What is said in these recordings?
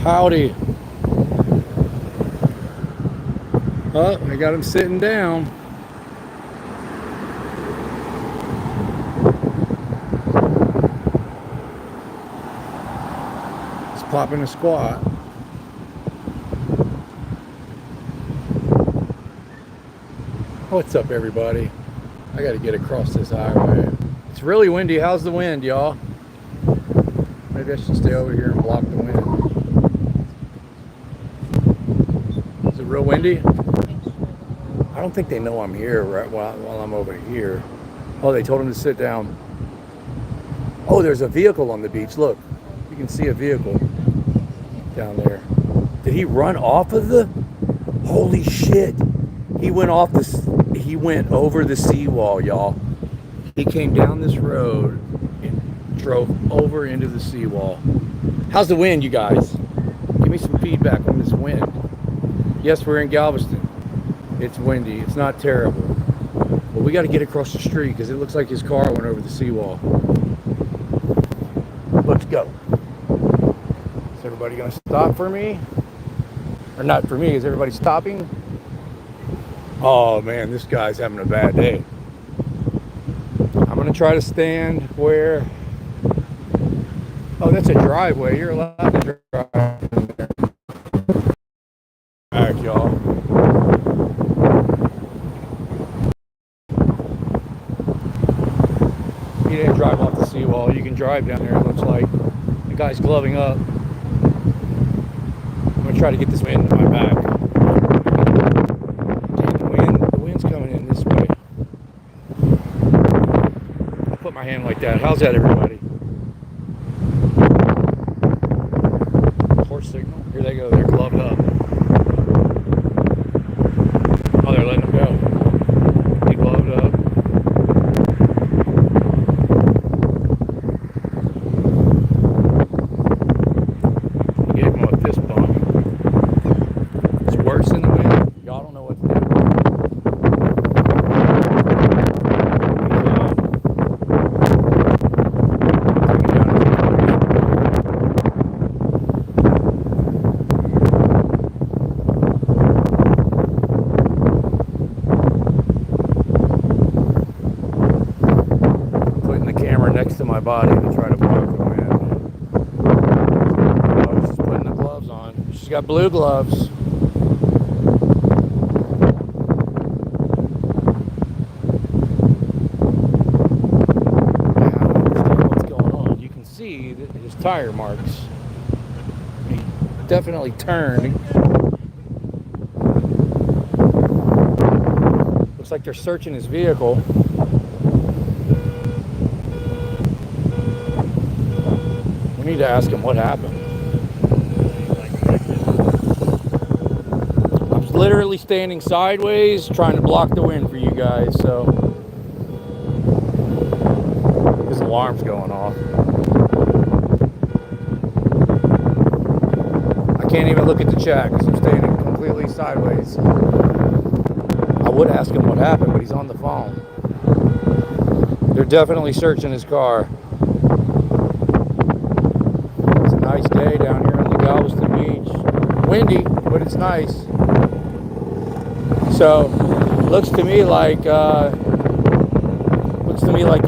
Howdy. Oh, I got him sitting down. He's popping a squat. What's up, everybody? I got to get across this highway. It's really windy. How's the wind, y'all? Maybe I should stay over here and block the wind. Is it real windy? I don't think they know I'm here right while I'm over here. Oh, they told him to sit down. Oh, there's a vehicle on the beach. Look, you can see a vehicle down there. Did he run off of the? Holy shit! He went off this. He went over the seawall, y'all. He came down this road and drove over into the seawall. How's the wind, you guys? Give me some feedback on this wind. Yes, we're in Galveston. It's windy. It's not terrible. But we got to get across the street because it looks like his car went over the seawall. Let's go. Is everybody going to stop for me? Or not for me. Is everybody stopping? Oh, man, this guy's having a bad day. I'm going to try to stand where... Oh, that's a driveway. You're allowed to drive in there. Back, y'all. You didn't drive off the seawall. You can drive down there, it looks like. The guy's gloving up. I'm going to try to get this wind in my back. The wind's coming in this way. I'll put my hand like that. How's that, everybody? Horse signal. Here they go. They're gloved up. Oh, they're letting them go. He gloved up. He gave him a fist bump. It's worse than the wind. Y'all don't know what to do. Next to my body to try to block the wind. Oh, she's putting the gloves on. She's got blue gloves. I don't understand what's going on. You can see that his tire marks. He definitely turned. Looks like they're searching his vehicle. We need to ask him what happened. I'm literally standing sideways trying to block the wind for you guys, so his alarm's going off. I can't even look at the chat because I'm standing completely sideways. I would ask him what happened, but he's on the phone. They're definitely searching his car. Nice day down here on the Galveston Beach. Windy, but it's nice. So, looks to me like they're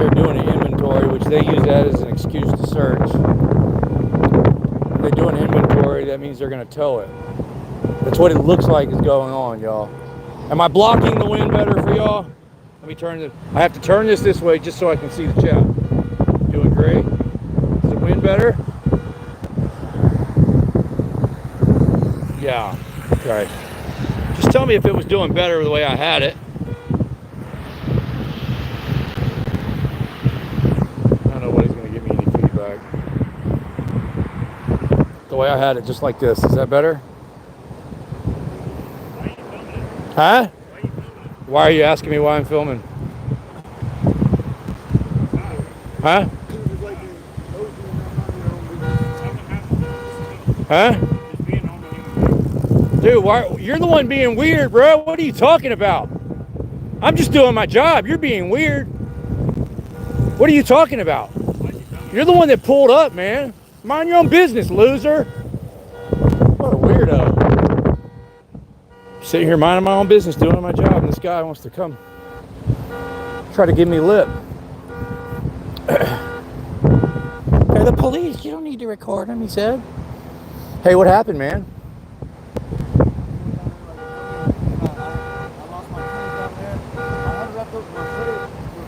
doing an inventory, which they use that as an excuse to search. When they do an inventory, that means they're going to tow it. That's what it looks like is going on, y'all. Am I blocking the wind better for y'all? Let me turn it. I have to turn this way just so I can see the chat. Doing great. Is the wind better? Yeah, okay. Just tell me if it was doing better the way I had it. I don't know what he's going to give me any feedback. The way I had it, just like this. Is that better? Huh? Why are you asking me why I'm filming? Huh? Huh? Dude, you're the one being weird, bro. What are you talking about? I'm just doing my job. You're being weird. What are you talking about? You're the one that pulled up, man. Mind your own business, loser. Sitting here minding my own business, doing my job, and this guy wants to come try to give me lip. Hey, the police, you don't need to record him, he said. Hey, what happened, man?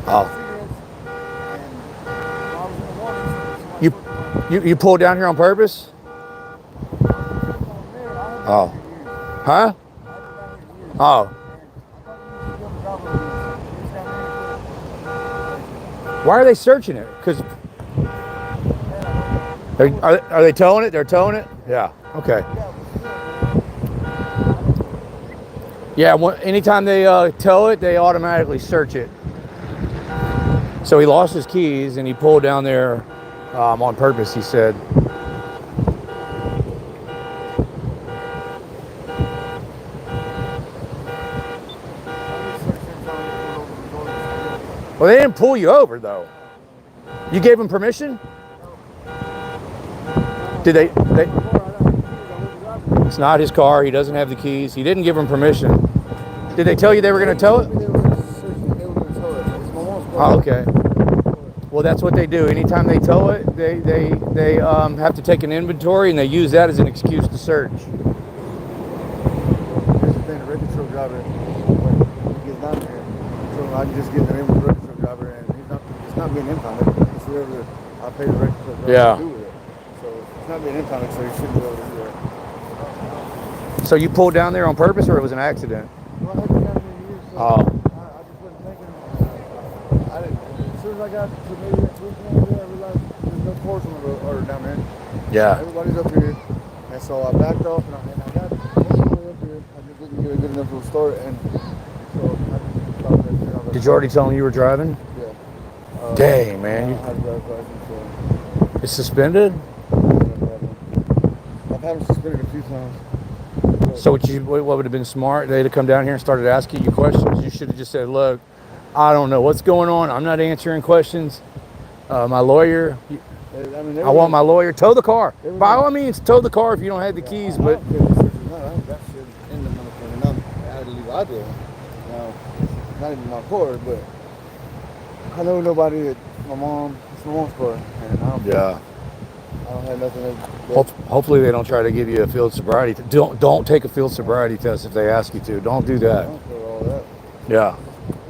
Oh. You pulled down here on purpose? Oh. Huh? Oh. Why are they searching it? Because are they towing it? They're towing it? Yeah. Okay. Yeah. Anytime they tow it, they automatically search it. So he lost his keys and he pulled down there on purpose, he said. Well, they didn't pull you over, though. You gave them permission? Did they? It's not his car. He doesn't have the keys. He didn't give them permission. Did they tell you they were going to tow it? Oh, okay. Well, that's what they do. Anytime they tow it, they have to take an inventory, and they use that as an excuse to search. Here's the thing, the record truck driver, when he gets down here, so I can just get the name of the record truck driver, and it's not being impounded. It's whatever I pay the record truck driver to do with it. So it's not being impounded, so you shouldn't be able to do that. So you pulled down there on purpose, or it was an accident? Well, I had been down here years, so I just wasn't thinking. As soon as I got to maybe that weekend, I realized there's no cars on the road down there. Yeah. Everybody's up here, and so I backed off, and I got all the way up here. I just didn't get a good enough little start, and so I just stopped right there. Did you already tell them you were driving? Yeah. Dang, man. I don't have a driver's license, so. It's suspended? I've had them suspended a few times. So what would have been smart? They'd have come down here and started asking you questions. You should have just said, look, I don't know what's going on. I'm not answering questions. My lawyer, I want my lawyer. Tow the car. By all means, tow the car if you don't have the keys. But that shit in the motherfucker. I had to leave out there. Now, it's not even my car, but I know nobody. It's my mom's car, and I don't have nothing. Hopefully they don't try to give you a field sobriety. Don't take a field sobriety test if they ask you to. Don't do that. I don't care all that. Yeah.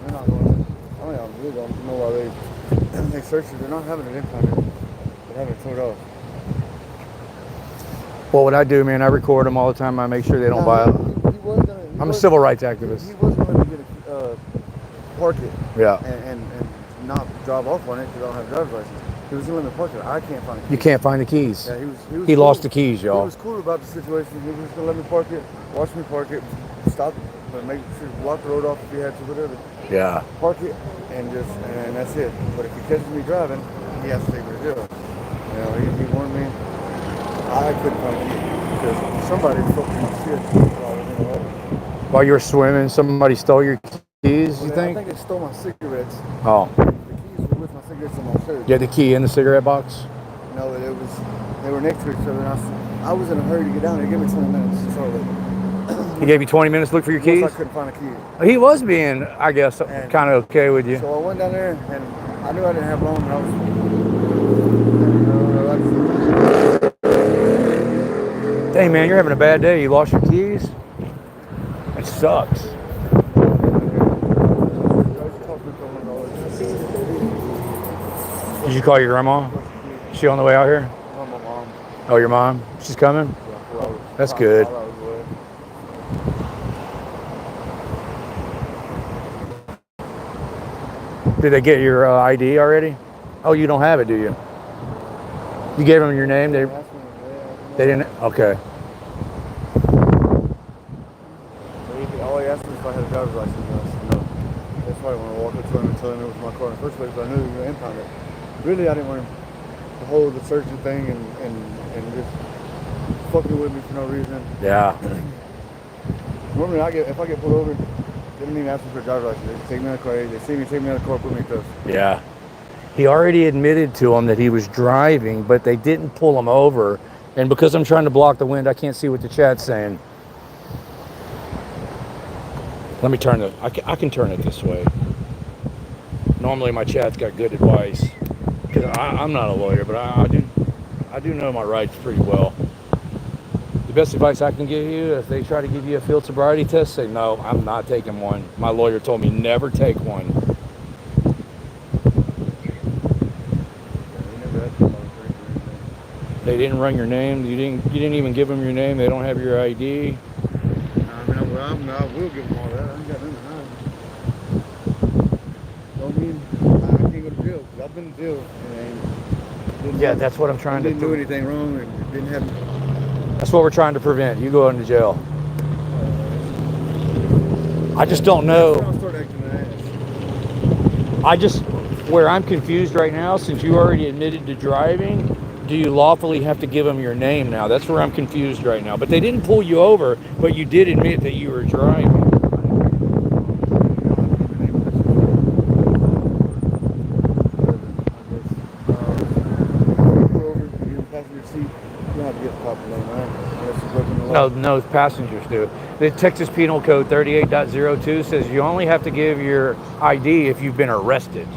They're not going. I really don't know why they search it. They're not having it impounded. They're having it towed off. Well, what I do, man, I record them all the time. I make sure they don't buy it. I'm a civil rights activist. He was going to get park it. Yeah. And not drive off on it because I don't have a driver's license. He was going to park it. I can't find the keys. You can't find the keys. Yeah, he lost the keys, y'all. He was cool about the situation. He was going to let me park it, watch me park it, stop, but make sure to block the road off if he had to, whatever. Yeah. Park it and that's it. But if he catches me driving, he has to take me to jail. You know, he warned me. I couldn't find the key because somebody fucking my shit while I was in the water. While you were swimming, somebody stole your keys, you think? I think they stole my cigarettes. Oh. The keys were with my cigarettes in my shirt. You had the key in the cigarette box? No, they were next to each other. And I was in a hurry to get down there. Give me 20 minutes. So he gave you 20 minutes to look for your keys? I couldn't find a key. He was being, I guess, kind of okay with you. So I went down there, and I knew I didn't have long. And I was... Dang, man, you're having a bad day. You lost your keys? It sucks. Did you call your grandma? Is she on the way out here? No, my mom. Oh, your mom? She's coming? Yeah, that's good. Did they get your ID already? Oh, you don't have it, do you? You gave them your name? They didn't? Okay. All he asked me if I had a driver's license. I said no. That's why I want to walk up to him and tell him it was my car in the first place, but I knew he was going to impound it. Really, I didn't want him to hold the searching thing and just fucking with me for no reason. Yeah. Normally, if I get pulled over, they don't even ask me for a driver's license. They just take me out of the car. They see me take me out of the car, put me in cuffs. Yeah. He already admitted to him that he was driving, but they didn't pull him over. And because I'm trying to block the wind, I can't see what the chat's saying. Let me turn it. I can turn it this way. Normally my chat's got good advice. Because I'm not a lawyer, but I do know my rights pretty well. The best advice I can give you, if they try to give you a field sobriety test, say, no, I'm not taking one. My lawyer told me never take one. They didn't run your name. You didn't even give them your name. They don't have your ID. I will give them all that. I ain't got nothing to hide. Don't mean I can't go to jail. I've been to jail. Yeah, that's what I'm trying to do. Didn't do anything wrong and didn't have. That's what we're trying to prevent. You go into jail. I just don't know. I'll start acting an ass. Where I'm confused right now, since you already admitted to driving, do you lawfully have to give them your name now? That's where I'm confused right now. But they didn't pull you over, but you did admit that you were driving. No, passengers do. The Texas Penal Code 38.02 says you only have to give your ID if you've been arrested.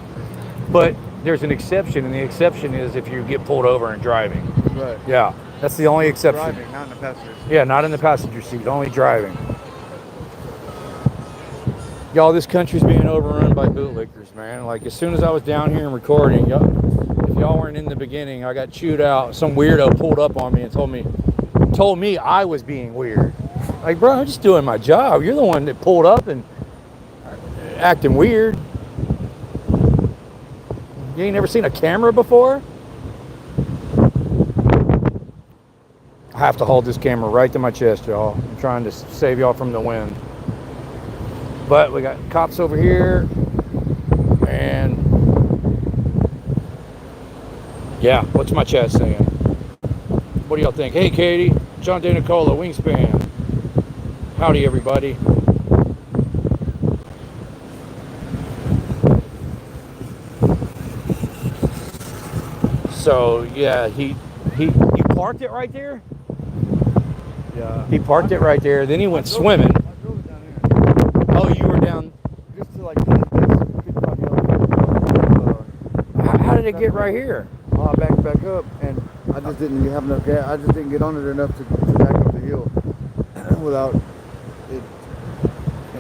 But there's an exception, and the exception is if you get pulled over and driving. Right. Yeah, that's the only exception. Driving, not in the passenger seat. Yeah, not in the passenger seat, only driving. Y'all, this country's being overrun by bootlickers, man. Like, as soon as I was down here and recording, if y'all weren't in the beginning, I got chewed out. Some weirdo pulled up on me and told me I was being weird. Like, bro, I'm just doing my job. You're the one that pulled up and acting weird. You ain't never seen a camera before? I have to hold this camera right to my chest, y'all. I'm trying to save y'all from the wind. But we got cops over here. And yeah, what's my chat saying? What do y'all think? Hey, Katie. John De Nicola, Wingspan. Howdy, everybody. So yeah, he parked it right there. Yeah. He parked it right there. Then he went swimming. I drove it down here. Oh, you were down. Just to like 55 yards. How did it get right here? I backed back up, and I just didn't have enough gas. I just didn't get on it enough to back up the hill without it.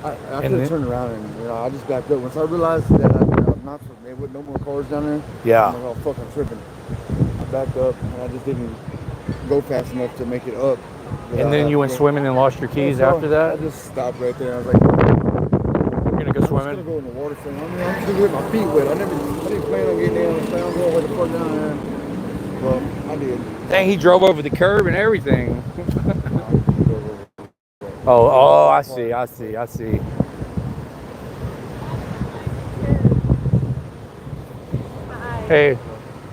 I could have turned around and I just backed up. Once I realized that I'm not, there was no more cars down there. Yeah. I'm like, oh fuck, I'm tripping. I backed up, and I just didn't go fast enough to make it up. And then you went swimming and lost your keys after that? I just stopped right there. I was like, You're gonna go swimming? I'm just gonna go in the water. So I'm just gonna get my feet wet. I didn't plan on getting down. I was going way the fuck down there. Well, I did. Dang, he drove over the curb and everything. Oh, I see. Hey.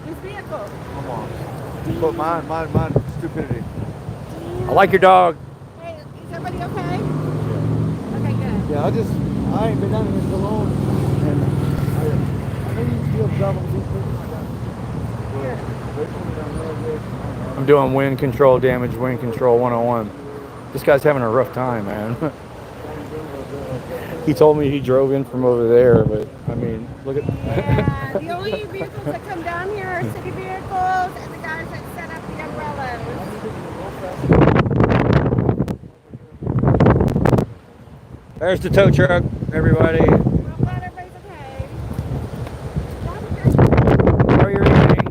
This vehicle. Come on. But mine, stupidity. I like your dog. Hey, is everybody okay? Okay, good. Yeah, I ain't been down here so long, and I know you still drive on these things. I'm doing wind control damage, wind control 101. This guy's having a rough time, man. He told me he drove in from over there, but I mean, look at. Yeah, the only vehicles that come down here are city vehicles and the guys that set up the umbrellas. There's the tow truck, everybody. I'm glad everybody's okay. Enjoy your evening.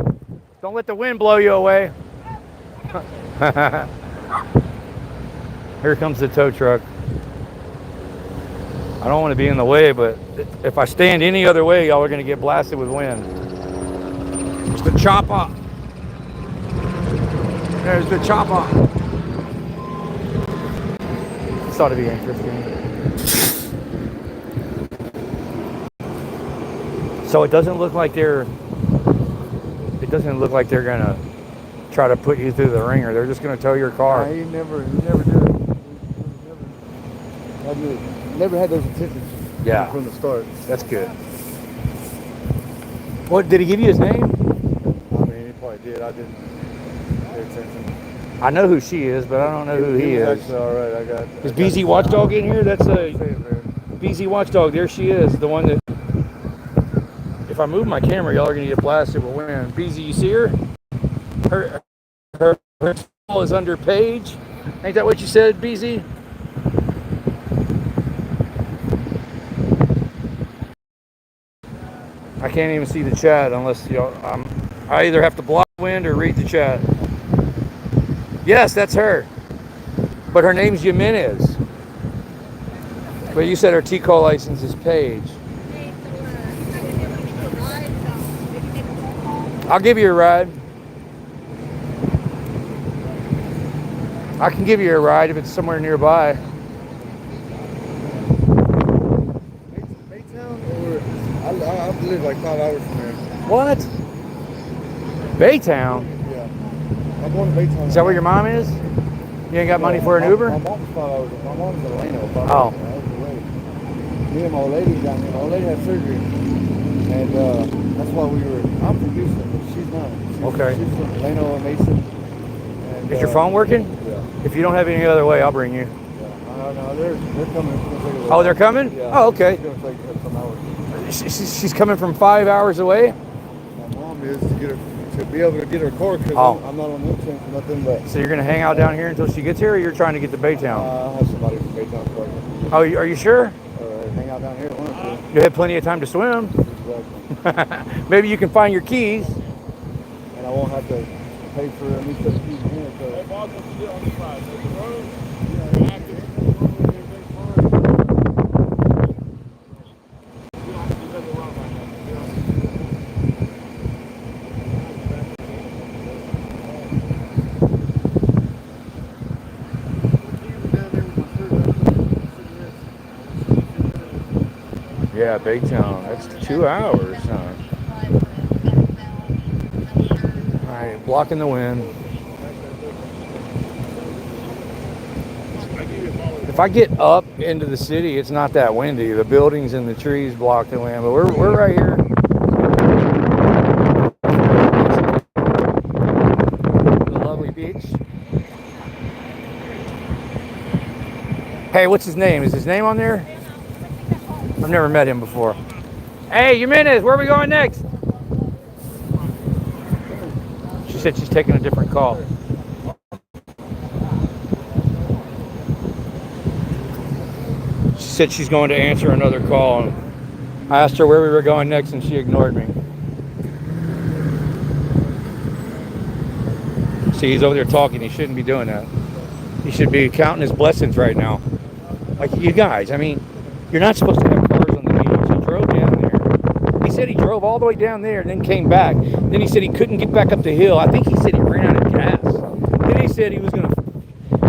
Don't let the wind blow you away. Here comes the tow truck. I don't want to be in the way, but if I stand any other way, y'all are going to get blasted with wind. There's the chopper. There's the chopper. This ought to be interesting. So it doesn't look like they're gonna try to put you through the ringer. They're just gonna tow your car. He never did. Never had those intentions. Yeah. From the start. That's good. What did he give you his name? I mean, he probably did. I didn't pay attention. I know who she is, but I don't know who he is. Actually, all right. I got. Is BZ Watchdog in here? That's a. BZ Watchdog. There she is, the one that. If I move my camera, y'all are gonna get blasted with wind. BZ, you see her? Her soul is under Paige. Ain't that what you said, BZ? I can't even see the chat unless y'all. I either have to block wind or read the chat. Yes, that's her. But her name's Jimenez. But you said her T-call license is Paige. I'll give you a ride. I can give you a ride if it's somewhere nearby. I have to live like 5 hours from there. What? Baytown? Yeah. I'm going to Baytown. Is that where your mom is? You ain't got money for an Uber? My mom's 5 hours. My mom's in Elena. 5 Oh. hours away. Me and my old lady down there. My old lady had surgery. And that's why I'm from Houston, but she's not. Okay. She's from Elena and Mason. And, Is your phone working? Yeah. If you don't have any other way, I'll bring you. Yeah. No, they're coming. Oh, they're coming? Yeah. Oh, okay. It's going to take some hours. She's coming from 5 hours away? My mom is to be able to get her car because I'm not on the insurance or nothing. But So you're going to hang out down here until she gets here, or you're trying to get to Baytown? I'll have somebody from Baytown for you. Oh, are you sure? Hang out down here at one or two. You had plenty of time to swim. Exactly. Maybe you can find your keys. And I won't have to pay for a new set of keys in here. Yeah, Baytown. That's 2 hours, huh? All right, blocking the wind. If I get up into the city, it's not that windy. The buildings and the trees block the wind, but we're right here. The lovely beach. Hey, what's his name? Is his name on there? I've never met him before. Hey, Jimenez, where are we going next? She said she's taking a different call. She said she's going to answer another call. And I asked her where we were going next and she ignored me. See, he's over there talking. He shouldn't be doing that. He should be counting his blessings right now. Like you guys, I mean, you're not supposed to have cars on the beach. He drove down there. He said he drove all the way down there and then came back. Then he said he couldn't get back up the hill. I think he said he ran out of gas. Then he said he was going to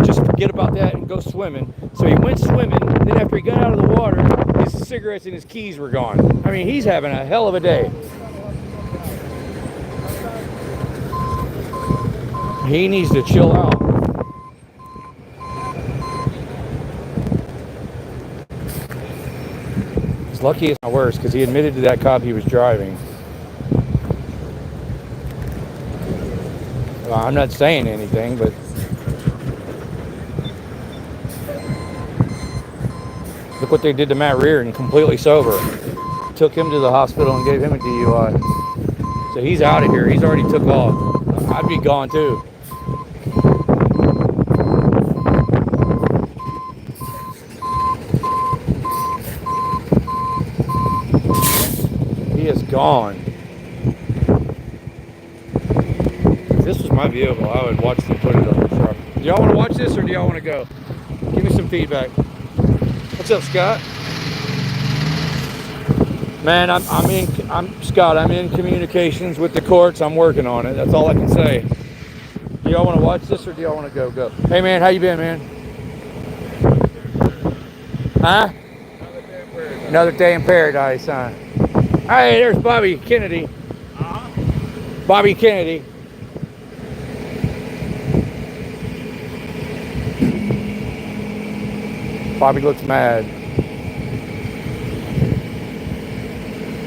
just forget about that and go swimming. So he went swimming. Then after he got out of the water, his cigarettes and his keys were gone. I mean, he's having a hell of a day. He needs to chill out. Lucky it's not worse because he admitted to that cop he was driving. Well, I'm not saying anything, but look what they did to Matt Reardon, completely sober. Took him to the hospital and gave him a DUI. So he's out of here. He's already took off. I'd be gone too. He is gone. If this was my vehicle, I would watch them put it on the truck. Do y'all want to watch this or do y'all want to go? Give me some feedback. What's up, Scott? Man, I'm Scott. I'm in communications with the courts. I'm working on it. That's all I can say. Do y'all want to watch this or do y'all want to go? Go. Hey, man, how you been, man? Huh? Another day in paradise, huh? Hey, there's Bobby Kennedy. Bobby Kennedy. Bobby looks mad.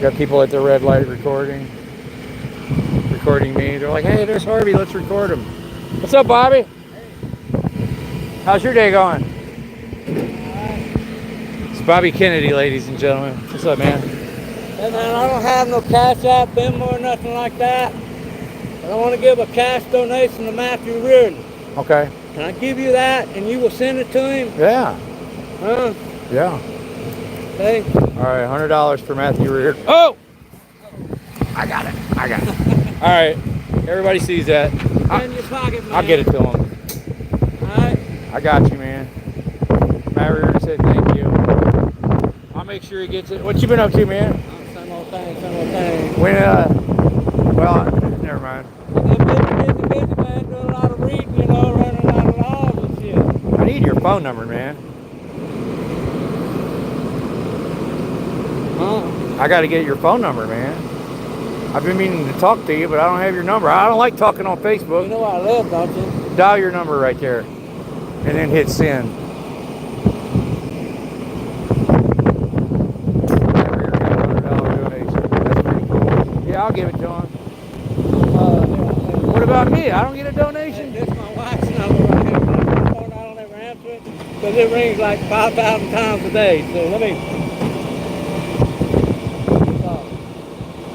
Got people at the red light recording me. They're like, hey, there's Harvey. Let's record him. What's up, Bobby? How's your day going? Bobby Kennedy, ladies and gentlemen. What's up, man? Hey man, I don't have no cash app, Venmo, or nothing like that. But I want to give a cash donation to Matthew Reardon. Okay. Can I give you that and you will send it to him? Yeah. Huh? Yeah. Hey. All right, $100 for Matthew Reardon. Oh! I got it. All right. Everybody sees that. In your pocket, man. I'll get it to him. Alright. I got you, man. Matt Reardon said thank you. I'll make sure he gets it. What you been up to, man? Same old thing. When, well, never mind. I'm busy, man. Doing a lot of reading, you know, running a lot of laws and shit. I need your phone number, man. Huh? I got to get your phone number, man. I've been meaning to talk to you, but I don't have your number. I don't like talking on Facebook. You know where I live, don't you? Dial your number right there, and then hit send. Yeah, I'll give it to him. What about me? I don't get a donation? This is my wife's number right here. I don't ever answer it because it rings like 5,000 times a day. So let me.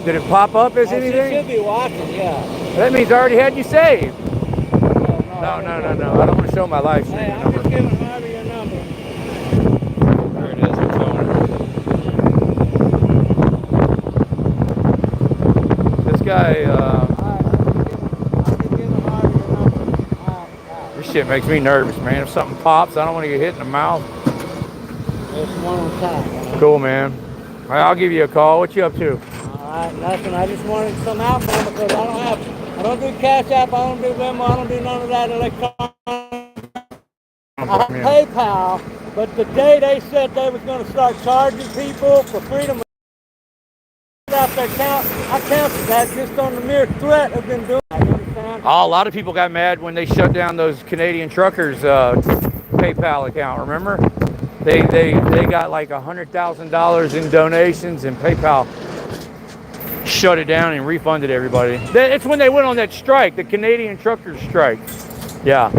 Did it pop up as She anything? should be watching, yeah. That means I already had you saved. No. No. I don't want to show my live stream Hey, I'm number. just giving Harvey your number. There it is. I'm showing it. This guy, I'm just giving Harvey your number. this shit makes me nervous, man. If something pops, I don't want to get hit in the mouth. Just one on top. Cool, man. All right, I'll give you a call. What you up to? Alright, nothing. I just wanted to come out, man, because I don't do Cash App, I don't do Venmo, I don't do none of that electronic. I have PayPal, but the day they said they was going to start charging people for freedom of off their account, I canceled that just on the mere threat of them doing that. You understand? Oh, a lot of people got mad when they shut down those Canadian truckers' PayPal account. Remember, they got like $100,000 in donations, and PayPal shut it down and refunded everybody. It's when they went on that strike, the Canadian truckers' strike. Yeah.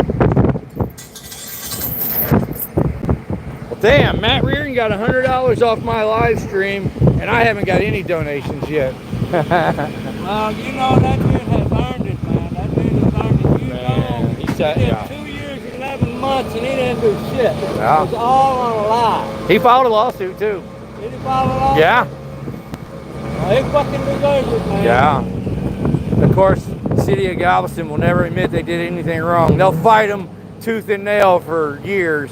Well, damn, Matt Reardon got $100 off my live stream, and I haven't got any donations yet. Well, you know that dude has earned it, man. That dude has earned it. You know, He said, he did yeah. 2 years, 11 months, and he didn't do shit. Yeah. It was all on a lie. He filed a lawsuit too. Did he file a lawsuit? Yeah. Well, he fucking deserves it, man. Yeah. Of course, the city of Galveston will never admit they did anything wrong. They'll fight them tooth and nail for years.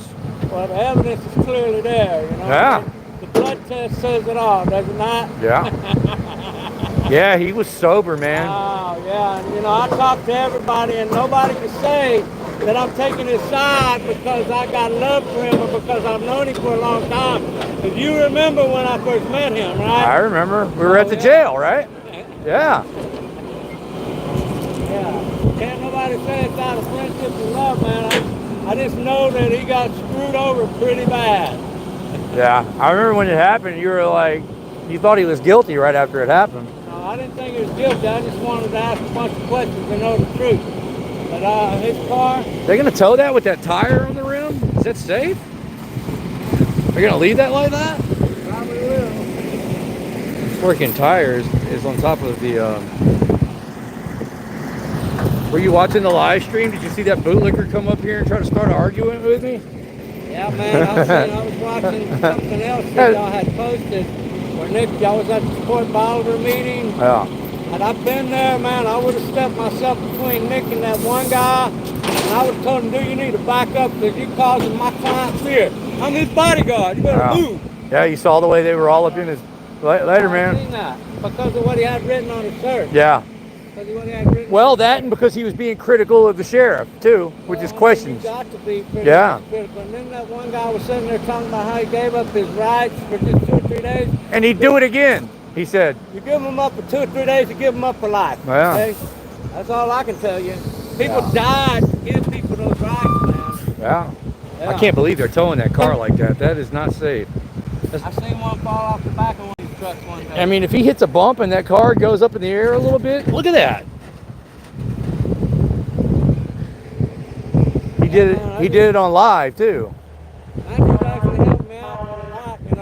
Well, the evidence is clearly there, you know. Yeah. The blood test says it all, does it not? Yeah. Yeah, he was sober, man. Oh, yeah. And, you know, I talk to everybody, and nobody can say that I'm taking his side because I got love for him or because I've known him for a long time. Because you remember when I first met him, right? I remember. We were at the jail, right? Yeah. Yeah. Can't nobody say it's out of friendship and love, man. I just know that he got screwed over pretty bad. Yeah. I remember when it happened, you were like, you thought he was guilty right after it happened. No, I didn't think he was guilty. I just wanted to ask a bunch of questions to know the truth. But his car... They're going to tow that with that tire on the rim? Is that safe? They're going to leave that like that? Probably will. Freaking tires is on top of the... Were you watching the live stream? Did you see that bootlicker come up here and try to start arguing with me? Yeah, man. I was watching something else that y'all had posted where y'all was at the Sport Bolivar meeting. Yeah. And I've been there, man. I would have stepped myself between Nick and that one guy. And I would have told him, dude, you need to back up because you're causing my client fear. I'm his bodyguard. You better move. Yeah, you saw the way they were all up in his... Later, I've man. seen that because of what he had written on his shirt. Yeah. Because of what he had written Well, that and because he was being critical of the sheriff, too, with his questions. You got to be critical. Yeah. And then that one guy was sitting there talking about how he gave up his rights for just 2 or 3 days. And he'd do it again, he said. You give them up for 2 or 3 days, you give them up for life. Yeah. Okay? That's all I can tell you. People died to give people those rights, man. Yeah. Yeah. I can't believe they're towing that car like that. That is not safe. I seen one fall off the back of one of these trucks one day. I mean, if he hits a bump and that car goes up in the air a little bit, look at that. He did it on live, too. That dude actually helped me out a lot, you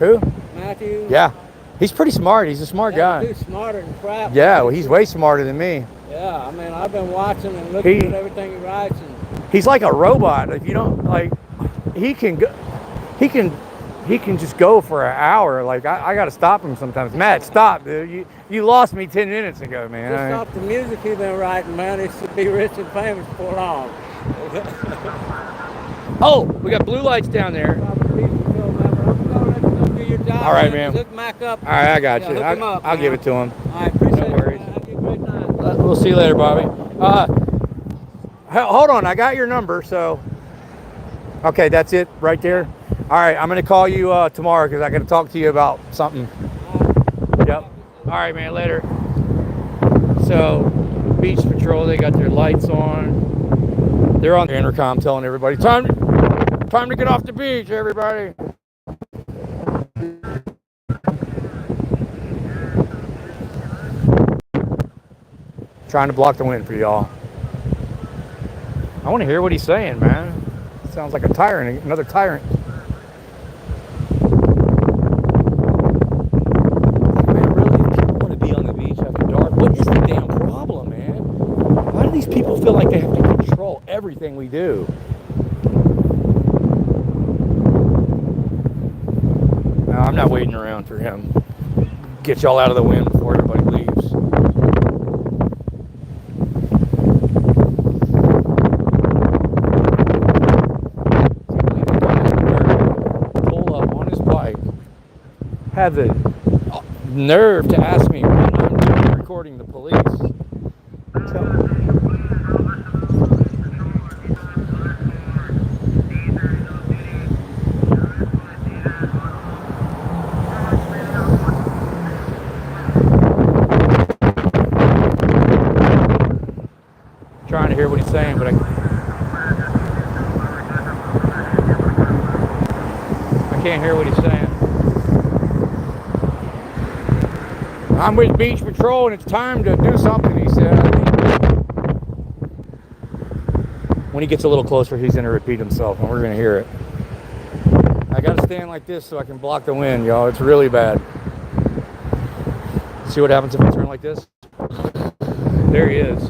Who? Matthew. Yeah. He's pretty smart. He's a smart guy. He's smarter than crap. Yeah, well, he's way smarter than me. Yeah, I mean, I've been watching and looking at everything he writes. And He's like a robot. If you don't, like, he can go, he can just go for an hour. Like, I got to stop him sometimes. Matt, stop, dude. You lost me 10 minutes ago, man. just off the music he's been writing, man, he should be rich and famous before long. Oh, we got blue lights down there. All right, man. Hook Mac up. All right, I got you. Hook him up, I'll give it to him. All right, appreciate No worries. it, man. Have a great night. We'll see you later, Bobby. Hold on, I got your number, so. Okay, that's it right there. All right, I'm going to call you tomorrow because I got to talk to you about something. Yep. All right, man, later. So, Beach Patrol, they got their lights on. They're on the intercom telling everybody, time to get off the beach, everybody. Trying to block the wind for y'all. I want to hear what he's saying, man. Sounds like a tyrant, another tyrant. Man, really, if people want to be on the beach after dark, what is the damn problem, man? Why do these people feel like they have to control everything we do? No, I'm not waiting around for him. Get y'all out of the wind before everybody leaves. Have the nerve to ask me what I'm doing recording the police. Trying to hear what he's saying, but I can't hear what he's saying. I'm with Beach Patrol and it's time to do something, he said. When he gets a little closer, he's going to repeat himself and we're going to hear it. I got to stand like this so I can block the wind, y'all. It's really bad. See what happens if I turn like this? There he is.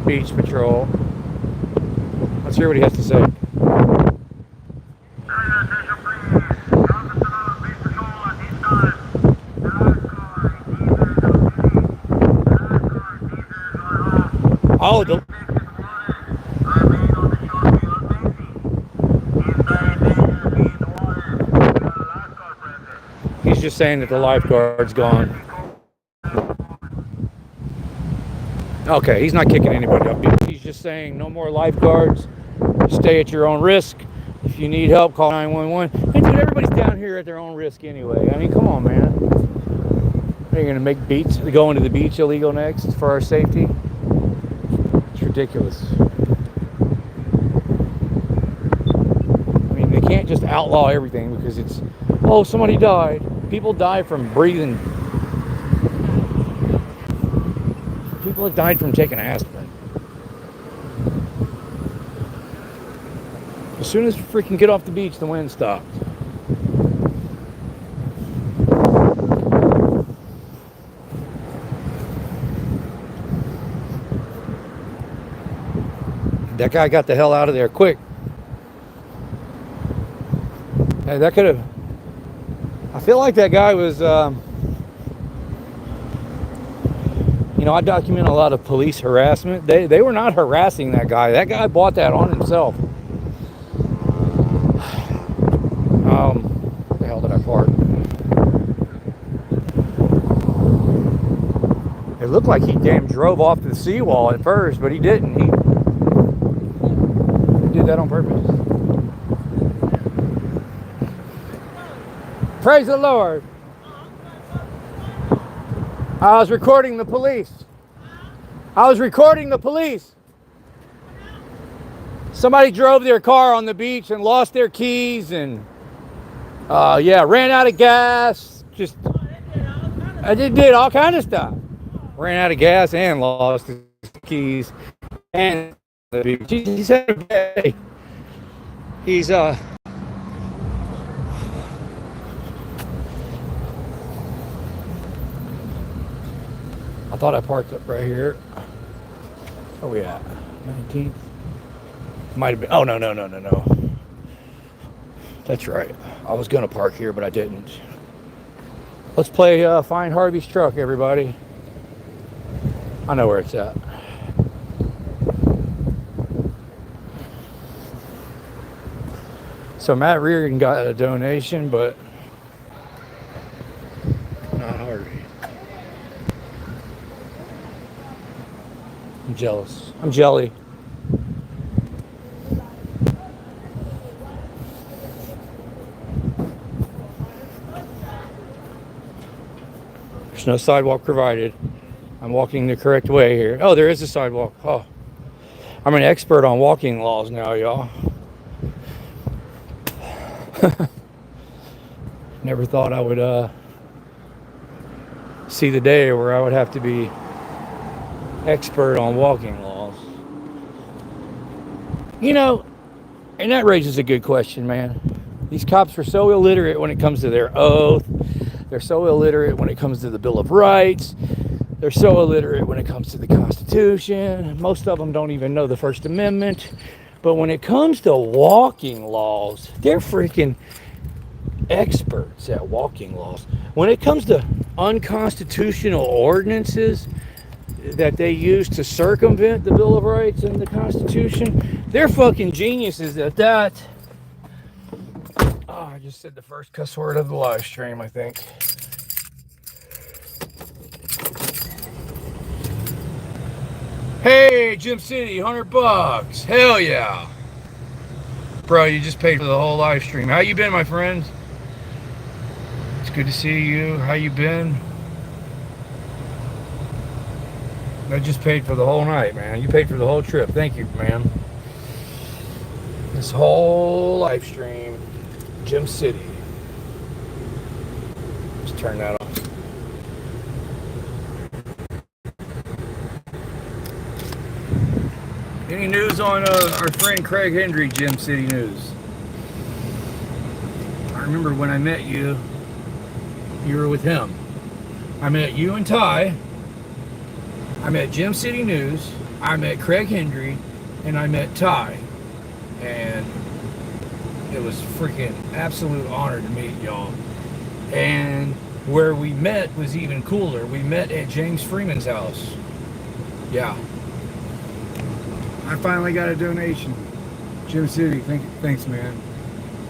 Beach Patrol. Let's hear what he has to say. Oh, he's just saying that the lifeguard's gone. Okay, he's not kicking anybody up. He's just saying no more lifeguards. Stay at your own risk. If you need help, call 911. And dude, everybody's down here at their own risk anyway. I mean, come on, man. Are you going to make going to the beach illegal next for our safety? Ridiculous. I mean, they can't just outlaw everything because it's, oh, somebody died. People die from breathing. People have died from taking aspirin. As soon as we freaking get off the beach, the wind stops. That guy got the hell out of there quick. Hey, that could have... I feel like that guy was... you know, I document a lot of police harassment. They were not harassing that guy. That guy bought that on himself. What the hell did I park? It looked like he damn drove off to the seawall at first, but he didn't. He did that on purpose. Praise the Lord. I was recording the police. I was recording the police. Somebody drove their car on the beach and lost their keys and yeah, ran out of gas. Just I did all kind of stuff. Ran out of gas and lost his keys. And he said, okay. He's thought I parked up right here. Where we at? 19th? Might have been. Oh, no. That's right. I was going to park here, but I didn't. Let's play Find Harvey's Truck, everybody. I know where it's at. So Matt Reardon got a donation, but not Harvey. I'm jealous. I'm jelly. There's no sidewalk provided. I'm walking the correct way here. Oh, there is a sidewalk. Oh, I'm an expert on walking laws now, y'all. Never thought I would see the day where I would have to be expert on walking laws. You know, and that raises a good question, man. These cops are so illiterate when it comes to their oath. They're so illiterate when it comes to the Bill of Rights. They're so illiterate when it comes to the Constitution. Most of them don't even know the First Amendment. But when it comes to walking laws, they're freaking experts at walking laws. When it comes to unconstitutional ordinances that they use to circumvent the Bill of Rights and the Constitution, they're fucking geniuses at that. Oh, I just said the first cuss word of the live stream, I think. Hey, Gym City, $100. Hell yeah. Bro, you just paid for the whole live stream. How you been, my friend? It's good to see you. How you been? I just paid for the whole night, man. You paid for the whole trip. Thank you, man. This whole live stream. Gym City. Just turn that off. Any news on our friend Craig Hendry, Gym City News? I remember when I met you, you were with him. I met you and Ty. I met Gym City News. I met Craig Hendry, and I met Ty. And it was freaking absolute honor to meet y'all. And where we met was even cooler. We met at James Freeman's house. Yeah. I finally got a donation. Gym City, thanks, man.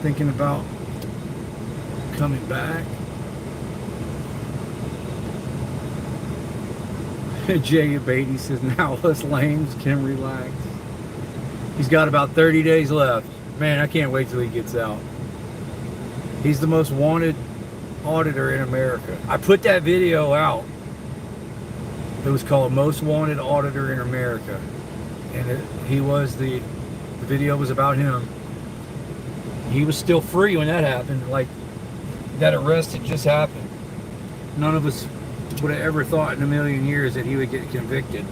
Thinking about coming back. Jay Beatty says, now us lames can relax. He's got about 30 days left. Man, I can't wait till he gets out. He's the most wanted auditor in America. I put that video out. It was called Most Wanted Auditor in America. And the video was about him. He was still free when that happened. Like, that arrest had just happened. None of us would have ever thought in a million years that he would get convicted.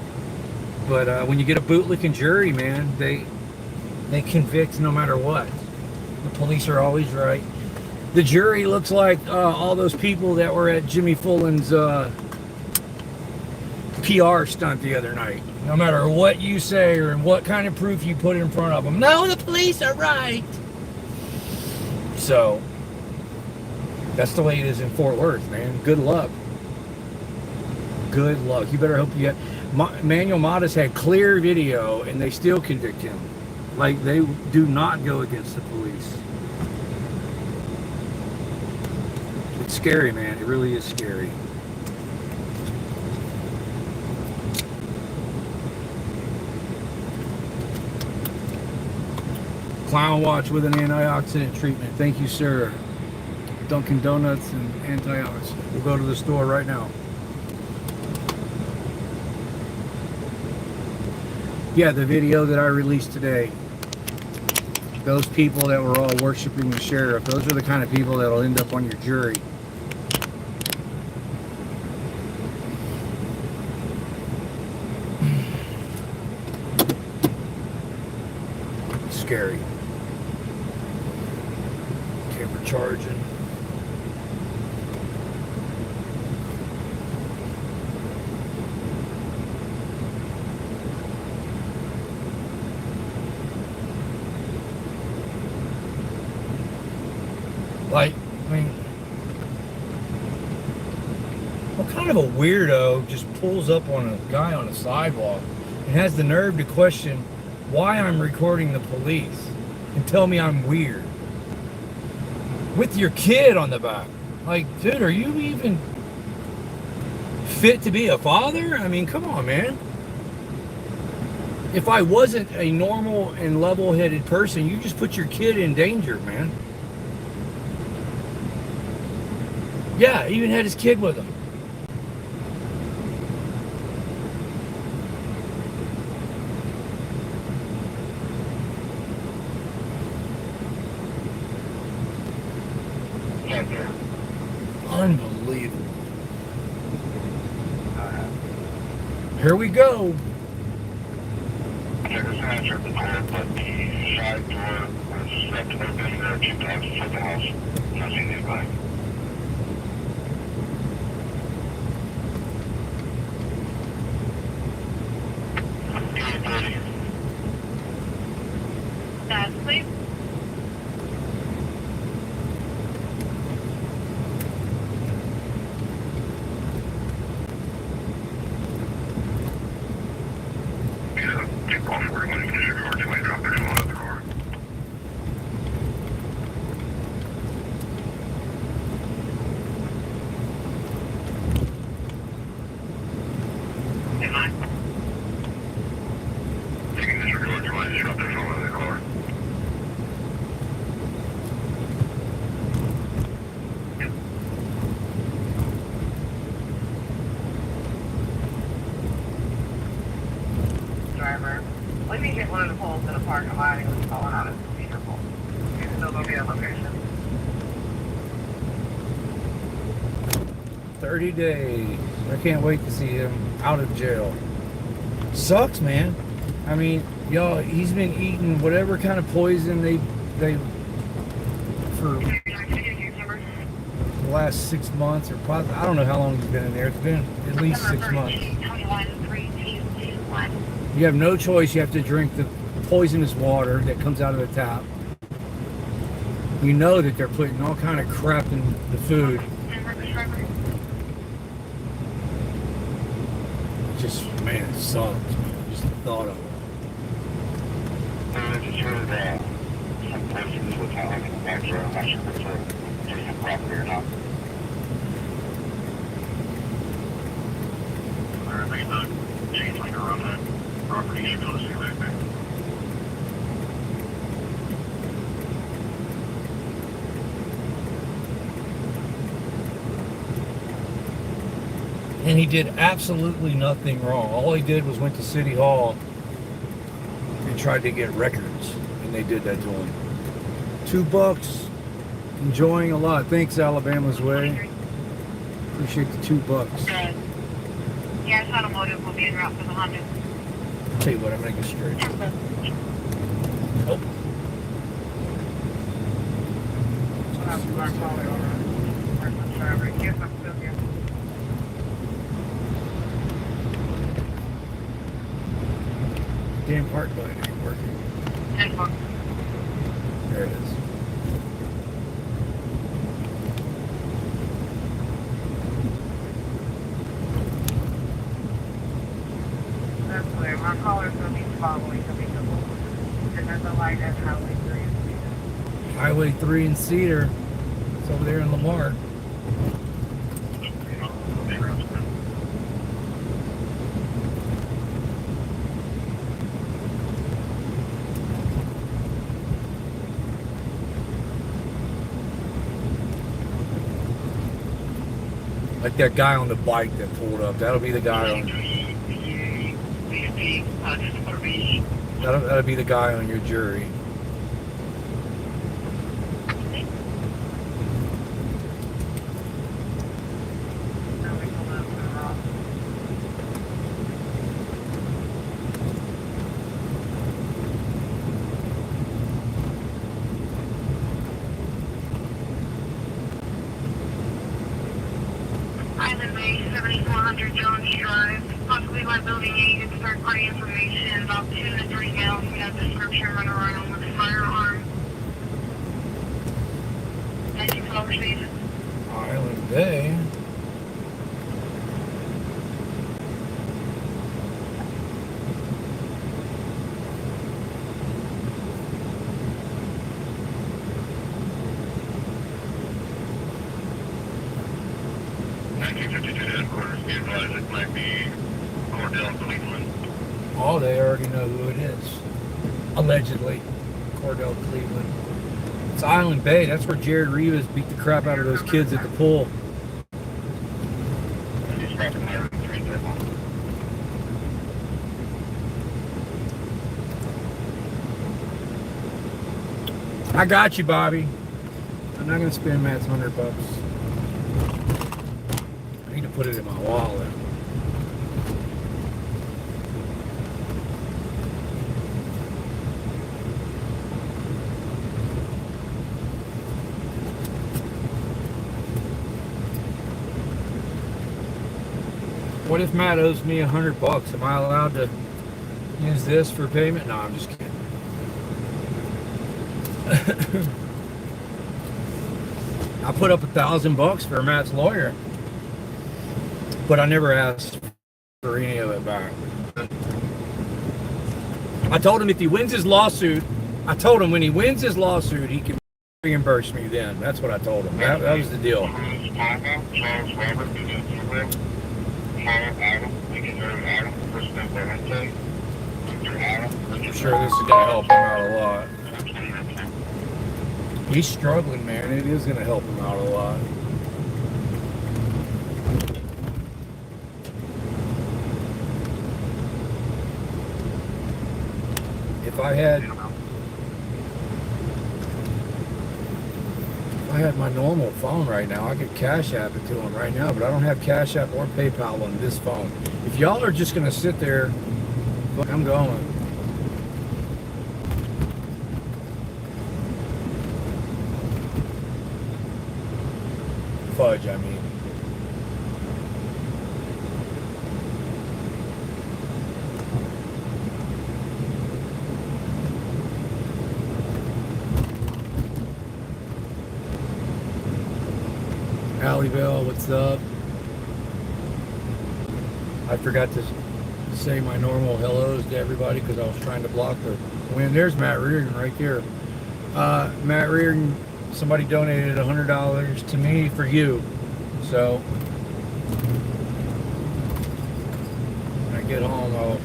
But when you get a bootlicking jury, man, they convict no matter what. The police are always right. The jury looks like all those people that were at Jimmy Fullen's PR stunt the other night. No matter what you say or what kind of proof you put in front of them. No, the police are right. So, that's the way it is in Fort Worth, man. Good luck. Good luck. You better hope you get... Manuel Matas had clear video and they still convict him. Like, they do not go against the police. It's scary, man. It really is scary. Clown Watch with an antioxidant treatment. Thank you, sir. Dunkin' Donuts and antioxidant. We'll go to the store right now. Yeah, the video that I released today. Those people that were all worshiping the sheriff, those are the kind of people that'll end up on your jury. Scary. Okay, we're charging. I mean, what kind of a weirdo just pulls up on a guy on a sidewalk and has the nerve to question why I'm recording the police and tell me I'm weird? With your kid on the back. Like, dude, are you even fit to be a father? I mean, come on, man. If I wasn't a normal and level-headed person, you just put your kid in danger, man. Yeah, even had his kid with him. Unbelievable. Here we go. Checkers manager at the door, but the side door was left open. There are 2 dogs inside the house. Nothing nearby. That's please. Take off where you want to finish your car. You might drop it in one of the car. Am I? Taking this record, you might drop this in one of the car. Driver, let me get one of the poles in the parking lot and was falling out of the speaker pole. It's still gonna be a location. 30 days. I can't wait to see him out of jail. Sucks, man. I mean, y'all, he's been eating whatever kind of poison they for the last 6 months, or possibly, I don't know how long he's been in there. It's been at least 6 months. You have no choice. You have to drink the poisonous water that comes out of the tap. You know that they're putting all kind of crap in the food. Just, man, it sucks, man. Just the thought of it. I just heard some persons with like in the background. I'm not sure if it's a decent property or not. They not change like around that property. You should be able to see right there. And he did absolutely nothing wrong. All he did was went to City Hall and tried to get records, and they did that to him. $2, enjoying a lot. Thanks, Alabama's Way. Appreciate the $2. Good. Yes, automotive will be en route for the Honda. Tell you what, I'm gonna go straight. Oh. Yes, I'm still here. Damn heart button ain't working. 10 bucks. There it is. That's clear. My caller's going to be following the vehicle. And there's a light at Highway 3 and Cedar. Highway 3 in Cedar. It's over there in Lamar. Like that guy on the bike that pulled up. That'll be the guy on. That'll be the guy on your jury. Island Bay, 7400 Jones Drive. Possibly by building 8, it's third-party information, about 2 to 3 gallons. We have description, run around with a firearm. 1912 Conversation. Island Bay. Headquarters, be advised it might be Cordell Cleveland. Oh, they already know who it is. Allegedly. Cordell Cleveland. It's Island Bay. That's where Jared Rivas beat the crap out of those kids at the pool. He's dropping my 331. I got you, Bobby. I'm not going to spend Matt's $100. I need to put it in my wallet. What if Matt owes me $100? Am I allowed to use this for payment? No, I'm just kidding. I put up $1,000 for Matt's lawyer, but I never asked for any of it back. I told him if he wins his lawsuit, I told him when he wins his lawsuit, he can reimburse me then. That's what I told him. That was the deal. Charles Robert, Adam, Adam, President Valente, Adam. I'm sure this is going to help him out a lot. He's struggling, man. It is going to help him out a lot. If I had my normal phone right now, I could Cash App it to him right now, but I don't have Cash App or PayPal on this phone. If y'all are just going to sit there, look, I'm going. Fudge, I mean. Alleyville, what's up? I forgot to say my normal hellos to everybody because I was trying to block the wind. There's Matt Reardon right there. Matt Reardon, somebody donated $100 to me for you. So when I get home, I'll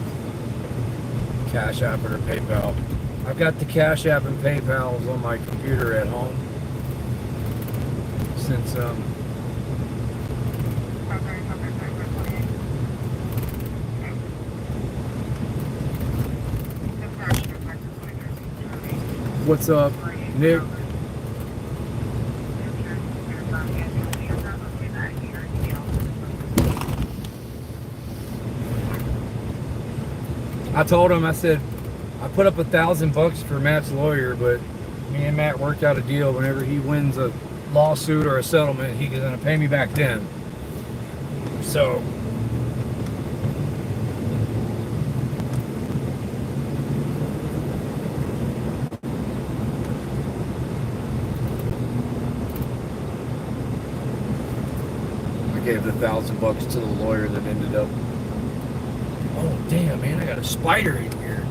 Cash App it or PayPal. I've got the Cash App and PayPals on my computer at home since what's up, Nick? I told him, I said, I put up $1,000 for Matt's lawyer, but me and Matt worked out a deal. Whenever he wins a lawsuit or a settlement, he's going to pay me back then. So I gave the $1,000 to the lawyer that ended up. Oh damn, man! I got a spider in here.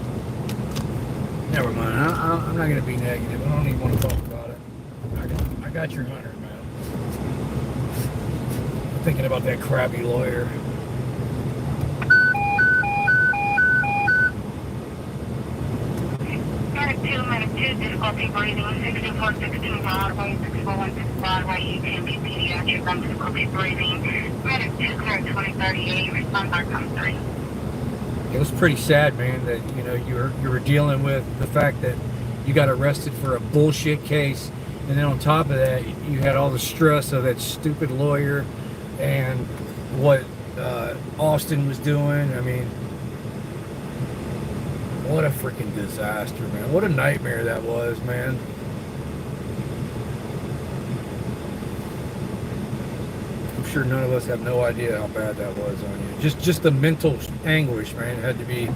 Never mind. I'm not going to be negative. I don't even want to talk about it. I got your $100, man. I'm thinking about that crappy lawyer. Minute 2, difficulty breathing, 6416 Broadway, 6416 Broadway, UTMB pediatric, difficulty breathing. Minute 2, clear 2038, response by come 3. It was pretty sad, man, that you were dealing with the fact that you got arrested for a bullshit case, and then on top of that, you had all the stress of that stupid lawyer and what Austin was doing. I mean, what a freaking disaster, man! What a nightmare that was, man. I'm sure none of us have no idea how bad that was on you. Just the mental anguish, man, had to be.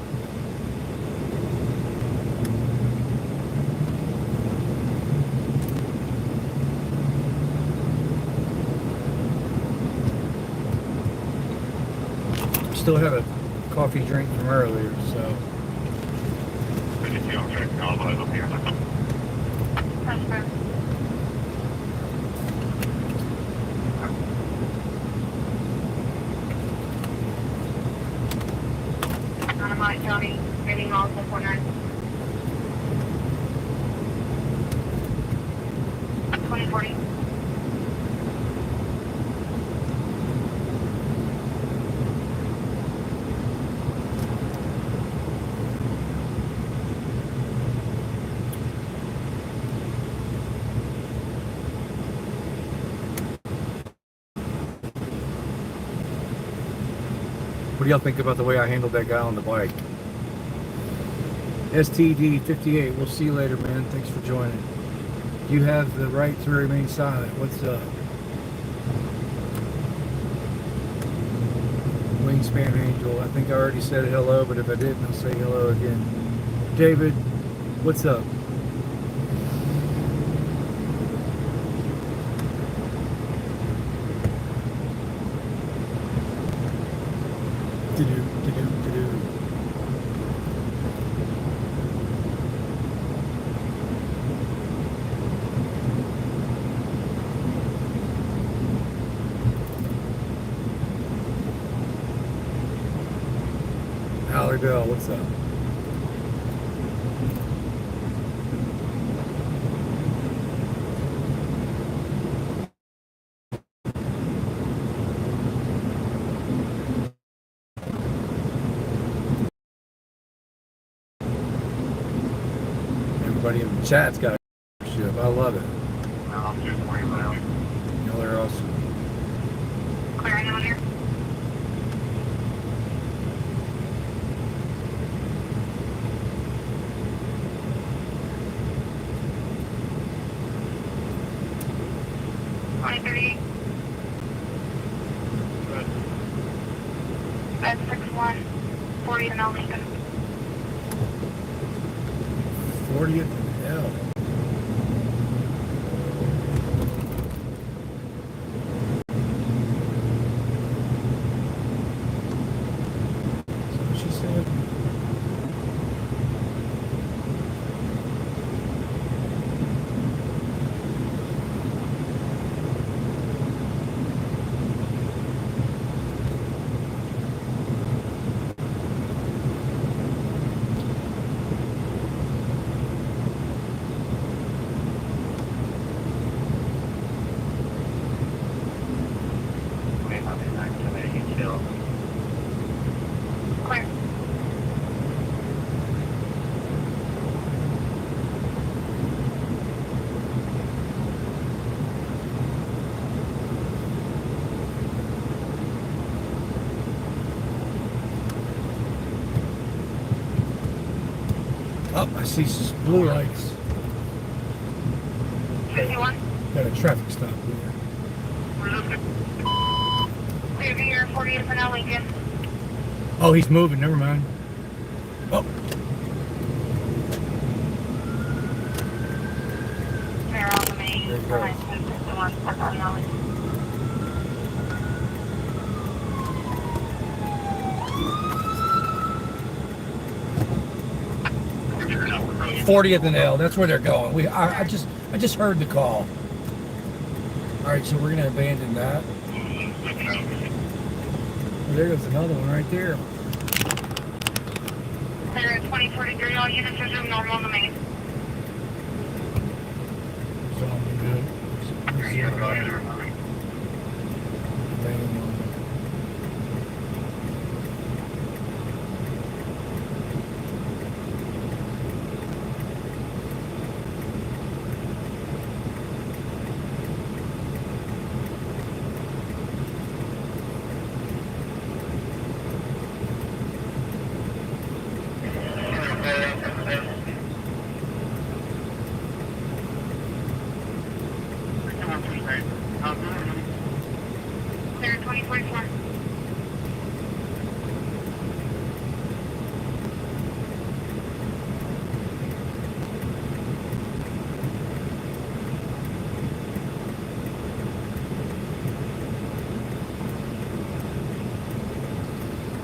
still had a coffee drink from earlier, so. I can see on track now, but I don't hear them. That's fair. Anamai County, heading on 449. 2040. What do y'all think about the way I handled that guy on the bike? STD 58, we'll see you later, man. Thanks for joining. You have the right to remain silent. What's up? Wingspan Angel, I think I already said hello, but if I didn't, I'll say hello again. David, what's up? To-do. Allerdale, what's up? Everybody in the chat's got a ship. I love it. No, I'm just waiting now. Y'all are awesome. Clear anyone here? Bed 61, 40 and L Lincoln. 40th and L. That's what she said. Clear. Oh, I see blue lights. 51. Got a traffic stop here. Clear to here, 40 and L Lincoln. Oh, he's moving. Never mind. Oh, Clear on the main. There you go. 51, 40 and L Lincoln. You're 40th and L. That's where they're going. I just heard the call. All right, so we're gonna abandon that. Well, there goes another one right there. Clear at 2043, all units resume normal on the main. So I'm good. Abandon. Clear at 2044.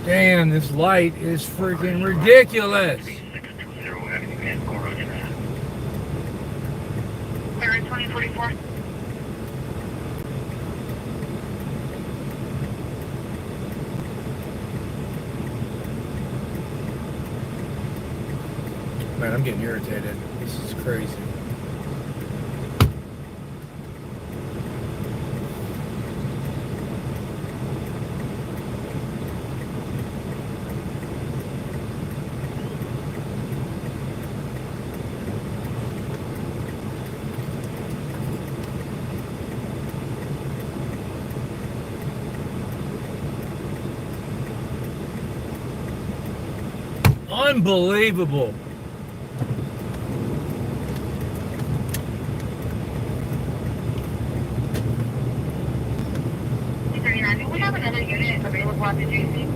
Damn, this light is freaking ridiculous. 620 heading in, go roger that. Clear in 2044. Man, I'm getting irritated. This is crazy. Unbelievable. We have another unit available at the JC.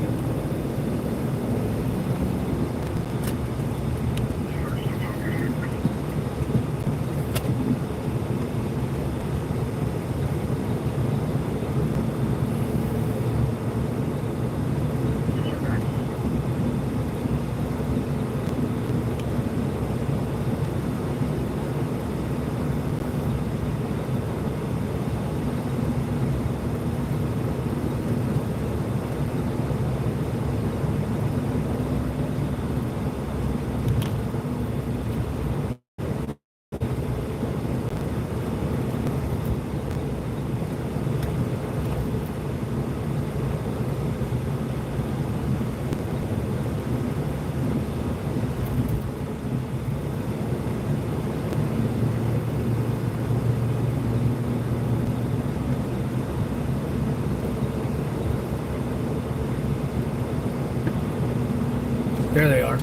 There they are.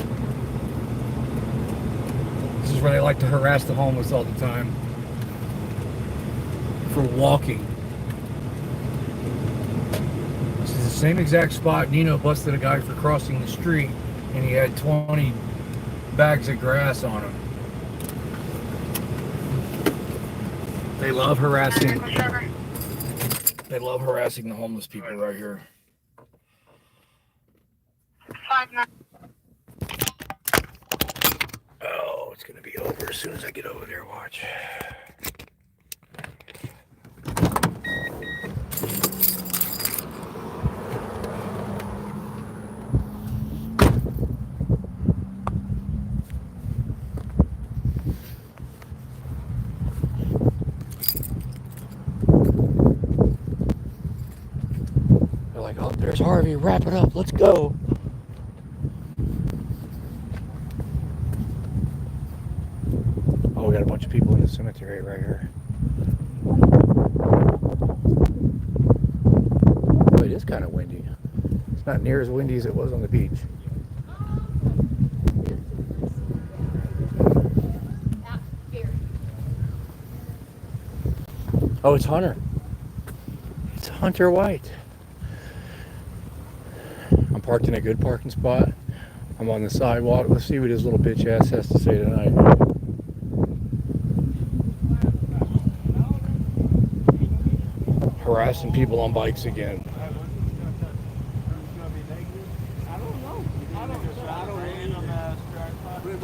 This is where they like to harass the homeless all the time for walking. This is the same exact spot Nino busted a guy for crossing the street, and he had 20 bags of grass on him. They love harassing. They love harassing the homeless people right here. 59. Oh, it's gonna be over as soon as I get over there. Watch. They're like, oh, there's Harvey. Wrap it up. Let's go. Oh, we got a bunch of people in the cemetery right here. Oh, it is kind of windy. It's not near as windy as it was on the beach. Oh, it's Hunter. It's Hunter White. I'm parked in a good parking spot. I'm on the sidewalk. Let's see what his little bitch ass has to say tonight. Harassing people on bikes again. I don't know. I don't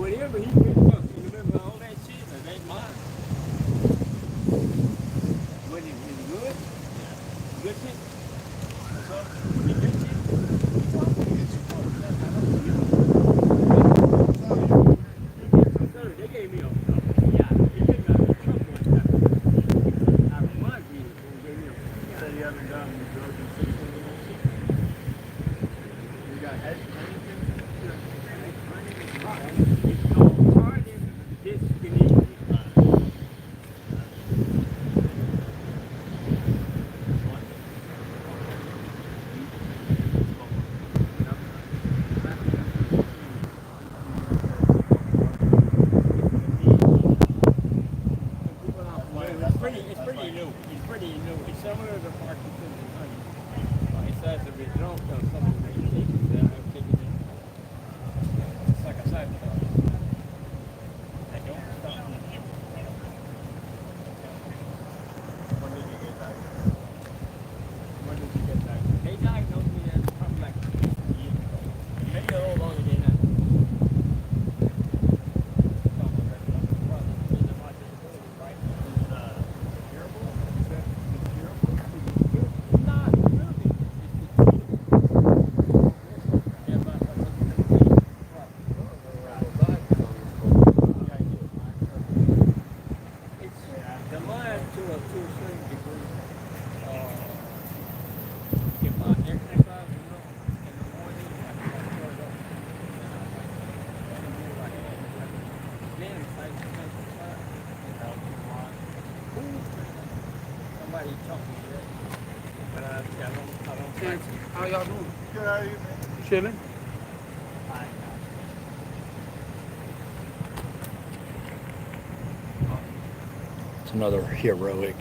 whatever he did, remember all that shit, that ain't mine. Was it good? Good shit? What's up? Good shit? They gave me a yeah, they gave me a truck one time. I remind me, they gave me a said you haven't done drugs and sex and that shit. You got It's pretty new. It's pretty new. It's similar to Parkinson's and honey. It says if it don't, some of the medications that I'm taking in. It's like a side effect. I don't stop. When did you get diagnosed? When did you get diagnosed? They diagnosed me as probably like 8 years. How y'all doing? Good, how are you, man? Chilling. It's another heroic,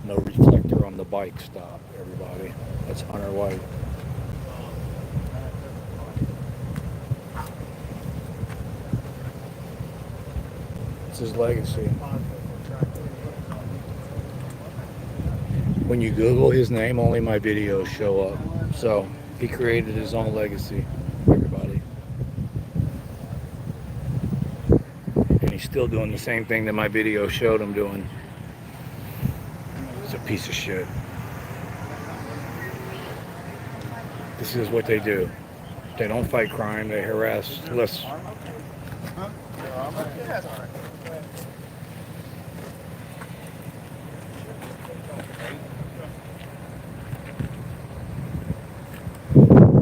no reflector on the bike stop, everybody. That's Hunter White. It's his legacy. When you Google his name, only my videos show up. So he created his own legacy, everybody. And he's still doing the same thing that my video showed him doing. He's a piece of shit. This is what they do. They don't fight crime, they harass. Listen.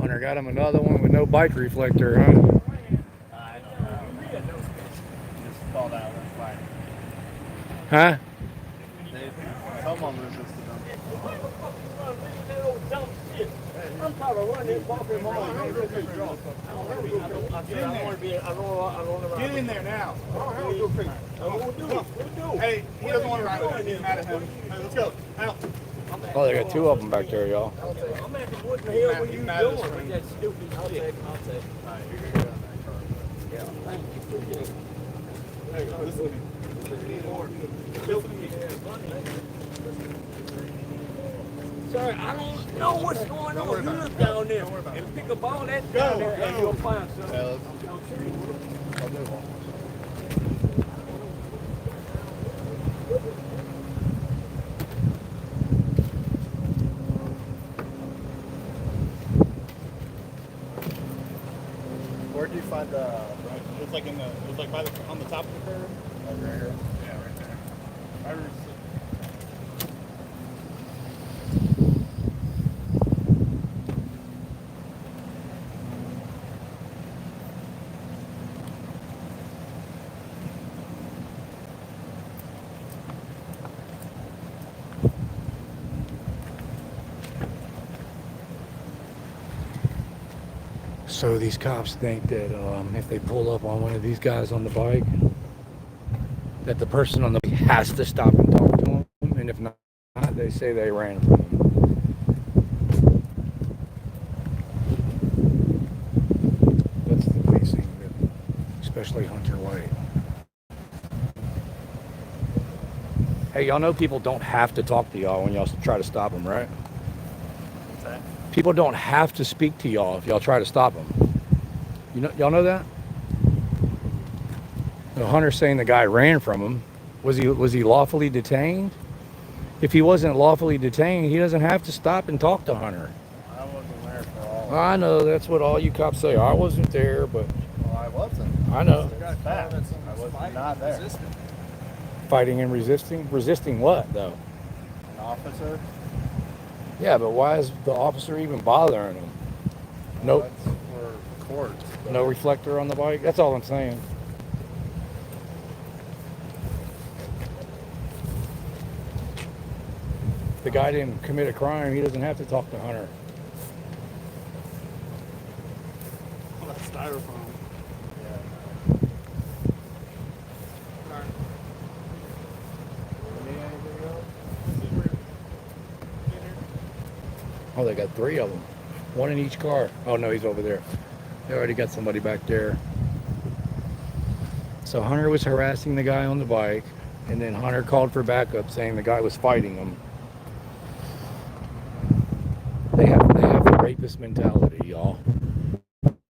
Hunter got him another one with no bike reflector, huh? Huh? I'm trying to run this fucking mall. Get in there now. Hey, he doesn't want to ride. He's mad at him. Hey, let's go. Out. Oh, they got two of them back there, y'all. I'm at the wood in the hill. What are you doing with that stupid? I'll take it. Yeah, thank you. Appreciate it. Hey, listen to me. Sir, I don't know what's going on. You look down there and pick up all that down there and you'll find something. Where do you find the? It's like it's like on the top of the curve. Like right here. Yeah, right there. So these cops think that if they pull up on one of these guys on the bike, that the person on the bike has to stop and talk to him, and if not, they say they ran from him. That's the policing, especially Hunter White. Hey, y'all know people don't have to talk to y'all when y'all try to stop them, right? What's that? People don't have to speak to y'all if y'all try to stop them. Y'all know that? The Hunter's saying the guy ran from him. Was he lawfully detained? If he wasn't lawfully detained, he doesn't have to stop and talk to Hunter. I wasn't there for all. I know that's what all you cops say. I wasn't there, but Well, I wasn't. I know. That's fact. I was not there. Fighting and resisting? Resisting what, though? An officer. Yeah, but why is the officer even bothering him? Nope. That's for courts. No reflector on the bike? That's all I'm saying. The guy didn't commit a crime. He doesn't have to talk to Hunter. That's styrofoam. Oh, they got three of them. One in each car. Oh, no, he's over there. They already got somebody back there. So Hunter was harassing the guy on the bike, and then Hunter called for backup saying the guy was fighting him. They have the rapist mentality, y'all.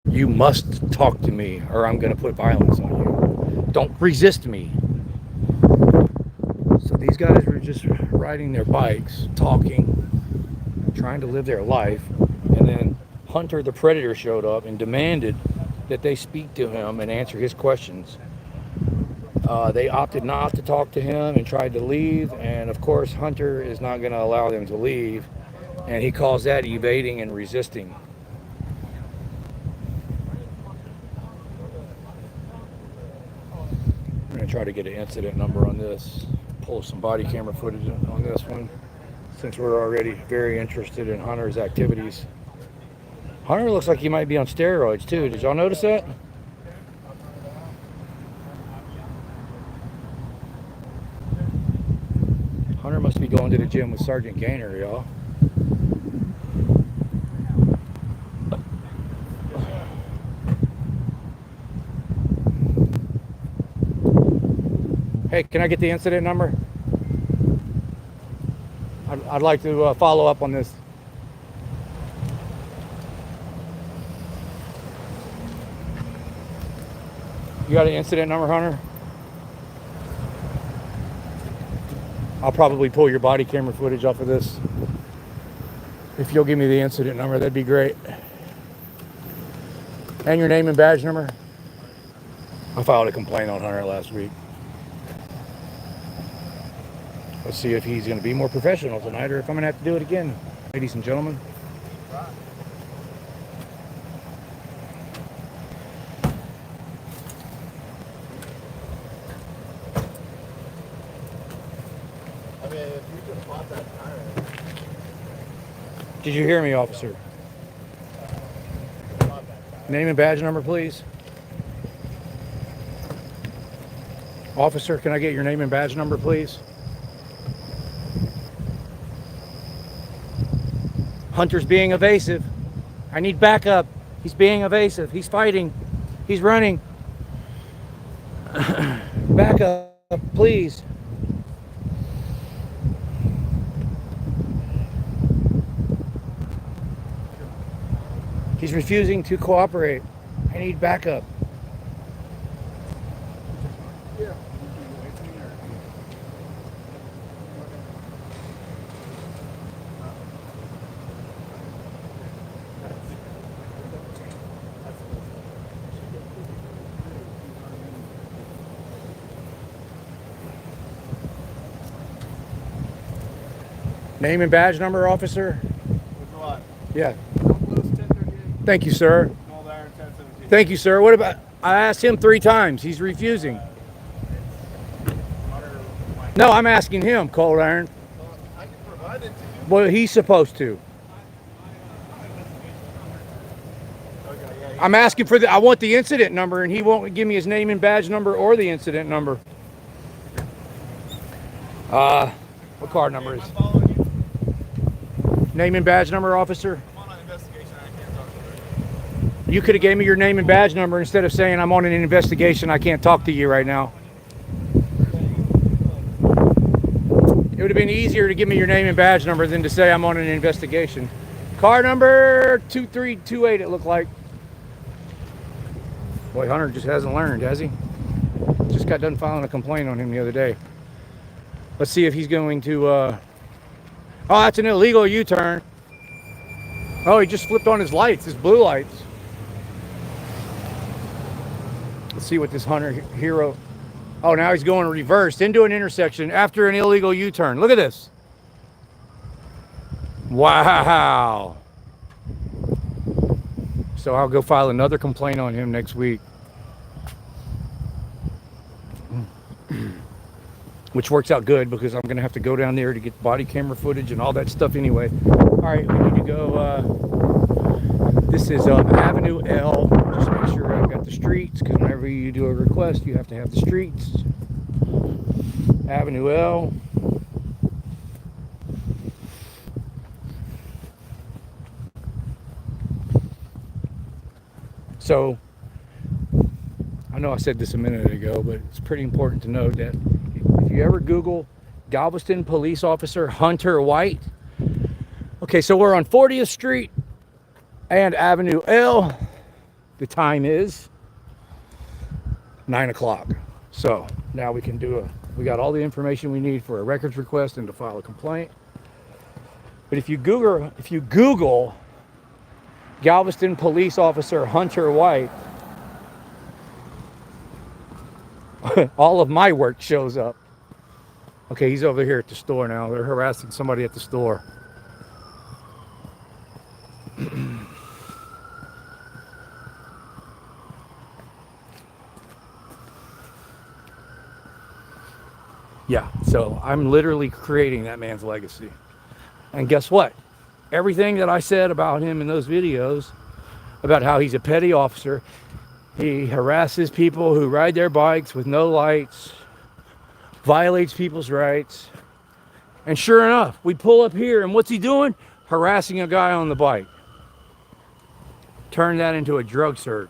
You must talk to me or I'm going to put violence on you. Don't resist me. So these guys were just riding their bikes, talking, trying to live their life, and then Hunter the Predator showed up and demanded that they speak to him and answer his questions. They opted not to talk to him and tried to leave, and of course Hunter is not going to allow them to leave, and he calls that evading and resisting. I'm going to try to get an incident number on this, pull some body camera footage on this one. since we're already very interested in Hunter's activities. Hunter looks like he might be on steroids too. Did y'all notice that? Hunter must be going to the gym with Sergeant Gaynor, y'all. Hey, can I get the incident number? I'd like to follow up on this. You got an incident number, Hunter? I'll probably pull your body camera footage off of this. If you'll give me the incident number, that'd be great. And your name and badge number? I filed a complaint on Hunter last week. Let's see if he's going to be more professional tonight or if I'm going to have to do it again, ladies and gentlemen. I mean, if you can pop that tire. Did you hear me, officer? Name and badge number, please. Officer, can I get your name and badge number, please? Hunter's being evasive. I need backup. He's being evasive. He's fighting. He's running. Backup, please. He's refusing to cooperate. I need backup. Name and badge number, officer? Which one? Yeah. Blues 1038. Thank you, sir. Gold Iron 1017. Thank you, sir. What about, I asked him 3 times. He's refusing. No, I'm asking him, Cold Iron. I can provide it to you. Well, he's supposed to. Okay, yeah. I'm asking for I want the incident number, and he won't give me his name and badge number or the incident number. What car number is I'm it? following you. Name and badge number, officer? I'm on an investigation. I can't talk to you. You could have gave me your name and badge number instead of saying I'm on an investigation. I can't talk to you right now. It would have been easier to give me your name and badge number than to say I'm on an investigation. Car number 2328, it looked like. Boy, Hunter just hasn't learned, has he? Just got done filing a complaint on him the other day. Let's see if he's going to... Oh, that's an illegal U-turn. Oh, he just flipped on his lights, his blue lights. Let's see what this Hunter hero... Oh, now he's going reversed into an intersection after an illegal U-turn. Look at this. Wow. So I'll go file another complaint on him next week. Which works out good because I'm going to have to go down there to get body camera footage and all that stuff anyway. All right, we need to go. This is Avenue L. Just make sure I've got the streets because whenever you do a request, you have to have the streets. Avenue L. So, I know I said this a minute ago, but it's pretty important to note that if you ever Google Galveston Police Officer Hunter White, okay, so we're on 40th Street and Avenue L. The time is 9 o'clock. So now we can we got all the information we need for a records request and to file a complaint. But if you Google Galveston Police Officer Hunter White, all of my work shows up. Okay, he's over here at the store now. They're harassing somebody at the store. Yeah, so I'm literally creating that man's legacy. And guess what? Everything that I said about him in those videos, about how he's a petty officer, he harasses people who ride their bikes with no lights, violates people's rights. And sure enough, we pull up here, and what's he doing? Harassing a guy on the bike. Turn that into a drug search.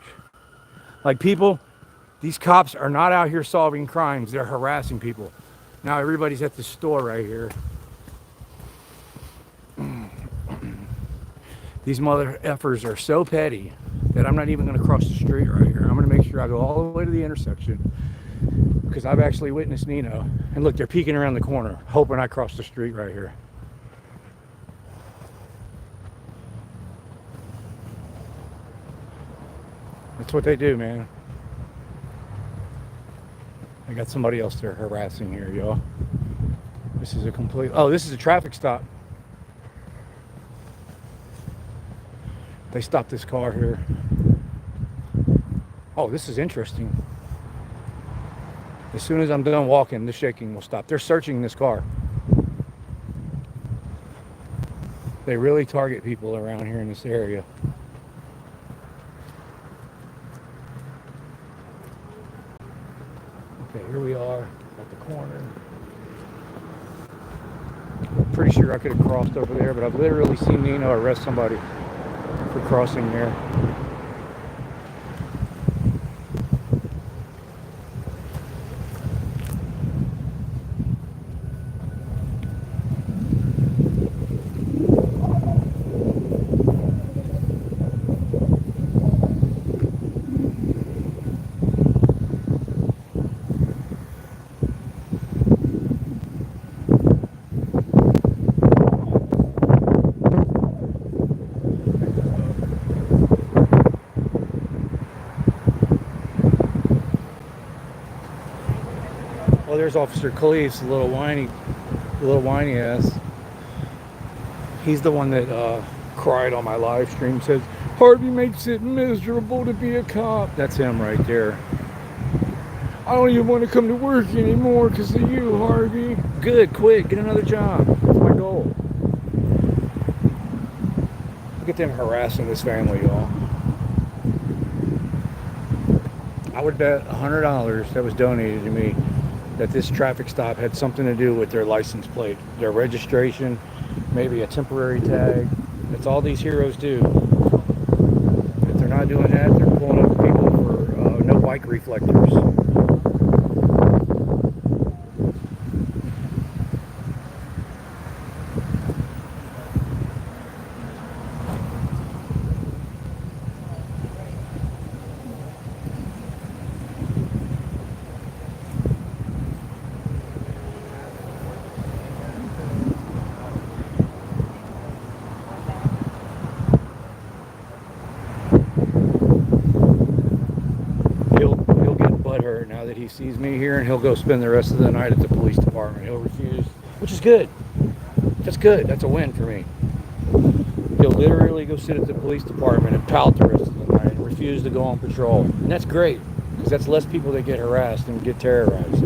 Like, people, these cops are not out here solving crimes, they're harassing people. Now everybody's at the store right here. These mother effers are so petty that I'm not even going to cross the street right here. I'm going to make sure I go all the way to the intersection, because I've actually witnessed Nino. And look, they're peeking around the corner, hoping I cross the street right here. That's what they do, man. I got somebody else there harassing here, y'all. This is a complete... Oh, this is a traffic stop. They stopped this car here. Oh, this is interesting. As soon as I'm done walking, the shaking will stop. They're searching this car. They really target people around here in this area. Okay, here we are at the corner. Pretty sure I could have crossed over there, but I've literally seen Nino arrest somebody for crossing there. Well, there's Officer Cleves, the little whiny ass. He's the one that cried on my live stream, says, Harvey makes it miserable to be a cop. That's him right there. I don't even want to come to work anymore because of you, Harvey. Good, quit, get another job. That's my goal. Look at them harassing this family, y'all. I would bet $100 that was donated to me that this traffic stop had something to do with their license plate, their registration, maybe a temporary tag. That's all these heroes do. If they're not doing that, they're pulling up people for no bike reflectors. He'll get butthurt now that he sees me here, and he'll go spend the rest of the night at the police department. He'll refuse, which is good. That's good. That's a win for me. He'll literally go sit at the police department and pout the rest of the night and refuse to go on patrol. And that's great, because that's less people that get harassed and get terrorized.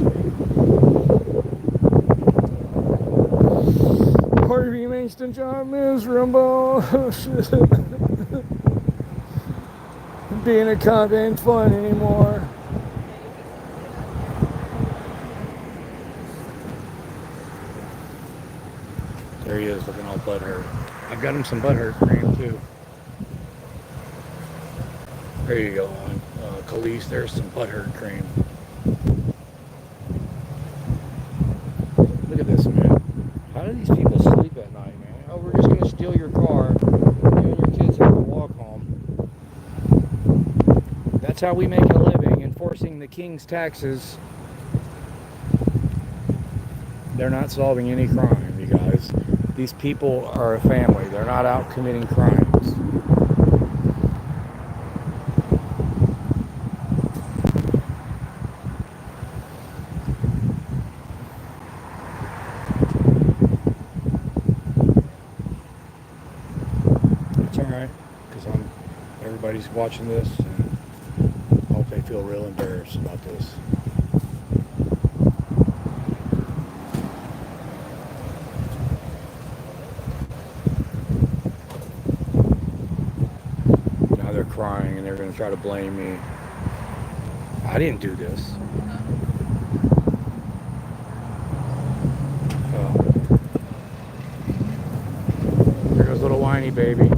Harvey makes the job miserable. Being a cop ain't fun anymore. There he is, looking all butthurt. I've got him some butthurt cream too. There you go, Khalees, there's some butthurt cream. Look at this, man. How do these people sleep at night, man? Oh, we're just gonna steal your car. You and your kids have to walk home. That's how we make a living, enforcing the king's taxes. They're not solving any crime, you guys. These people are a family. They're not out committing crimes. It's all right, because everybody's watching this, and I hope they feel real embarrassed about this. crying, and they're going to try to blame me. I didn't do this. So, there goes little whiny baby.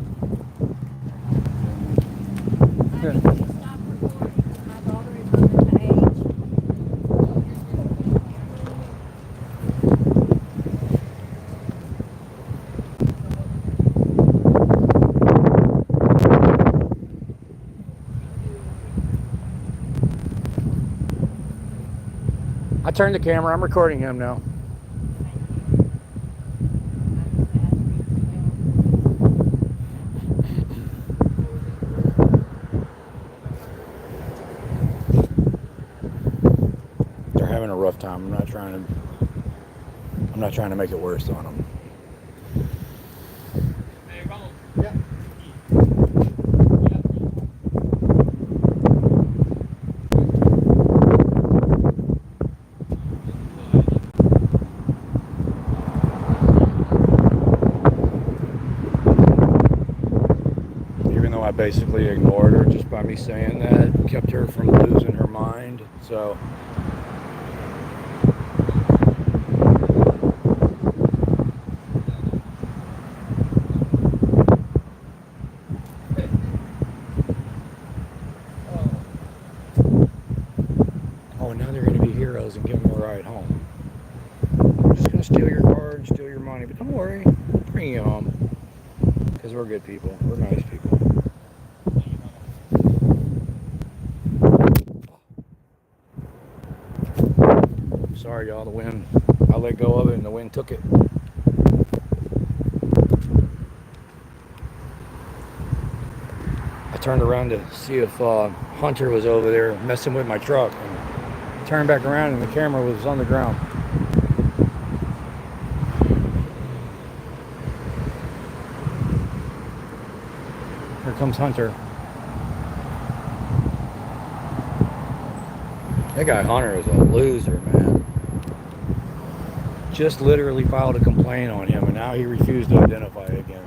I turned the camera. I'm recording him now. They're having a rough time. I'm not trying to make it worse on them. I basically ignored her just by me saying that, kept her from losing her mind. So oh, now they're going to be heroes and give them a ride home. We're just going to steal your car and steal your money, but don't worry, we'll bring you home because we're good people. We're nice people. Sorry, y'all, the wind. I let go of it and the wind took it. I turned around to see if Hunter was over there messing with my truck. And turned back around and the camera was on the ground. Here comes Hunter. That guy Hunter is a loser, man. Just literally filed a complaint on him, and now he refused to identify again.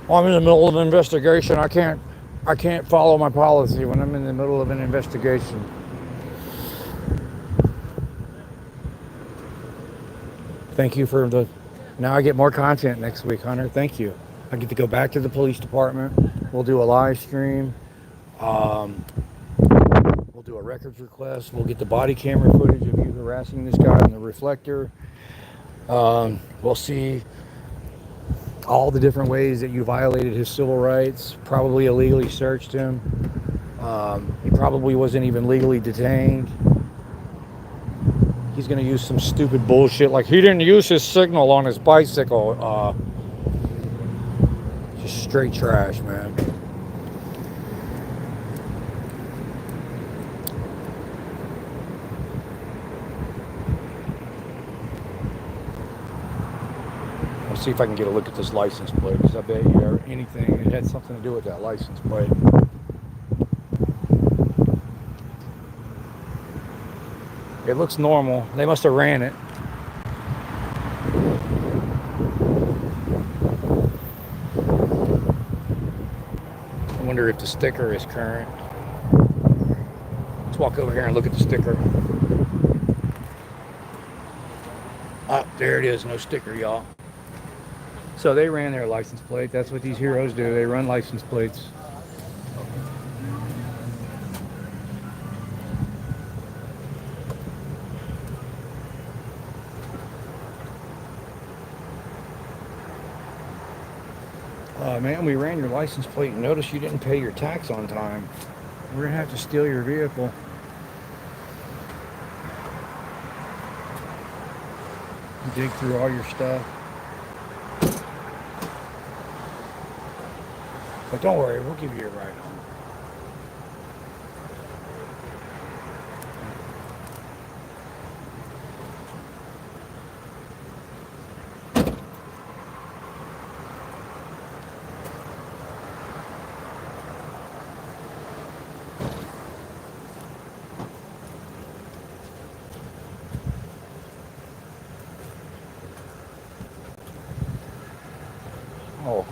Well, I'm in the middle of an investigation. I can't follow my policy when I'm in the middle of an investigation. Thank you for the... Now I get more content next week, Hunter. Thank you. I get to go back to the police department. We'll do a live stream. We'll do a records request. We'll get the body camera footage of you harassing this guy in the Reflector. We'll see all the different ways that you violated his civil rights, probably illegally searched him. He probably wasn't even legally detained. He's going to use some stupid bullshit like he didn't use his signal on his bicycle. Just straight trash, man. Let's see if I can get a look at this license plate, because I bet you anything, it had something to do with that license plate. It looks normal. They must have ran it. I wonder if the sticker is current. Let's walk over here and look at the sticker. Ah, there it is. No sticker, y'all. So they ran their license plate. That's what these heroes do. They run license plates. Man, we ran your license plate and noticed you didn't pay your tax on time. We're gonna have to steal your vehicle. Dig through all your stuff. But don't worry, we'll give you a ride home.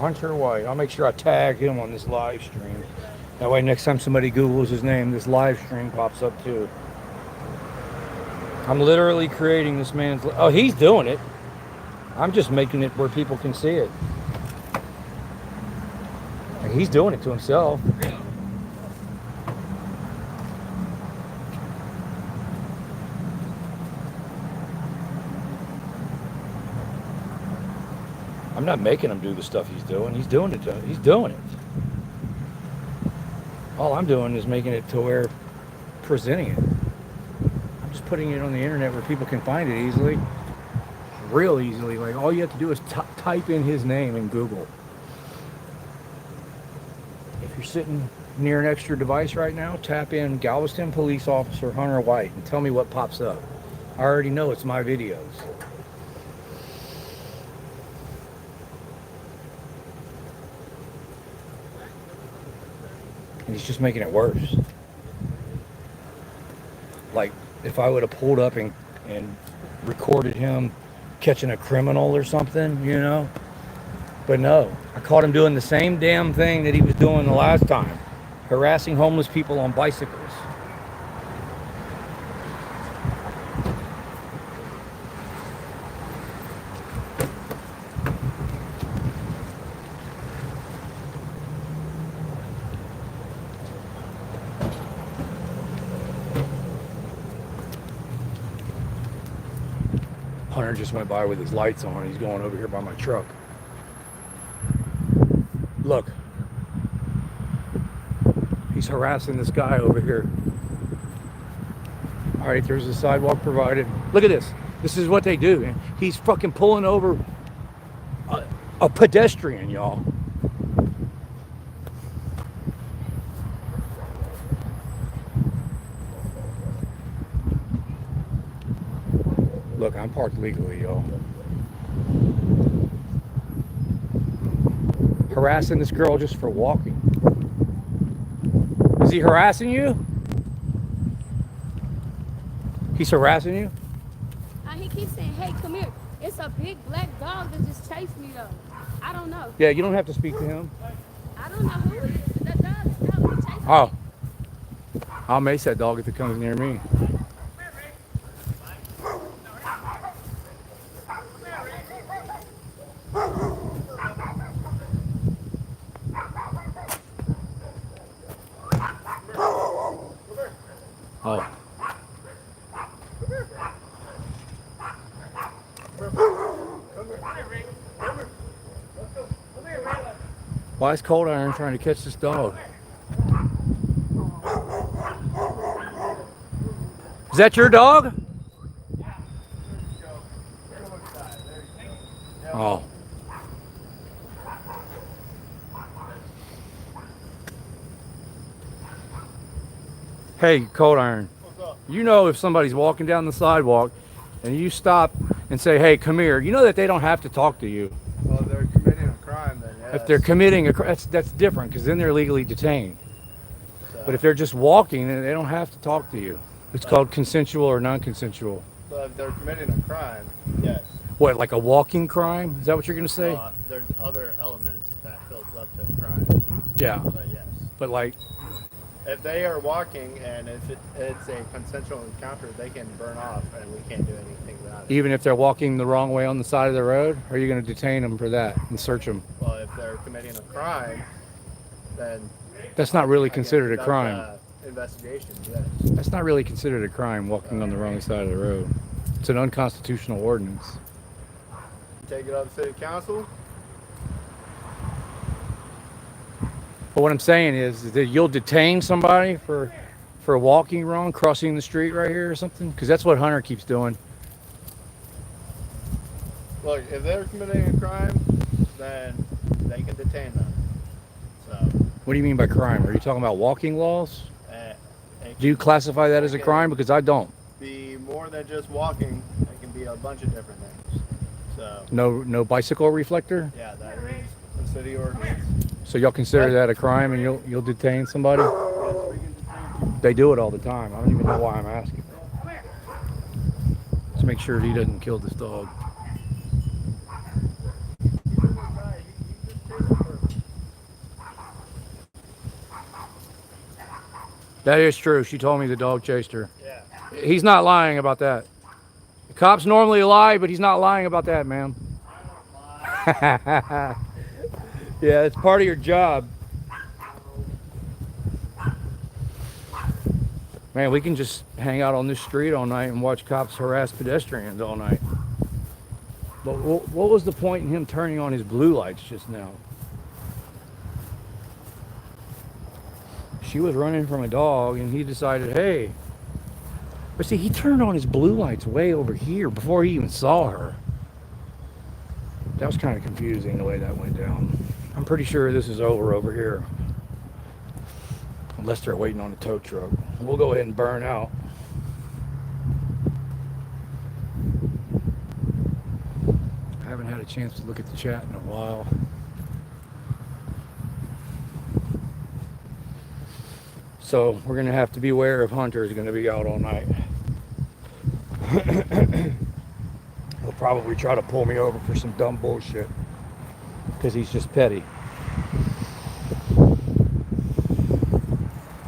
Hunter White. I'll make sure I tag him on this live stream. That way next time somebody Googles his name, this live stream pops up too. I'm literally creating this man's... Oh, he's doing it. I'm just making it where people can see it. He's doing it to himself. I'm not making him do the stuff he's doing. He's doing it. He's doing it. All I'm doing is making it to where presenting it. I'm just putting it on the internet where people can find it easily, real easily. Like all you have to do is type in his name in Google. If you're sitting near an extra device right now, tap in Galveston Police Officer Hunter White and tell me what pops up. I already know it's my videos. And he's just making it worse. Like, if I would have pulled up and recorded him catching a criminal or something, you know? But no, I caught him doing the same damn thing that he was doing the last time. Harassing homeless people on bicycles. Hunter just went by with his lights on. He's going over here by my truck. Look. He's harassing this guy over here. All right, there's a sidewalk provided. Look at this. This is what they do, man. He's fucking pulling over a pedestrian, y'all. Look, I'm parked legally, y'all. Harassing this girl just for walking. Is he harassing you? He's harassing you? He keeps saying, hey, come here. It's a big black dog that just chased me, though. I don't know. Yeah, you don't have to speak to him. I don't know who it is. That dog is chasing me. Oh. I'll mace that dog if it comes near me. Oh. Why is Cold Iron trying to catch this dog? Is that your dog? Oh. Hey, Cold Iron. You know if somebody's walking down the sidewalk and you stop and say, hey, come here, you know that they don't have to talk to you. Well, if they're committing a crime, then yes. If they're committing a crime, that's different because then they're legally detained. So, But if they're just walking, then they don't have to talk to you. It's called consensual or non-consensual. so if they're committing a crime, yes. What, like a walking crime? Is that what you're going to say? There's other elements that builds up to a crime. Yeah. But yes. But like, If they are walking and if it's a consensual encounter, they can burn off and we can't do anything about it. even if they're walking the wrong way on the side of the road, are you going to detain them for that and search them? Well, if they're committing a crime, then That's not really I guess considered a that's, crime. Investigation, yes. That's not really considered a crime, walking on the wrong side of the road. It's an unconstitutional ordinance. Take it up to city council. But what I'm saying is that you'll detain somebody for walking wrong, crossing the street right here or something? Because that's what Hunter keeps doing. Look, if they're committing a crime, then they can detain them. So, What do you mean by crime? Are you talking about walking laws? it Do you classify that as a crime? Because I don't. can be more than just walking. It can be a bunch of different things. So, No bicycle reflector? yeah, that is the city ordinance. So y'all consider that a crime and you'll detain somebody? Yes, we can detain They do it all the time. I don't even know why I'm asking. Let's make sure he doesn't kill this dog. you. That is true. She told me the dog chased her. Yeah. He's not lying about that. The cops normally lie, but he's not lying about that, man. Yeah, it's part of your job. Man, we can just hang out on this street all night and watch cops harass pedestrians all night. But what was the point in him turning on his blue lights just now? She was running from a dog and he decided, hey. But see, he turned on his blue lights way over here before he even saw her. That was kind of confusing the way that went down. I'm pretty sure this is over here. Unless they're waiting on a tow truck. We'll go ahead and burn out. I haven't had a chance to look at the chat in a while. So we're going to have to beware if Hunter is going to be out all night. He'll probably try to pull me over for some dumb bullshit. Because he's just petty.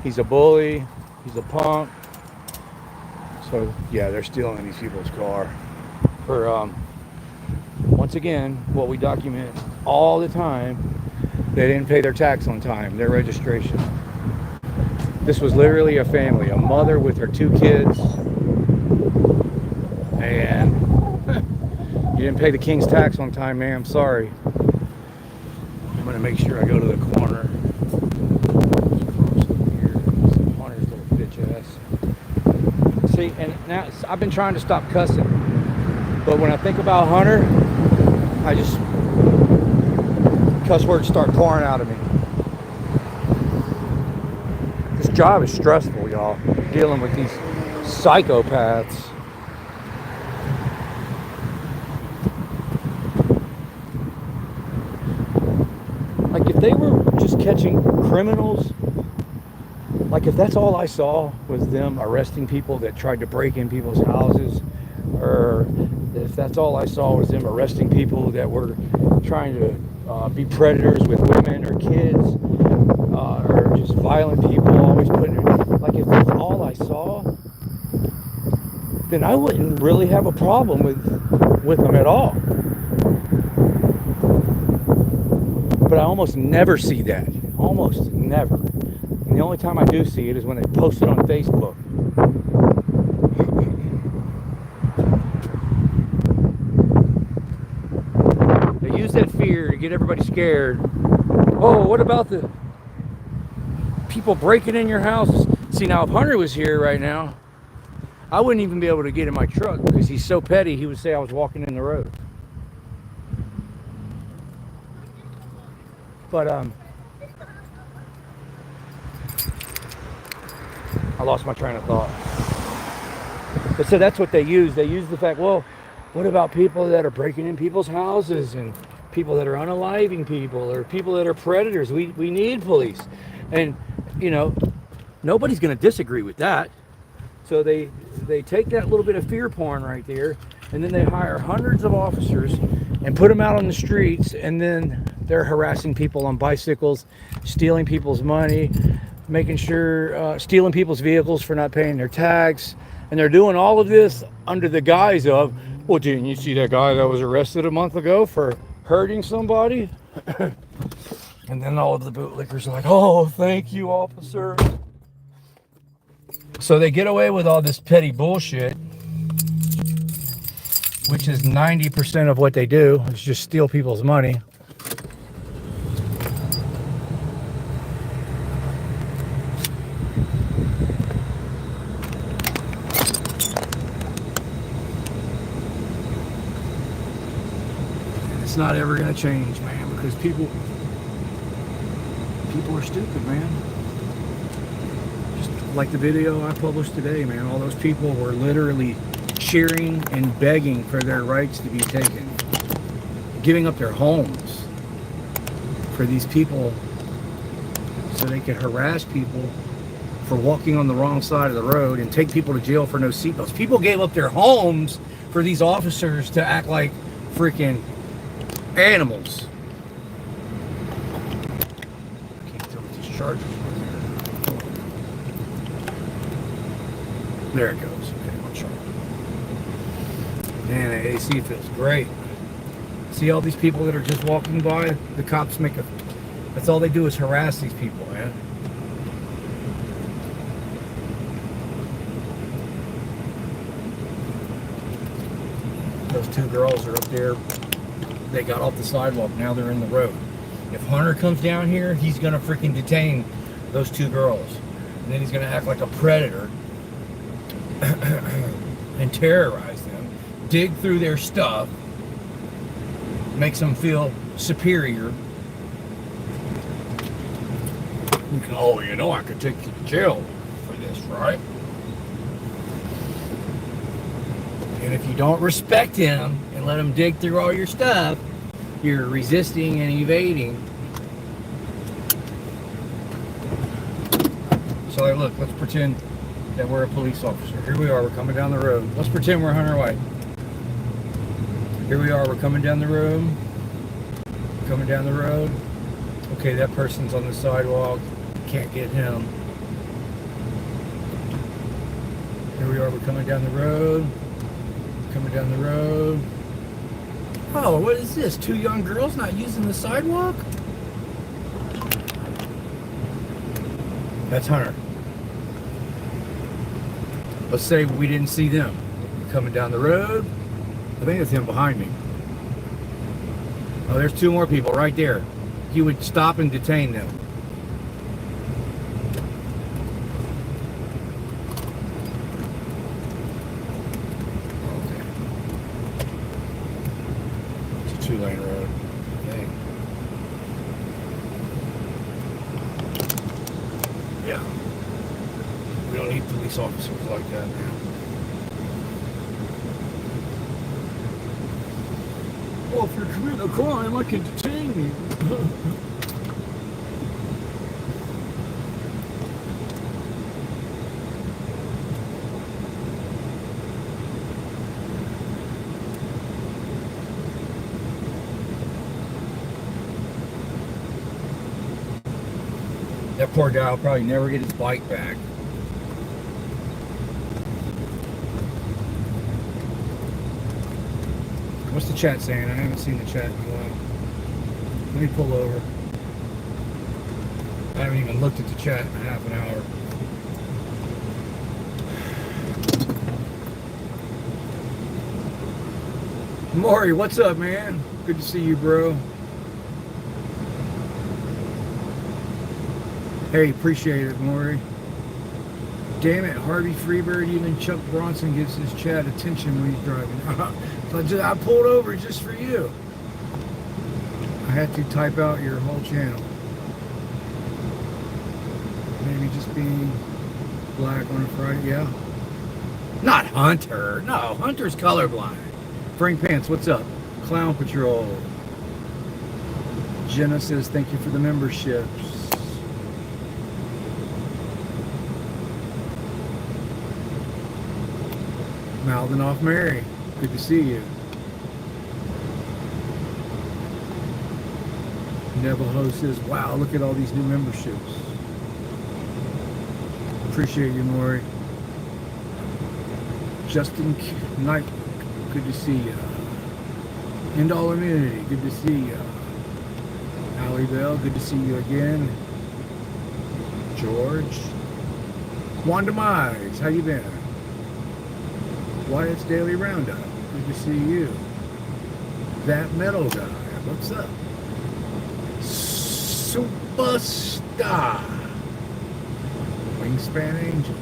He's a bully. He's a punk. So yeah, they're stealing these people's car. For once again, what we document all the time, they didn't pay their tax on time, their registration. This was literally a family, a mother with her 2 kids, and you didn't pay the king's tax on time, ma'am. Sorry. I'm gonna make sure I go to the corner. Hunter's little bitch ass. See, and now I've been trying to stop cussing, but when I think about Hunter, I just cuss words start pouring out of me. This job is stressful, y'all. Dealing with these psychopaths. Like if they were just catching criminals, like if that's all I saw was them arresting people that tried to break in people's houses, or if that's all I saw was them arresting people that were trying to be predators with women or kids, or just violent people always putting it, like if that's all I saw, then I wouldn't really have a problem with them at all. But I almost never see that. Almost never. And the only time I do see it is when they post it on Facebook. They use that fear to get everybody scared. Oh, what about the people breaking in your house? See, now if Hunter was here right now, I wouldn't even be able to get in my truck because he's so petty, he would say I was walking in the road. But I lost my train of thought. But so that's what they use. They use the fact, well, what about people that are breaking in people's houses and people that are unaliving people or people that are predators? We need police. And, you know, nobody's going to disagree with that. So they take that little bit of fear porn right there, and then they hire hundreds of officers and put them out on the streets, and then they're harassing people on bicycles, stealing people's money, making sure, stealing people's vehicles for not paying their tax. And they're doing all of this under the guise of, well, didn't you see that guy that was arrested a month ago for hurting somebody? And then all of the bootlickers are like, oh, thank you, officer. So they get away with all this petty bullshit, which is 90% of what they do, is just steal people's money. It's not ever going to change, man, because people are stupid, man. Just like the video I published today, man, all those people were literally cheering and begging for their rights to be taken, giving up their homes for these people so they could harass people for walking on the wrong side of the road and take people to jail for no seatbelts. People gave up their homes for these officers to act like freaking animals. Can't tell what these chargers were there. There it goes. Okay, I'll try. Man, the AC feels great. See all these people that are just walking by? The cops make a... That's all they do is harass these people, man. Those two girls are up there. They got off the sidewalk. Now they're in the road. If Hunter comes down here, he's going to freaking detain those two girls. And then he's going to act like a predator and terrorize them, dig through their stuff, makes them feel superior. Oh, you know, I could take you to jail for this, right? And if you don't respect him and let him dig through all your stuff, you're resisting and evading. So like, look, let's pretend that we're a police officer. Here we are, we're coming down the road. Let's pretend we're Hunter White. Here we are, we're coming down the road. Coming down the road. Okay, that person's on the sidewalk. Can't get him. Here we are, we're coming down the road. Coming down the road. Oh, what is this? Two young girls not using the sidewalk? That's Hunter. Let's say we didn't see them. Coming down the road. I think it's him behind me. Oh, there's two more people right there. He would stop and detain them. Okay. It's a 2-lane road. Okay. Yeah. We don't need police officers like that now. Well, if you're committing a crime, I can detain you. That poor guy will probably never get his bike back. What's the chat saying? I haven't seen the chat in a while. Let me pull over. I haven't even looked at the chat in half an hour. Maury, what's up, man? Good to see you, bro. Hey, appreciate it, Maury. Damn it, Harvey Freebird, even Chuck Bronson gives his chat attention when he's driving. So I pulled over just for you. I had to type out your whole channel. Maybe just being black on a Friday, yeah. Not Hunter. No, Hunter's colorblind. Frank Pants, what's up? Clown Patrol. Jenna says, thank you for the memberships. Mouthing off Mary. Good to see you. Navajo says, wow, look at all these new memberships. Appreciate you, Maury. Justin Knight, good to see you. End All Immunity, good to see you. Allie Bell, good to see you again. George. Wanda Mize, how you been? Wyatt's Daily Roundup, good to see you. That Metal Guy, what's up? Superstar. Wingspan Angel.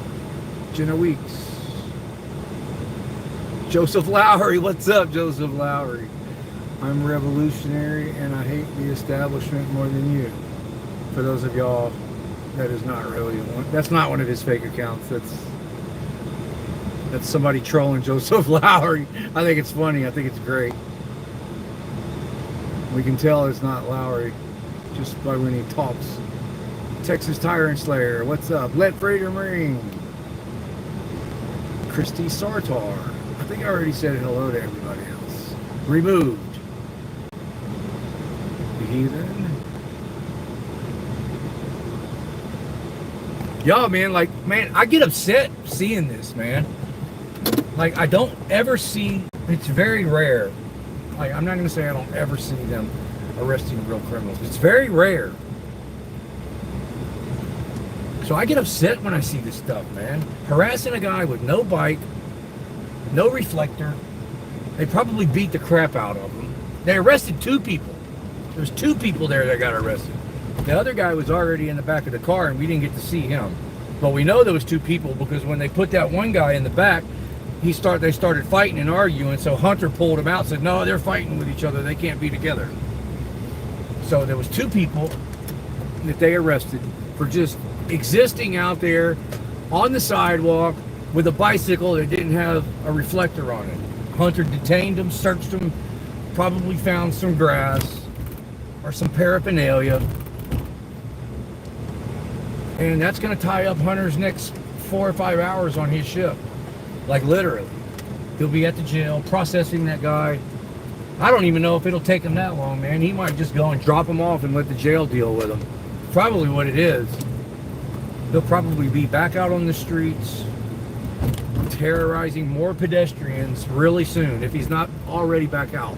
Jenna Weeks. Joseph Lowry, what's up, Joseph Lowry? I'm revolutionary and I hate the establishment more than you. For those of y'all, that is not really one. That's not one of his fake accounts. That's somebody trolling Joseph Lowry. I think it's funny. I think it's great. We can tell it's not Lowry just by when he talks. Texas Tyrant Slayer, what's up? Let Freighter Marine. Christy Sartar. I think I already said hello to everybody else. Removed. The Heathen. Yo, man, like, man, I get upset seeing this, man. Like, I don't ever see, it's very rare. Like, I'm not going to say I don't ever see them arresting real criminals. It's very rare. So I get upset when I see this stuff, man. Harassing a guy with no bike, no reflector. They probably beat the crap out of him. They arrested 2 people. There's 2 people there that got arrested. The other guy was already in the back of the car, and we didn't get to see him. But we know there was 2 people because when they put that one guy in the back, they started fighting and arguing. So Hunter pulled him out and said, no, they're fighting with each other. They can't be together. So there was 2 people that they arrested for just existing out there on the sidewalk with a bicycle that didn't have a reflector on it. Hunter detained them, searched them, probably found some grass or some paraphernalia. And that's going to tie up Hunter's next 4 or 5 hours on his shift. Like, literally. He'll be at the jail processing that guy. I don't even know if it'll take him that long, man. He might just go and drop him off and let the jail deal with him. Probably what it is. He'll probably be back out on the streets terrorizing more pedestrians really soon, if he's not already back out.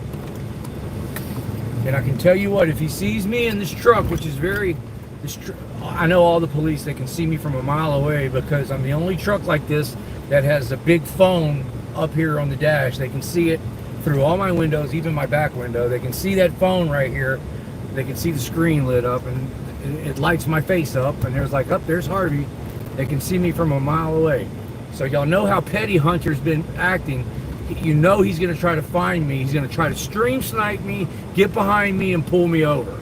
And I can tell you what, if he sees me in this truck, which is I know all the police, they can see me from a mile away because I'm the only truck like this that has a big phone up here on the dash. They can see it through all my windows, even my back window. They can see that phone right here. They can see the screen lit up, and it lights my face up, and there's like, there's Harvey. They can see me from a mile away. So y'all know how petty Hunter's been acting. You know he's going to try to find me. He's going to try to stream snipe me, get behind me, and pull me over.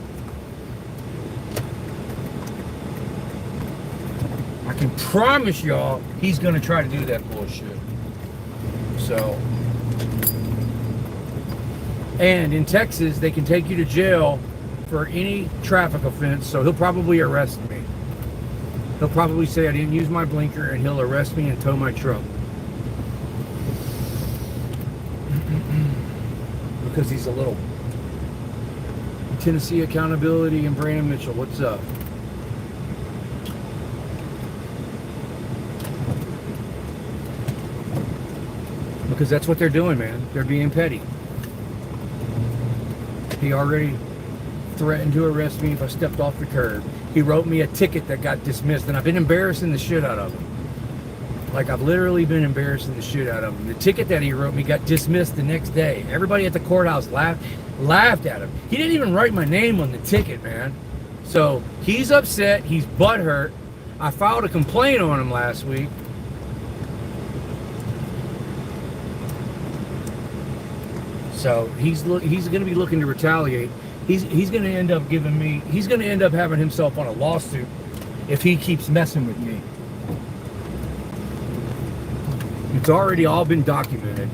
I can promise y'all he's going to try to do that bullshit. So, and in Texas, they can take you to jail for any traffic offense, so he'll probably arrest me. He'll probably say I didn't use my blinker, and he'll arrest me and tow my truck. Because he's a little Tennessee Accountability and Brandon Mitchell. What's up? Because that's what they're doing, man. They're being petty. He already threatened to arrest me if I stepped off the curb. He wrote me a ticket that got dismissed, and I've been embarrassing the shit out of him. Like, I've literally been embarrassing the shit out of him. The ticket that he wrote me got dismissed the next day. Everybody at the courthouse laughed at him. He didn't even write my name on the ticket, man. So he's upset. He's butthurt. I filed a complaint on him last week. So he's going to be looking to retaliate. He's going to end up he's going to end up having himself on a lawsuit if he keeps messing with me. It's already all been documented.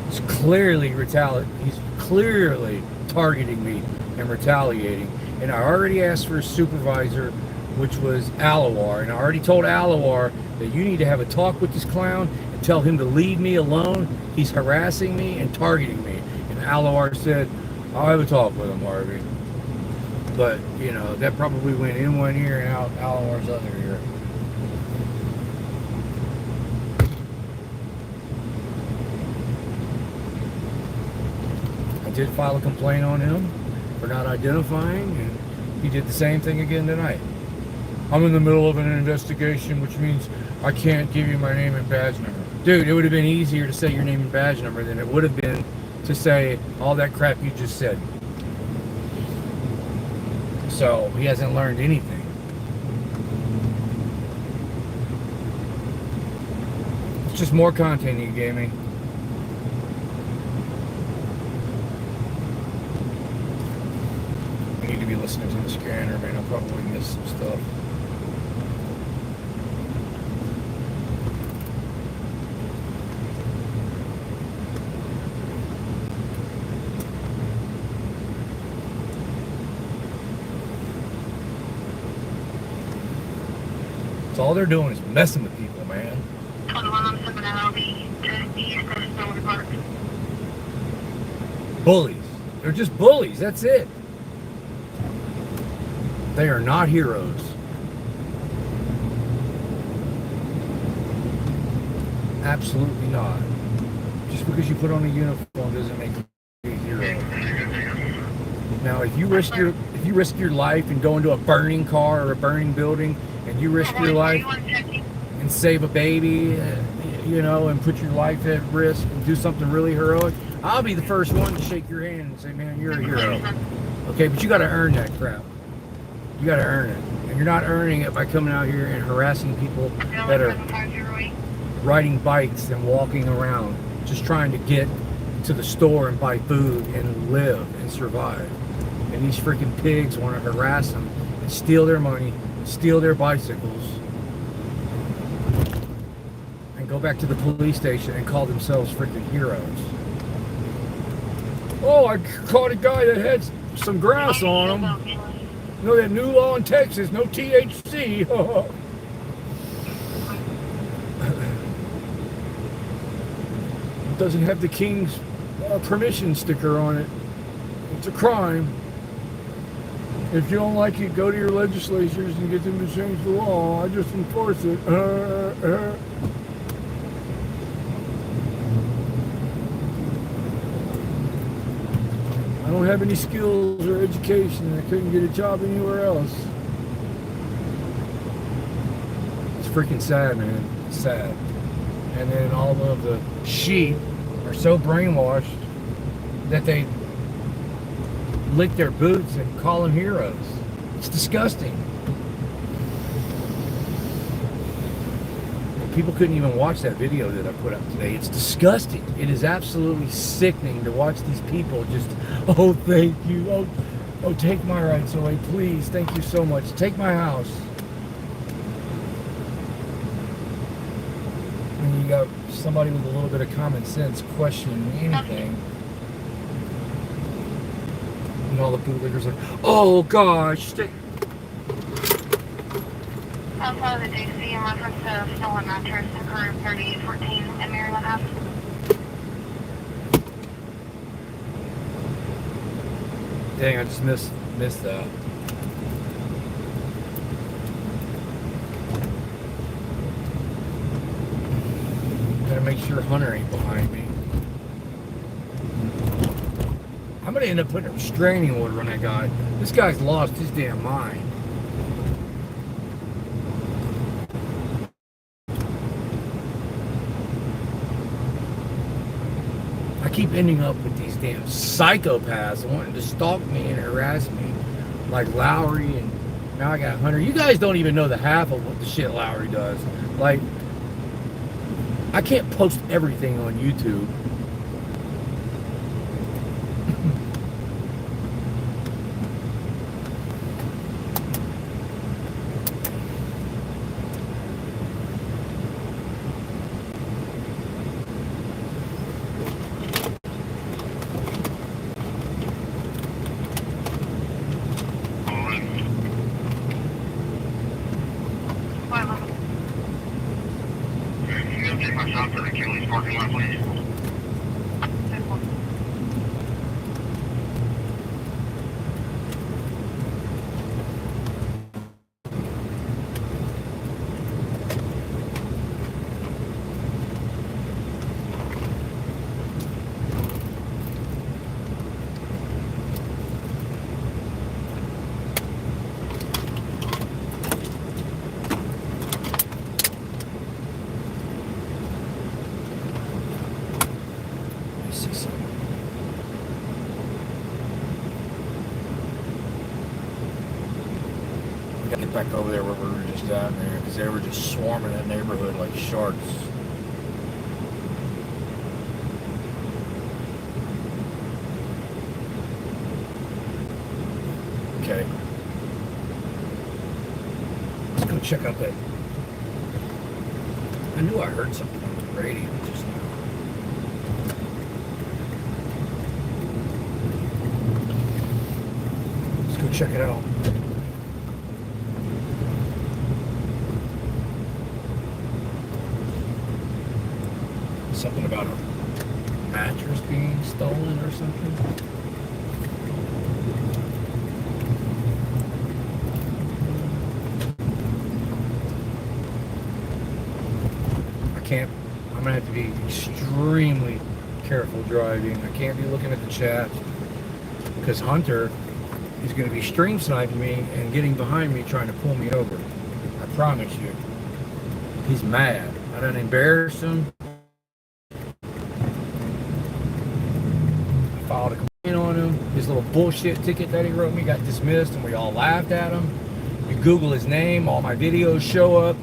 It's clearly he's clearly targeting me and retaliating. And I already asked for a supervisor, which was Alawar, and I already told Alawar that you need to have a talk with this clown and tell him to leave me alone. He's harassing me and targeting me. And Alawar said, I'll have a talk with him, Harvey. But, you know, that probably went in one ear and out Alawar's other ear. I did file a complaint on him for not identifying, and he did the same thing again tonight. I'm in the middle of an investigation, which means I can't give you my name and badge number. Dude, it would have been easier to say your name and badge number than it would have been to say all that crap you just said. So he hasn't learned anything. It's just more content he gave me. I need to be listening to the scanner, man. I'll probably miss some stuff. All they're doing is messing with people, man. Bullies. They're just bullies. That's it. They are not heroes. Absolutely not. Just because you put on a uniform doesn't make you a hero. Now, if you risk your life and go into a burning car or a burning building, and you risk your life and save a baby, you know, and put your life at risk and do something really heroic, I'll be the first one to shake your hand and say, man, you're a hero. Okay, but you got to earn that crap. You got to earn it. And you're not earning it by coming out here and harassing people that are riding bikes and walking around, just trying to get to the store and buy food and live and survive. And these freaking pigs want to harass them and steal their money, steal their bicycles, and go back to the police station and call themselves freaking heroes. Oh, I caught a guy that had some grass on him. You know that new law in Texas, no THC. It doesn't have the king's permission sticker on it. It's a crime. If you don't like it, go to your legislatures and get them to change the law. I just enforce it. I don't have any skills or education. I couldn't get a job anywhere else. It's freaking sad, man. It's sad. And then all of the sheep are so brainwashed that they lick their boots and call them heroes. It's disgusting. People couldn't even watch that video that I put up today. It's disgusting. It is absolutely sickening to watch these people just, oh, thank you. Oh, take my rights away, please. Thank you so much. Take my house. And you got somebody with a little bit of common sense questioning anything. And all the bootleggers are, oh, gosh. Outside of the DC in reference to stolen mattress occurred 3814 at Maryland Ave. Dang, I just missed that. Gotta make sure Hunter ain't behind me. I'm gonna end up putting a restraining order on that guy. This guy's lost his damn mind. I keep ending up with these damn psychopaths wanting to stalk me and harass me, like Lowry, and now I got Hunter. You guys don't even know the half of what the shit Lowry does. Like, I can't post everything on YouTube. Get back over there where we were just at, man, because they were just swarming that neighborhood like sharks. Okay. Let's go check out that. I knew I heard something on the radio just now. Let's go check it out. Something about a mattress being stolen or something. can't. I'm gonna have to be extremely careful driving. I can't be looking at the chat because Hunter is going to be stream sniping me and getting behind me trying to pull me over. I promise you. He's mad. I done embarrassed him. I filed a complaint on him. His little bullshit ticket that he wrote me got dismissed and we all laughed at him. You Google his name, all my videos show up.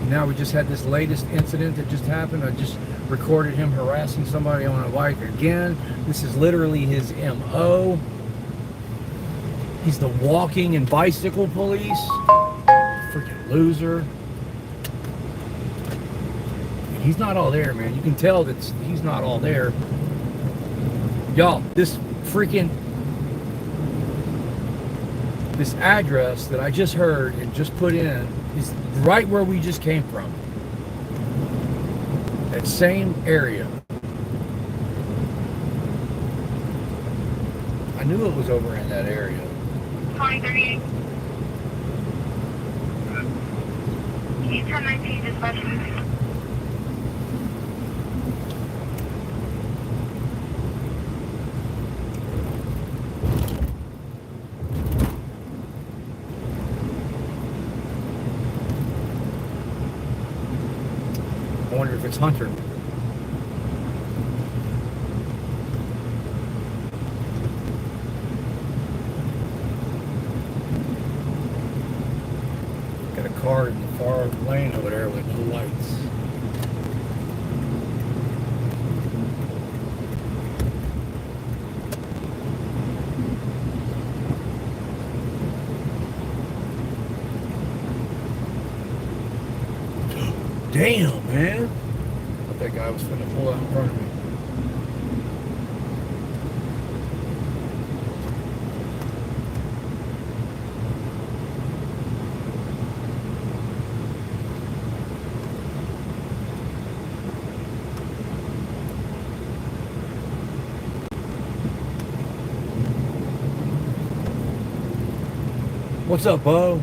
Now we just had this latest incident that just happened. I just recorded him harassing somebody on a bike again. This is literally his MO. He's the walking and bicycle police. Freaking loser. And he's not all there, man. You can tell that he's not all there. Y'all, this address that I just heard and just put in is right where we just came from. That same area. I knew it was over in that area. 2038. He's 1019 dispatch. I wonder if it's Hunter. Got a car in the far lane over there with no lights. Damn, man. I thought that guy was finna pull out in front of me. What's up, Bo?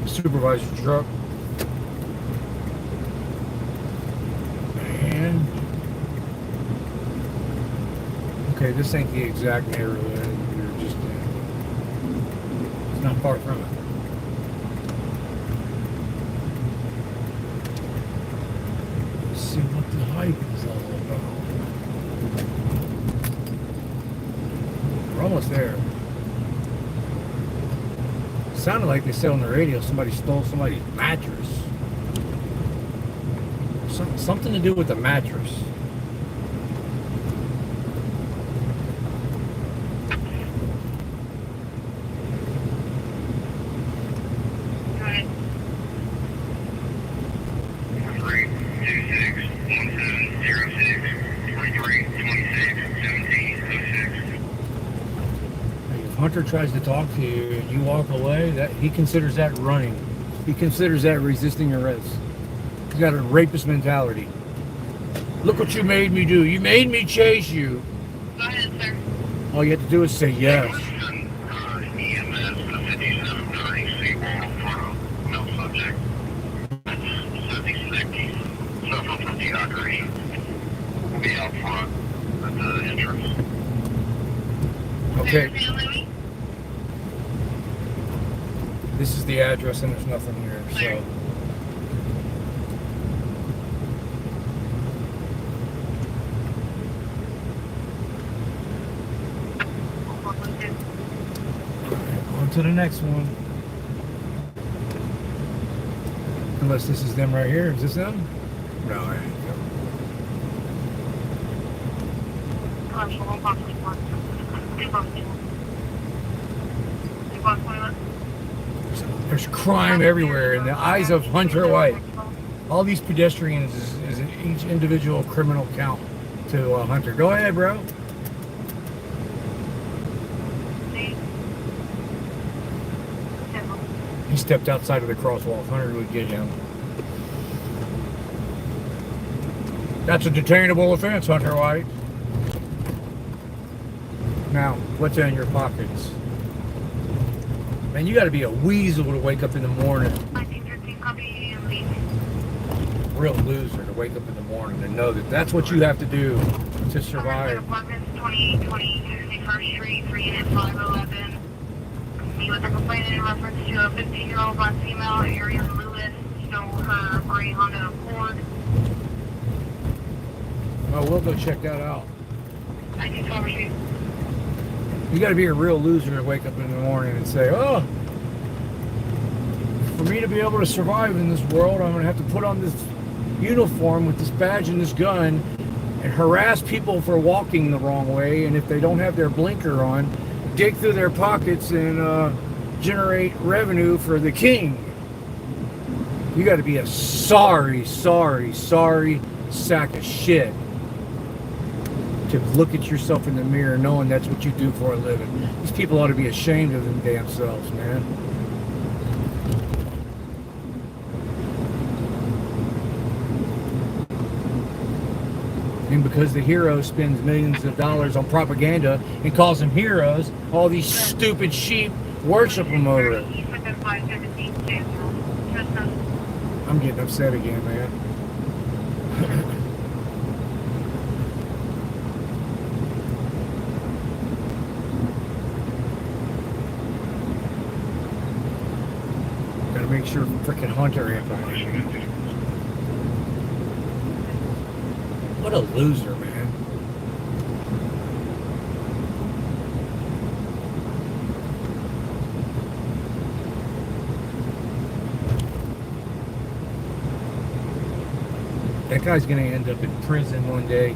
Supervisor's truck. And okay, this ain't the exact neighborhood we were just in. It's not far from it. Let's see what the hype is all about. We're almost there. Sounded like they said on the radio somebody stole somebody's mattress. Something to do with the mattress. Hunter tries to talk to you and you walk away, that he considers that running. He considers that resisting arrest. He's got a rapist mentality. Look what you made me do. You made me chase you. Go ahead, sir. All you have to do is say yes. EMS 5790 seawall for no subject. 76. Suffer from dehydration. We'll be out front at the entrance. Okay. This is the address and there's nothing here, so. On to the next one. Unless this is them right here. Is this them? No, I ain't. There's crime everywhere in the eyes of Hunter White. All these pedestrians is each individual criminal count to Hunter. Go ahead, bro. He stepped outside of the crosswalk. Hunter would get him. That's a detainable offense, Hunter White. Now, what's in your pockets? Man, you got to be a weasel to wake up in the morning. Real loser to wake up in the morning and know that that's what you have to do to survive. 2020 61st Street, 3 unit 511. Me with a complaint in reference to a 15-year-old black female, Ariel Lewis, stole her gray Honda Accord. Well, we'll go check that out. I can cover you. You got to be a real loser to wake up in the morning and say, oh, for me to be able to survive in this world, I'm going to have to put on this uniform with this badge and this gun and harass people for walking the wrong way, and if they don't have their blinker on, dig through their pockets and generate revenue for the king. You got to be a sorry sack of shit to look at yourself in the mirror knowing that's what you do for a living. These people ought to be ashamed of them damn selves, man. And because the hero spends millions of dollars on propaganda and calls them heroes, all these stupid sheep worship them over it. I'm getting upset again, man. Gotta make sure frickin' Hunter ain't behind me. What a loser, man. That guy's going to end up in prison one day,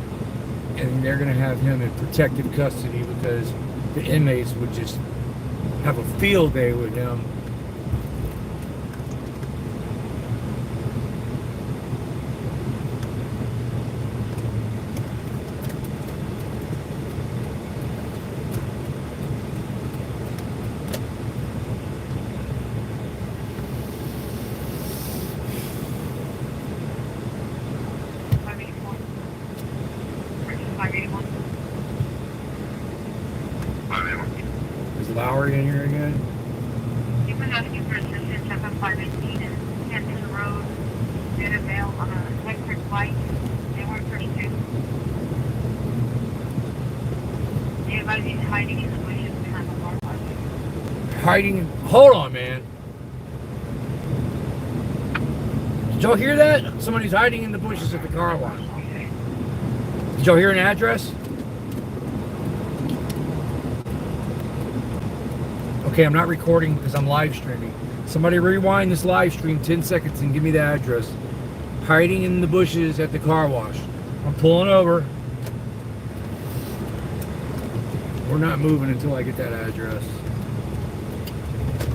and they're going to have him in protective custody because the inmates would just have a field day with him. Is Lowry in here again? You've been asking for assistance at 518 and Kenton Road, Midvale on a electric bike. They weren't pursued. Anybody's hiding in the bushes behind the car wash. Hiding. Hold on, man. Did y'all hear that? Somebody's hiding in the bushes at the car wash. Did y'all hear an address? Okay, I'm not recording because I'm live streaming. Somebody rewind this live stream 10 seconds and give me the address. Hiding in the bushes at the car wash. I'm pulling over. We're not moving until I get that address.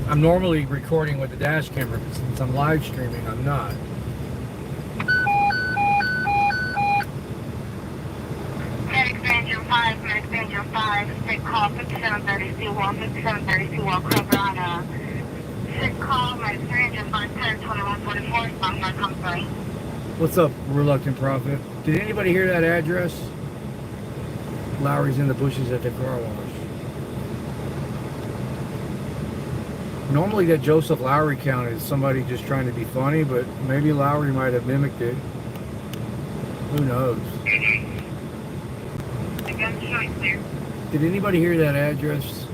I'm normally recording with the dash camera, but since I'm live streaming, I'm not. Medic Danger 5, Medic Danger 5, sick call 5730 seawall, 5730 seawall, cover on a sick call, Medic Danger 5, 10, 2144, I'm not coming by. What's up, Reluctant Prophet? Did anybody hear that address? Lowry's in the bushes at the car wash. Normally that Joseph Lowry count is somebody just trying to be funny, but maybe Lowry might have mimicked it. Who knows? The gun's showing clear. Did anybody hear that address?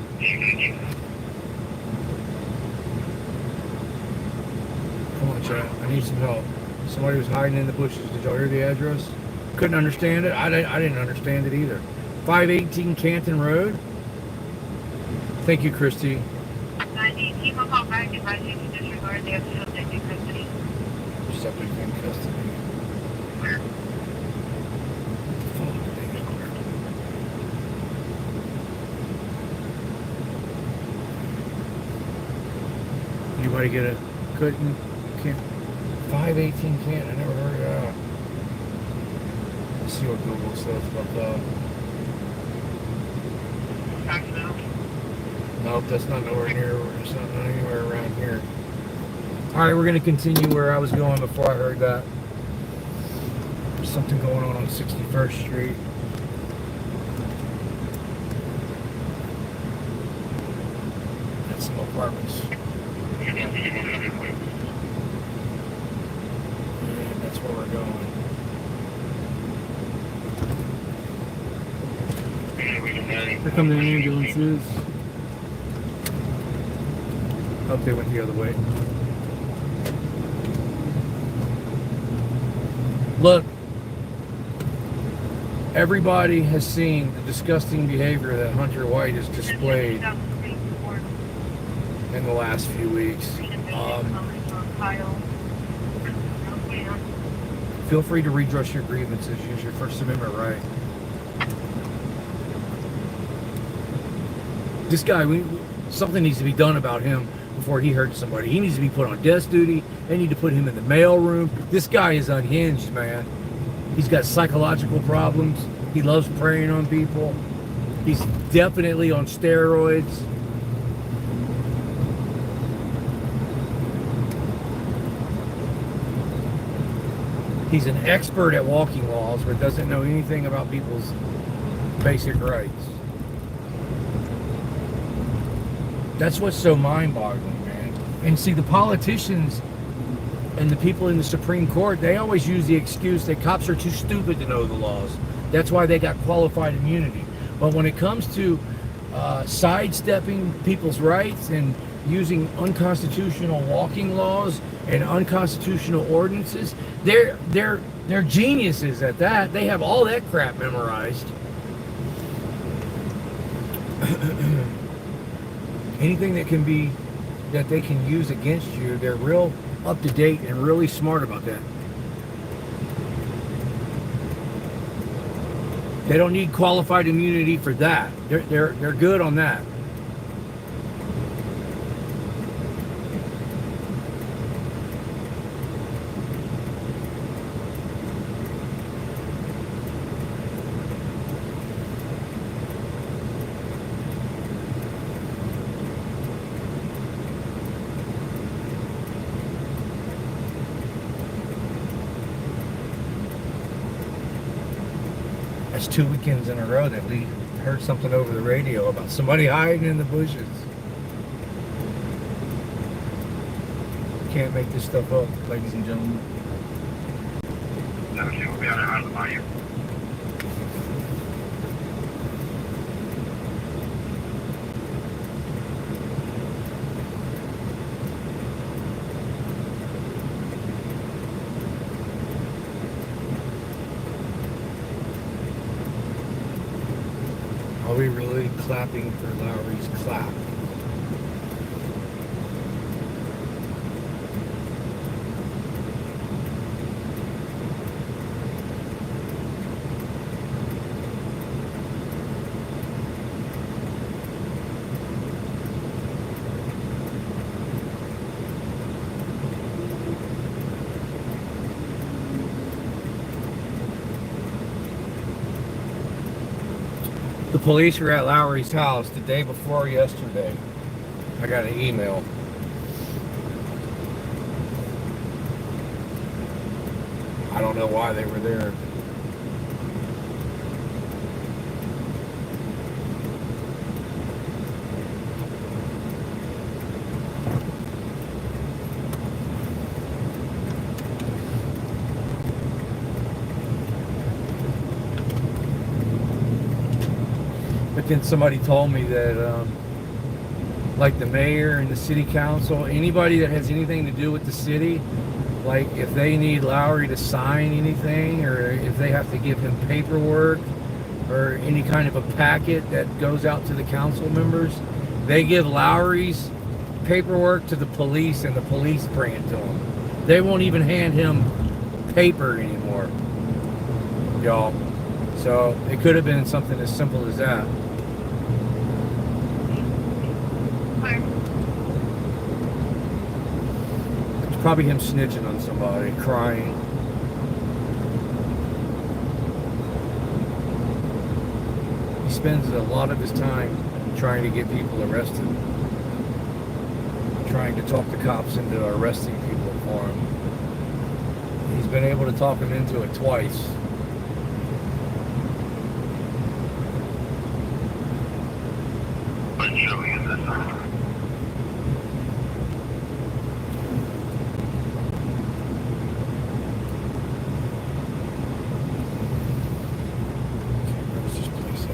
Come on, chat. I need some help. Somebody was hiding in the bushes. Did y'all hear the address? Couldn't understand it? I didn't understand it either. 518 Canton Road? Thank you, Christy. 90, keep a call back if I need to disregard the other subject in custody. Subject in custody. Where? Somebody get a couldn't can't 518 can't. I never heard of that. Let's see what Google says about that. Nope, that's not nowhere near. It's not anywhere around here. All right, we're gonna continue where I was going before I heard that. There's something going on 61st Street. That's some apartments. And that's where we're going. Here come the ambulances. Oh, they went the other way. Look, everybody has seen the disgusting behavior that Hunter White has displayed in the last few weeks. Feel free to redress your grievances. Use your First Amendment right. This guy, something needs to be done about him before he hurts somebody. He needs to be put on desk duty. They need to put him in the mail room. This guy is unhinged, man. He's got psychological problems. He loves preying on people. He's definitely on steroids. He's an expert at walking laws, but doesn't know anything about people's basic rights. That's what's so mind-boggling, man. And see, the politicians and the people in the Supreme Court, they always use the excuse that cops are too stupid to know the laws. That's why they got qualified immunity. But when it comes to sidestepping people's rights and using unconstitutional walking laws and unconstitutional ordinances, they're geniuses at that. They have all that crap memorized. Anything that they can use against you, they're real up to date and really smart about that. They don't need qualified immunity for that. They're good on that. That's 2 weekends in a row that we heard something over the radio about somebody hiding in the bushes. Can't make this stuff up, ladies and gentlemen. No, she will be on her house by you. Are we really clapping for Lowry's clap? The police were at Lowry's house the day before yesterday. I got an email. I don't know why they were there. But then somebody told me that like the mayor and the city council, anybody that has anything to do with the city, like if they need Lowry to sign anything, or if they have to give him paperwork or any kind of a packet that goes out to the council members, they give Lowry's paperwork to the police and the police bring it to him. They won't even hand him paper anymore, y'all. So it could have been something as simple as that. Probably him snitching on somebody, crying. He spends a lot of his time trying to get people arrested. Trying to talk the cops into arresting people for him. He's been able to talk them into it twice. But showing in this Where's this place at?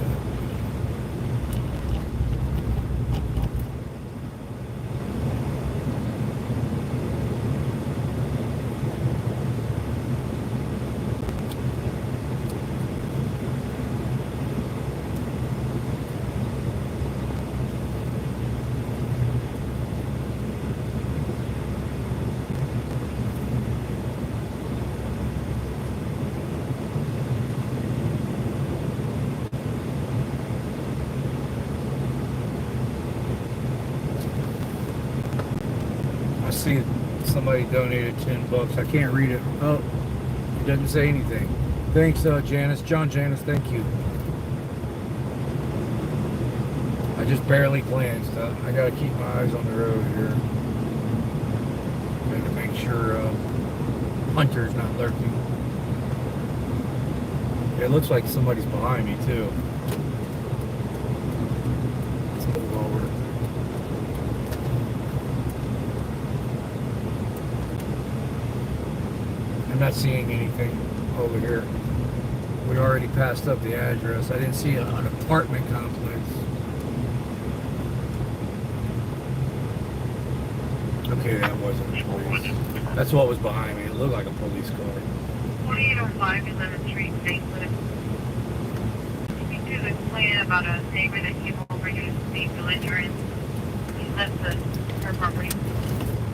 I see somebody donated $10. I can't read it. Oh, it doesn't say anything. Thanks, Janice. John Janice, thank you. I just barely glanced. I gotta keep my eyes on the road here. Got to make sure Hunter's not lurking. It looks like somebody's behind me too. Let's move over. I'm not seeing anything over here. We already passed up the address. I didn't see an apartment complex. Okay, that wasn't a police. That's what was behind me. It looked like a police car. 4805 11th Street, St. Louis. Speak to the plan about a neighbor that came over to speak belligerent. He left her property.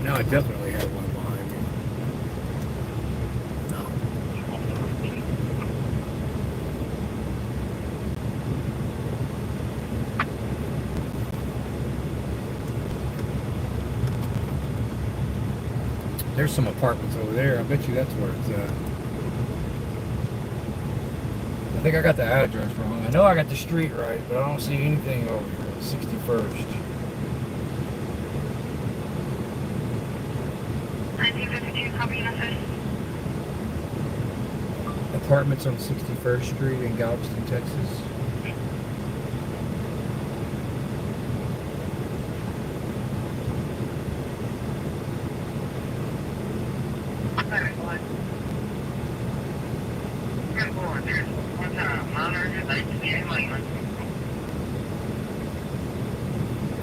No, I definitely had one behind me. No. There's some apartments over there. I bet you that's where it's at. I think I got the address wrong. I know I got the street right, but I don't see anything over here. 61st. 1952, copy office. Apartments on 61st Street in Galveston, Texas.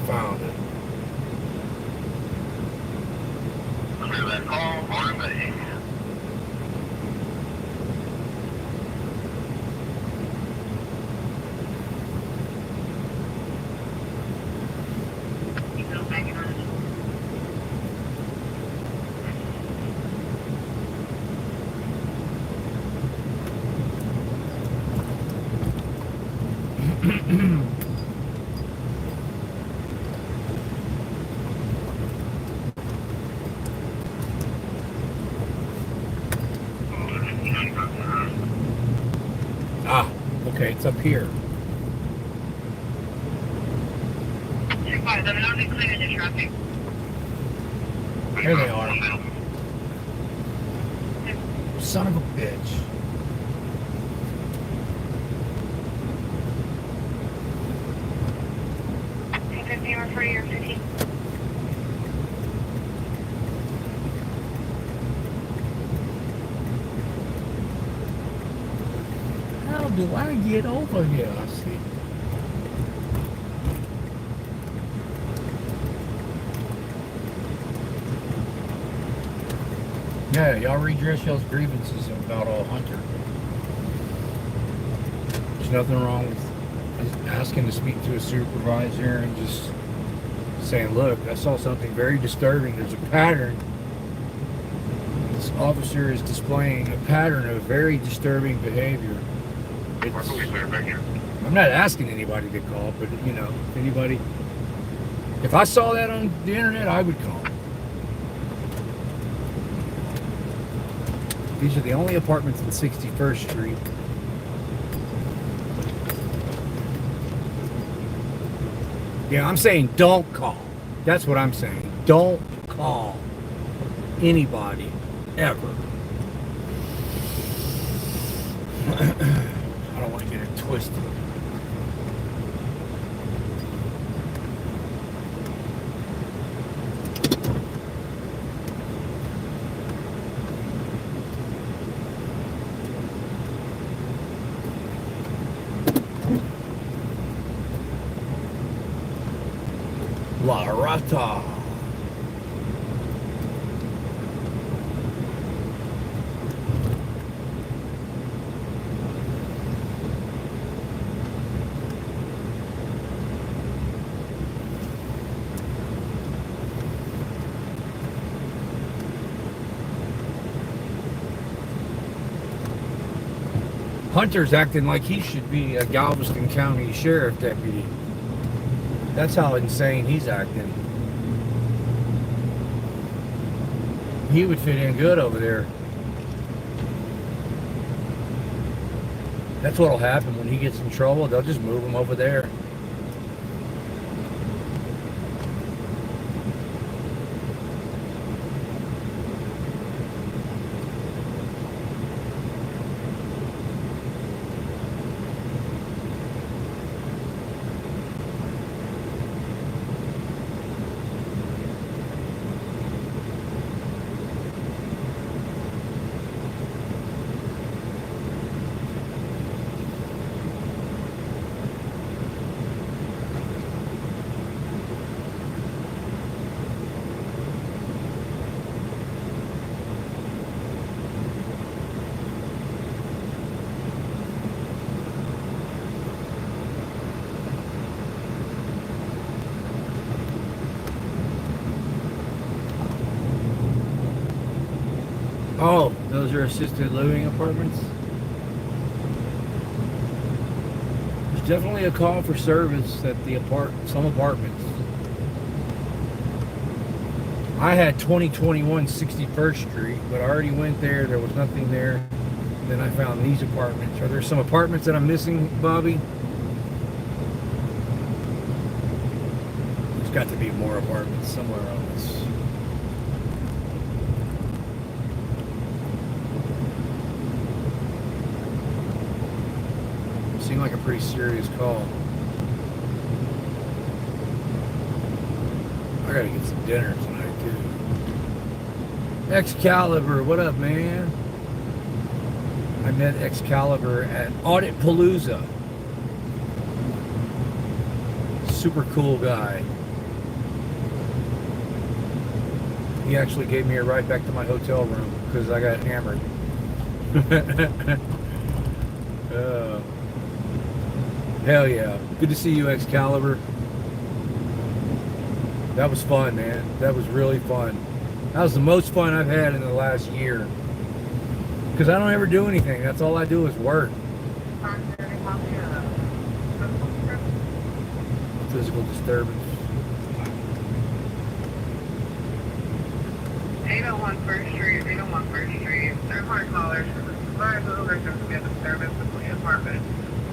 Found it. Clear that call, Barn Bay. Ah, okay, it's up here. There they are. Son of a bitch. How do I get over here? I see. Yeah, y'all redress y'all's grievances about Hunter. There's nothing wrong with asking to speak to a supervisor and just saying, look, I saw something very disturbing. There's a pattern. This officer is displaying a pattern of very disturbing behavior. I'm not asking anybody to call, but you know, if anybody, if I saw that on the internet, I would call. These are the only apartments in 61st Street. Yeah, I'm saying don't call. That's what I'm saying. Don't call anybody ever. I don't want to get it twisted. La Rata. Hunter's acting like he should be a Galveston County Sheriff Deputy. That's how insane he's acting. He would fit in good over there. That's what'll happen when he gets in trouble. They'll just move him over there. Oh, those are assisted living apartments? There's definitely a call for service at the some apartments. I had 2021 61st Street, but I already went there. There was nothing there. Then I found these apartments. Are there some apartments that I'm missing, Bobby? There's got to be more apartments somewhere on this. Seemed like a pretty serious call. I gotta get some dinner tonight too. Excalibur, what up, man? I met Excalibur at Audit Palooza. Super cool guy. He actually gave me a ride back to my hotel room because I got hammered. Hell yeah. Good to see you, Excalibur. That was fun, man. That was really fun. That was the most fun I've had in the last year. Because I don't ever do anything. That's all I do is work. Physical disturbance. 801 First Street, 801 First Street. Third party callers. Large little victims of disturbance between apartment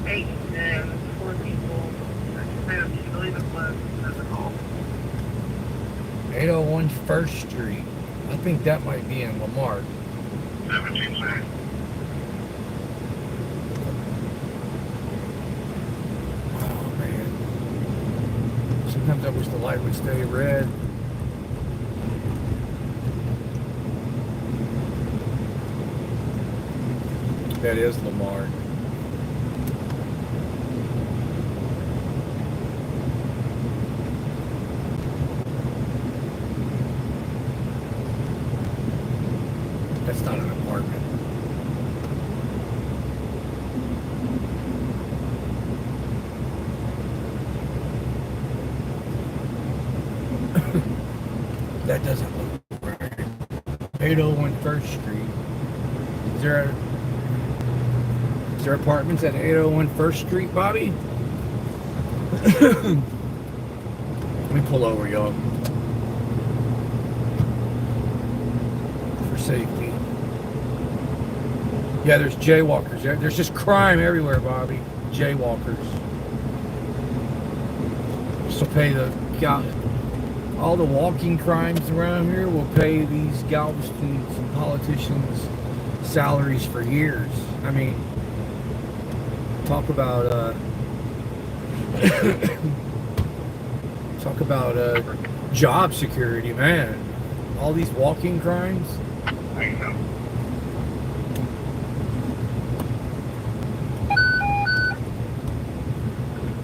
8 and 4 people. I believe it was a call. 801 First Street. I think that might be in Lamar. 17 cents. Oh, man. Sometimes I wish the light would stay red. That is Lamar. That's not an apartment. That doesn't look right. 801 First Street. Is there apartments at 801 First Street, Bobby? Let me pull over, y'all. For safety. Yeah, there's jaywalkers. There's just crime everywhere, Bobby. Jaywalkers. So pay all the walking crimes around here will pay these Galvestons and politicians salaries for years. I mean, talk about job security, man. All these walking crimes. I know.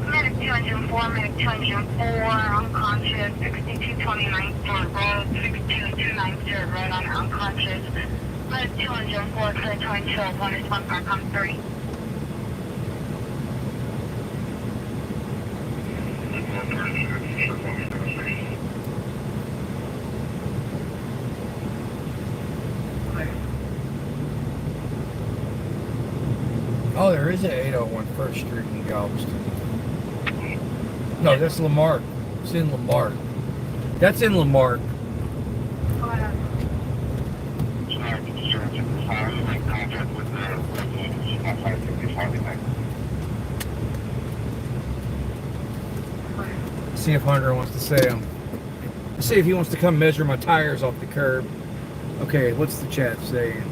Minute 204, minute 204, unconscious, 6229 Stewart Road, 6229 Stewart Road on unconscious. Minute 204, clear 2201 is 1553. Oh, there is an 801 First Street in Galveston. No, that's Lamarck. It's in Lamarck. That's in Lamarck. See if Hunter wants to say him. See if he wants to come measure my tires off the curb. Okay, what's the chat saying?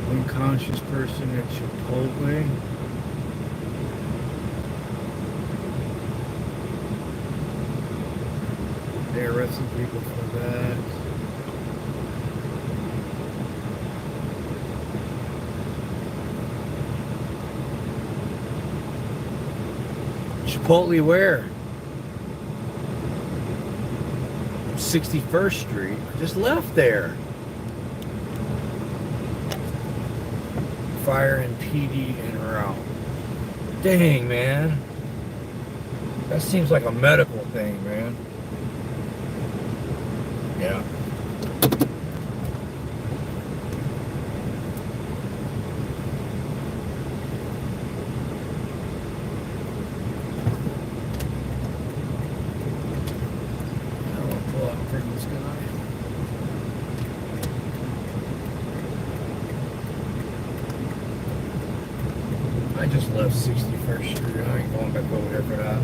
Unconscious person at Chipotle. They arrested people for that. Chipotle where? 61st Street. I just left there. Fire and PD en route. Dang, man. That seems like a medical thing, man. Yeah. I just left 61st Street. I ain't going back over there for that.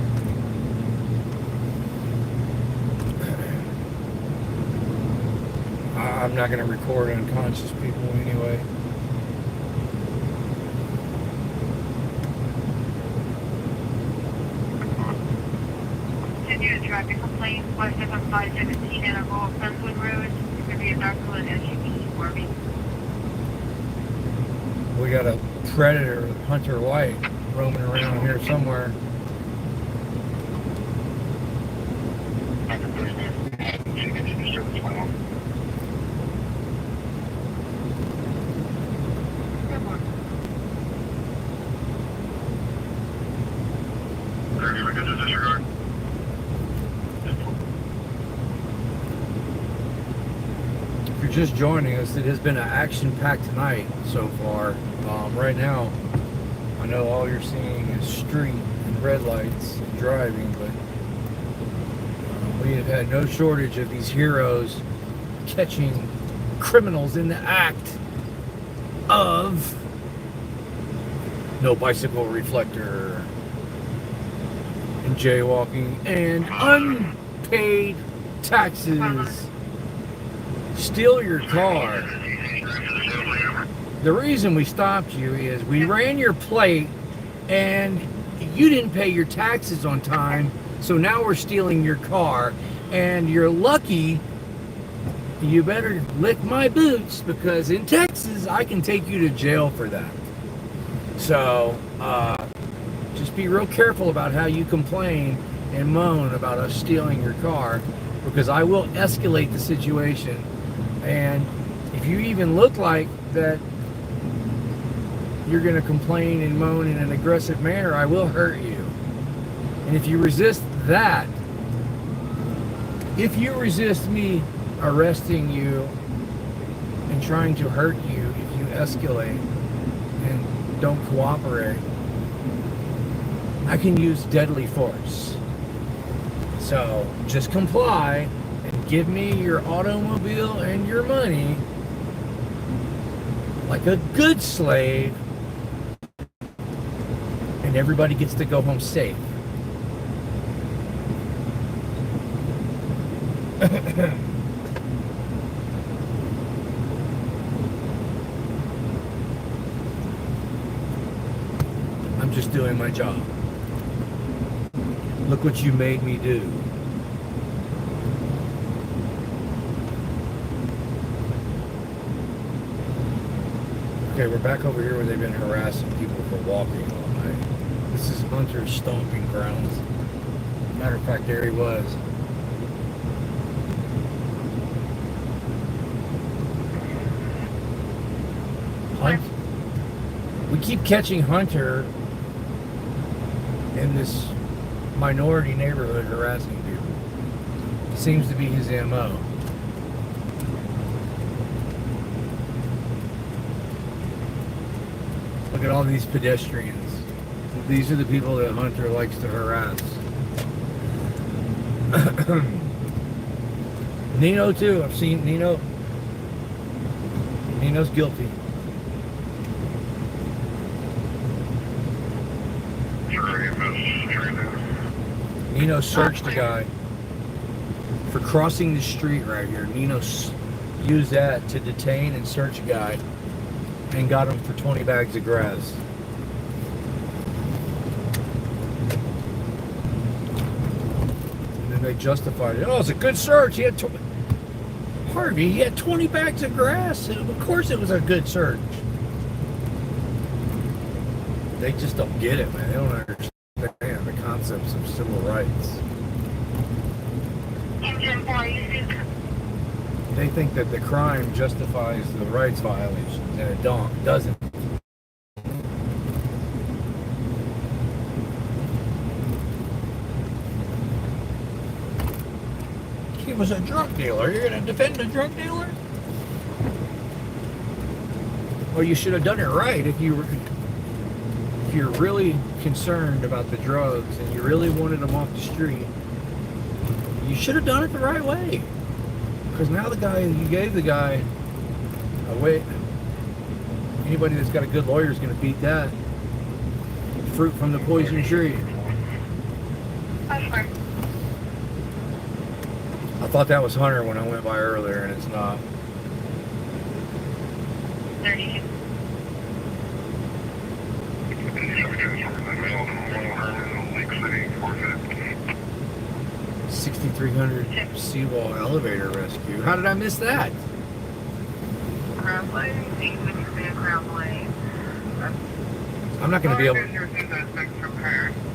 I'm not going to record unconscious people anyway. Continue to traffic complaint, west of 516 and off Frontwood Road. It's going to be a dark colored SUV for me. We got a Predator, Hunter White, roaming around here somewhere. If you're just joining us, it has been an action-packed night so far. Right now, I know all you're seeing is street and red lights and driving, but we have had no shortage of these heroes catching criminals in the act of no bicycle reflector and jaywalking and unpaid taxes. Steal your car. The reason we stopped you is we ran your plate and you didn't pay your taxes on time, so now we're stealing your car, and you're lucky. You better lick my boots, because in Texas I can take you to jail for that. So just be real careful about how you complain and moan about us stealing your car, because I will escalate the situation. And if you even look like that you're going to complain and moan in an aggressive manner, I will hurt you. And if you resist that, if you resist me arresting you and trying to hurt you, if you escalate and don't cooperate, I can use deadly force. So just comply and give me your automobile and your money, like a good slave, and everybody gets to go home safe. I'm just doing my job. Look what you made me do. Okay, we're back over here where they've been harassing people for walking all night. This is Hunter's stomping grounds. Matter of fact, there he was. We keep catching Hunter in this minority neighborhood harassing people. Seems to be his MO. Look at all these pedestrians. These are the people that Hunter likes to harass. Nino too. I've seen Nino. Nino's guilty. Nino searched a guy for crossing the street right here. Nino used that to detain and search a guy and got him for 20 bags of grass. And then they justified it. Oh, it's a good search. He had Harvey, he had 20 bags of grass. Of course it was a good search. They just don't get it, man. They don't understand the concepts of civil rights. They think that the crime justifies the rights violations, and it doesn't. He was a drug dealer. You're going to defend a drug dealer? Well, you should have done it right if you're really concerned about the drugs and you really wanted them off the street. You should have done it the right way. Because now you gave the guy away. Anybody that's got a good lawyer is going to beat that. Fruit from the poison tree. I thought that was Hunter when I went by earlier, and it's not. 32. 6300 seawall elevator rescue. How did I miss that? Ground lane, 863 ground lane. I'm not going to be able.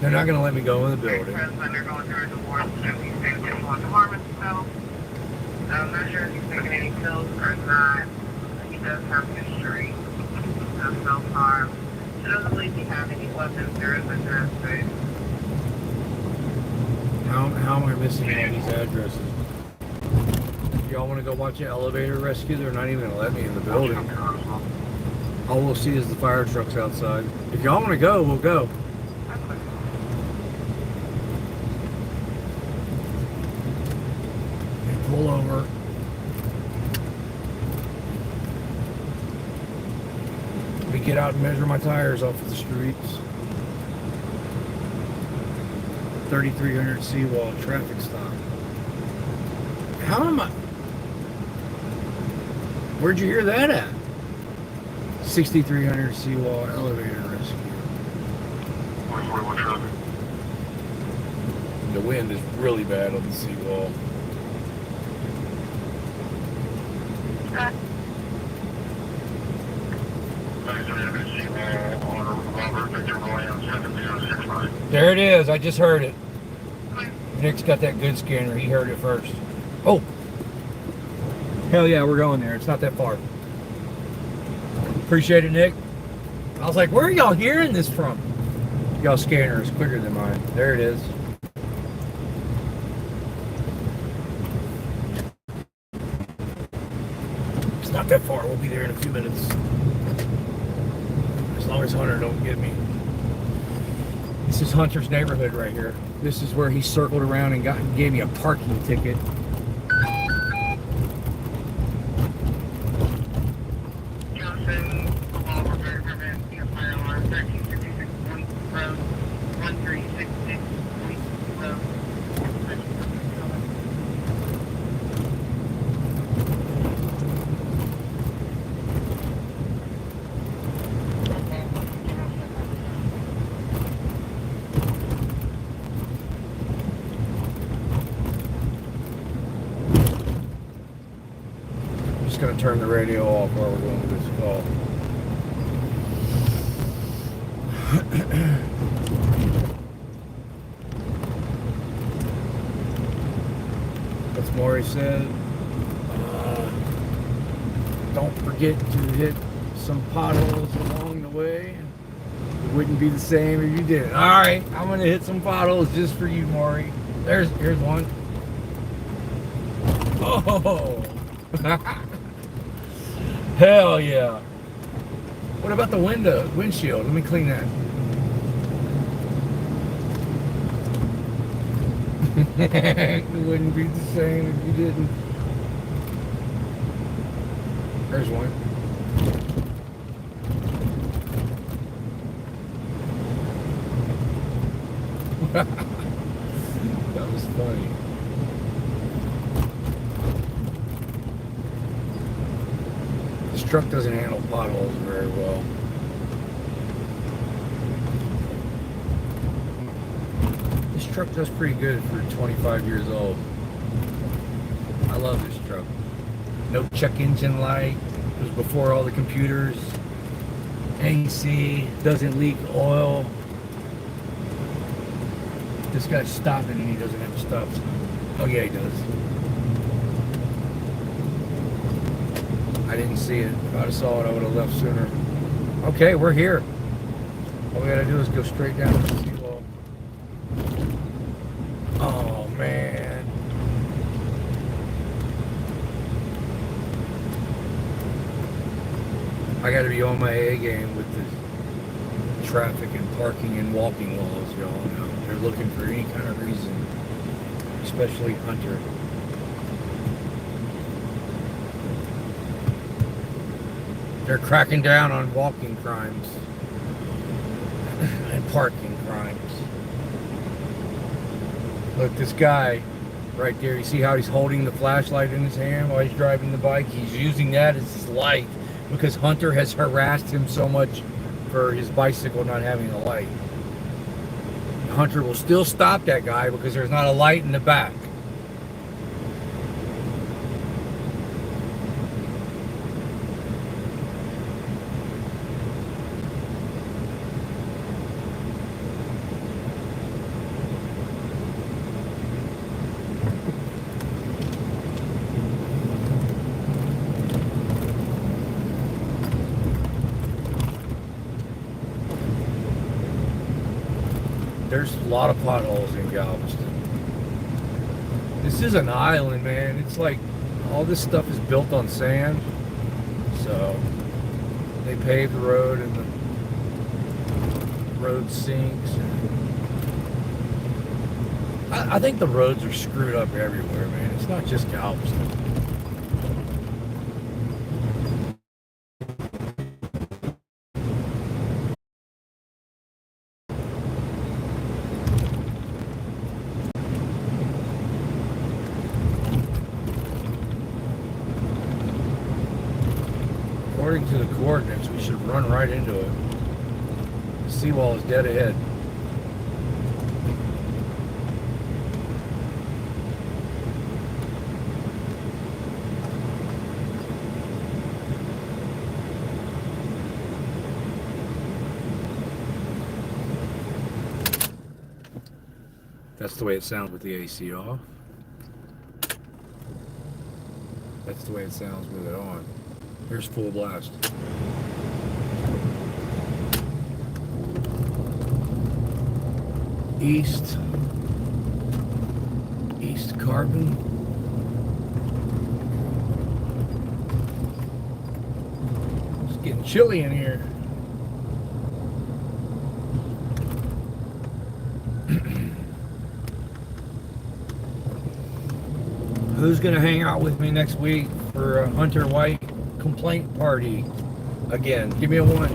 They're not going to let me go in the building. I'm not sure if he's taking any pills or not. He does have history of self-harm. He doesn't believe he has any weapons. There is a dress space. How am I missing all these addresses? If y'all want to go watch an elevator rescue, they're not even going to let me in the building. All we'll see is the fire trucks outside. If y'all want to go, we'll go. And pull over. Let me get out and measure my tires off of the streets. 3300 seawall traffic stop. How am I? Where'd you hear that at? 6300 seawall elevator rescue. The wind is really bad on the seawall. There it is. I just heard it. Nick's got that good scanner. He heard it first. Oh. Hell yeah, we're going there. It's not that far. Appreciate it, Nick. I was like, where are y'all hearing this from? Y'all scanner is quicker than mine. There it is. It's not that far. We'll be there in a few minutes. As long as Hunter don't get me. This is Hunter's neighborhood right here. This is where he circled around and gave me a parking ticket. Johnson, Just gonna turn the radio off while we're going to this call. That's Maury said. Don't forget to hit some potholes along the way. It wouldn't be the same if you didn't. All right, I'm gonna hit some potholes just for you, Maury. Here's one. Oh, hell yeah! What about the windshield? Let me clean that. It wouldn't be the same if you didn't. There's one. That was funny. This truck doesn't handle potholes very well. This truck does pretty good for 25 years old. I love this truck. No check engine light. It was before all the computers. AC, doesn't leak oil. This guy's stopping and he doesn't have to stop. Oh yeah, he does. I didn't see it. If I'd have saw it, I would have left sooner. Okay, we're here. All we gotta do is go straight down to the seawall. Oh man. I gotta be on my A game with the traffic and parking and walking laws, y'all know. They're looking for any kind of reason, especially Hunter. They're cracking down on walking crimes and parking crimes. Look, this guy right there, you see how he's holding the flashlight in his hand while he's driving the bike? He's using that as his light because Hunter has harassed him so much for his bicycle not having a light. Hunter will still stop that guy because there's not a light in the back. There's a lot of potholes in Galveston. This is an island, man. It's like all this stuff is built on sand. So they pave the road and the road sinks. I think the roads are screwed up everywhere, man. It's not just Galveston. According to the coordinates, we should run right into it. The seawall is dead ahead. That's the way it sounds with the AC off. That's the way it sounds with it on. Here's full blast. East Carbon. It's getting chilly in here. Who's gonna hang out with me next week for a Hunter White complaint party? Again, give me a 1.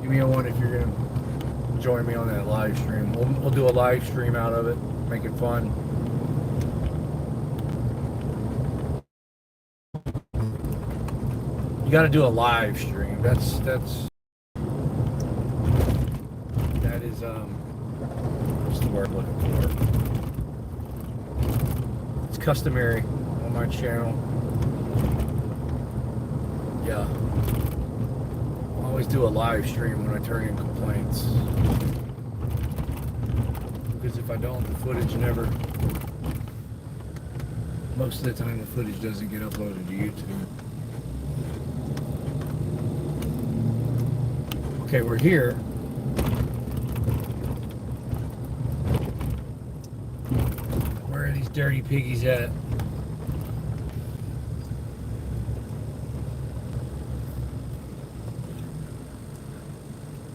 Give me a 1 if you're gonna join me on that live stream. We'll do a live stream out of it, make it fun. You got to do a live stream. That is what's the word I'm looking for? It's customary on my channel. Yeah. I always do a live stream when I turn in complaints. Because if I don't, the footage never... Most of the time the footage doesn't get uploaded to YouTube. Okay, we're here. Where are these dirty piggies at?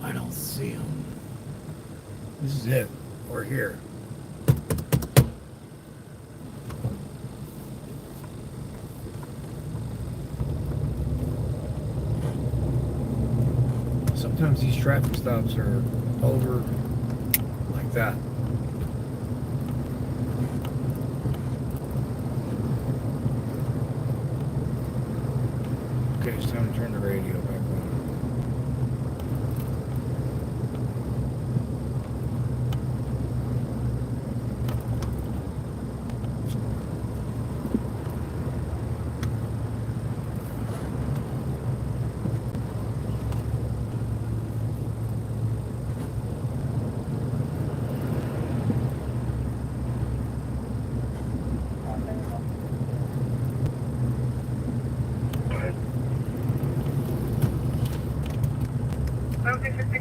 I don't see them. This is it. We're here. Sometimes these traffic stops are over like that. Okay, it's time to turn the radio back on.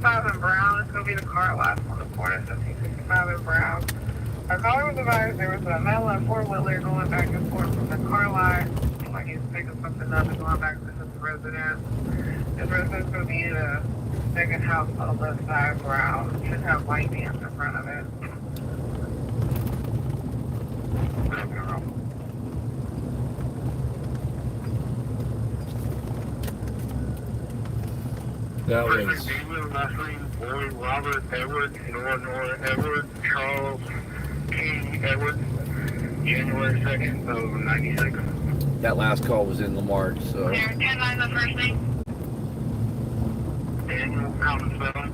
In Brown, it's going to be the car last on the corner, 1765 in Brown. Our caller was advised there was a metal and four-wheeler going back and forth from the car lot. Like he's picking something up and going back to his residence. His residence going to be in a second house on the left side, Brown. Should have white vans in front of it. That was... David, Leslie, Boyd, Robert, Edward, Nora, Edward, Charles, King, Edward, January 2nd of 96. That last call was in Lamar, so... 10-9, the first name. Daniel, common spelling.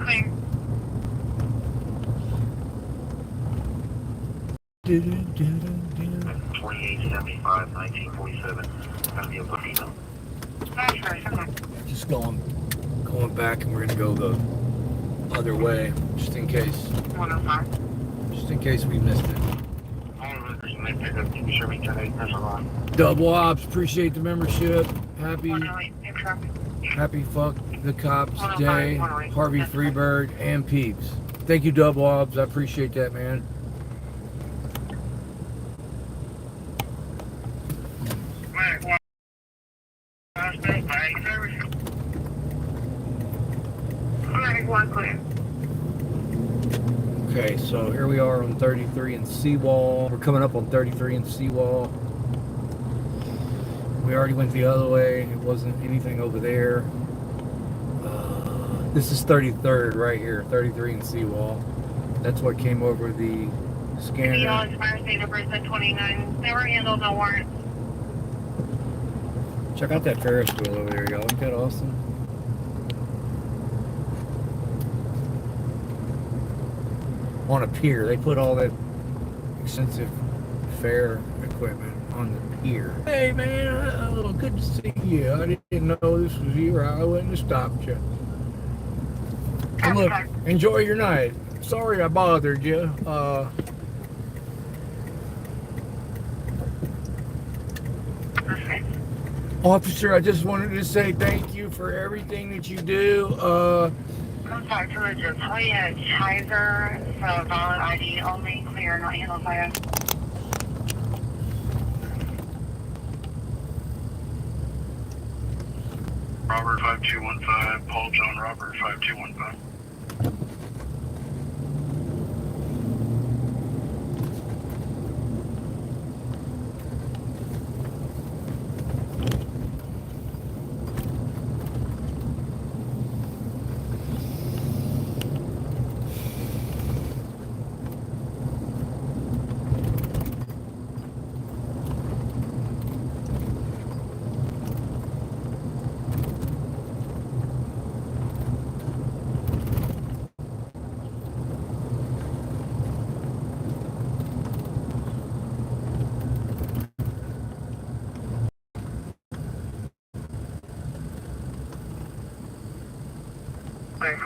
Clear. 2875, 1947. Gonna be a Bandido. Just going back, and we're gonna go the other way, just in case. 105. Just in case we missed it. All records and they pick up, keep sure we turn 8 a lot. Double Ops, appreciate the membership. Happy 108, in traffic. Happy Fuck the Cops Day, Harvey Freebird, and Peeps. Thank you, Double Ops. I appreciate that, man. Okay, so here we are on 33 and Seawall. We're coming up on 33 and Seawall. We already went the other way. It wasn't anything over there. This is 33rd right here, 33 and Seawall. That's what came over the scanner. All expired date of birth at 29. They were handled, no warrants. Check out that Ferris wheel over there, y'all. Isn't that awesome? On a pier. They put all that expensive fair equipment on the pier. Hey, man. Good to see you. I didn't know this was you, or I wouldn't have stopped you. And look, enjoy your night. Sorry I bothered you. Officer, I just wanted to say thank you for everything that you do. Contact to the Jatoya Chiser, so valid ID only, clear, not handled by us. Robert 5215, Paul John Robert 5215. Thanks.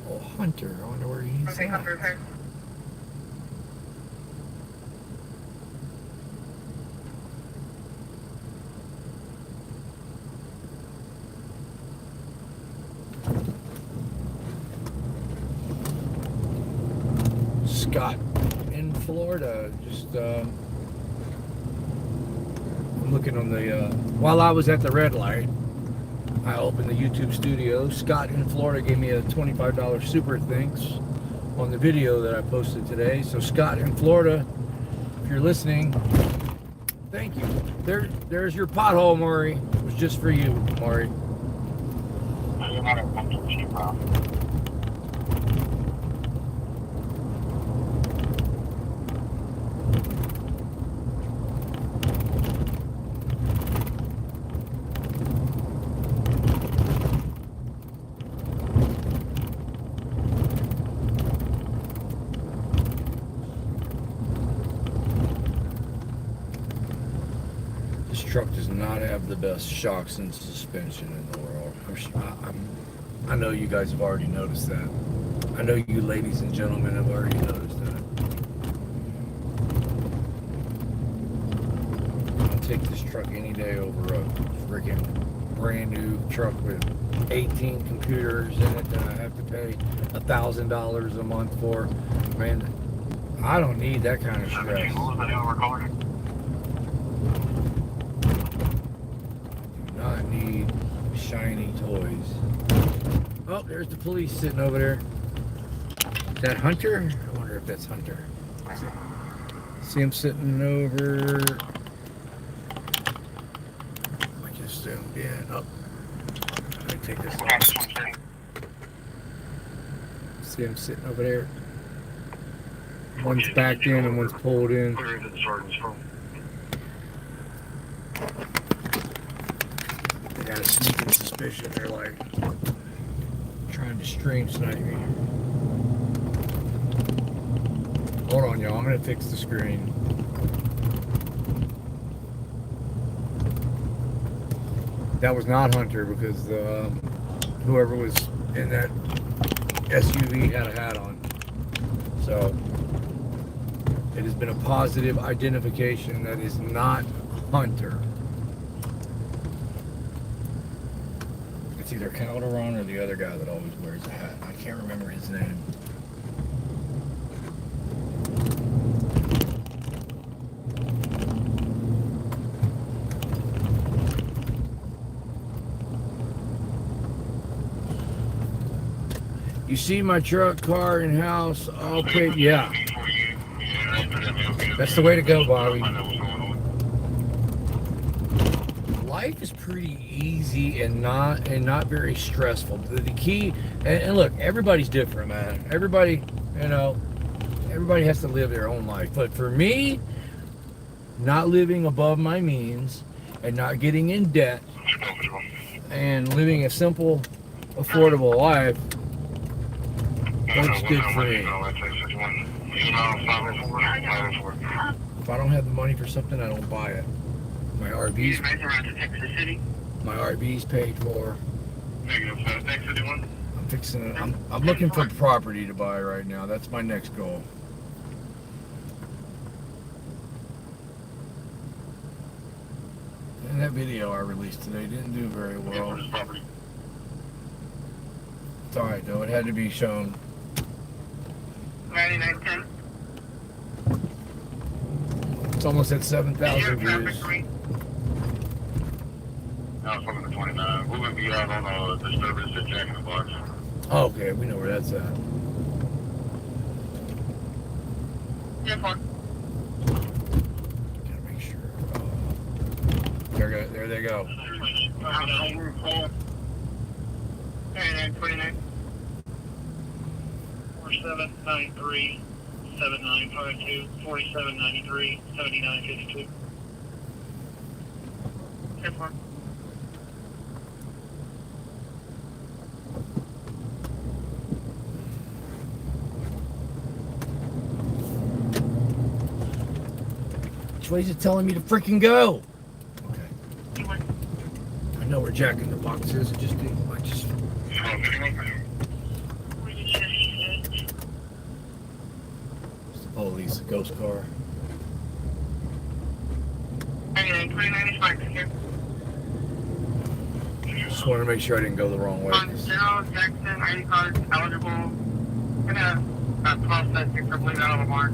Oh, Hunter. I wonder where he's Okay, at. Hunter, okay. Scott in Florida. Just I'm looking on the while I was at the red light, I opened the YouTube studio. Scott in Florida gave me a $25 super thanks on the video that I posted today. So Scott in Florida, if you're listening, thank you. There's your pothole, Maury. It was just for you, Maury. This truck does not have the best shocks and suspension in the world. I know you guys have already noticed that. I know you ladies and gentlemen have already noticed that. I'll take this truck any day over a freaking brand new truck with 18 computers in it that I have to pay $1,000 a month for. Man, I don't need that kind of stress. Not need shiny toys. Oh, there's the police sitting over there. Is that Hunter? I wonder if that's Hunter. See him sitting over. I just zoomed in. Oh, let me take this off. See him sitting over there. One's backed in and one's pulled in. They got a sneaking suspicion. They're like trying to stream snipe me. Hold on, y'all. I'm gonna fix the screen. That was not Hunter because whoever was in that SUV had a hat on. So it has been a positive identification that is not Hunter. It's either Calderon or the other guy that always wears a hat. I can't remember his name. You see my truck, car, and house all paid? Yeah. That's the way to go, Bobby. Life is pretty easy and not very stressful. The key, and look, everybody's different, man. Everybody, everybody has to live their own life. But for me, not living above my means and not getting in debt and living a simple, affordable life, that's good for me. If I don't have the money for something, I don't buy it. My RV's paid for. I'm fixing it. I'm looking for property to buy right now. That's my next goal. And that video I released today didn't do very well. It's alright though, it had to be shown. 9910. It's almost at 7,000 views. No, it's looking at 29. We're going to be out on a disturbance at Jack in the Box. Oh, okay, we know where that's at. Yeah, fine. Gotta make sure. There they go. 2929. 4793 7952 4793 7952. Yeah, fine. Which way is it telling me to freaking go? Okay. I know where Jack in the Box is. It just didn't. It's the police, a ghost car. Just wanted to make sure I didn't go the wrong way. On zero, Jackson, ID card eligible. Gonna process you for bleed out of the mark.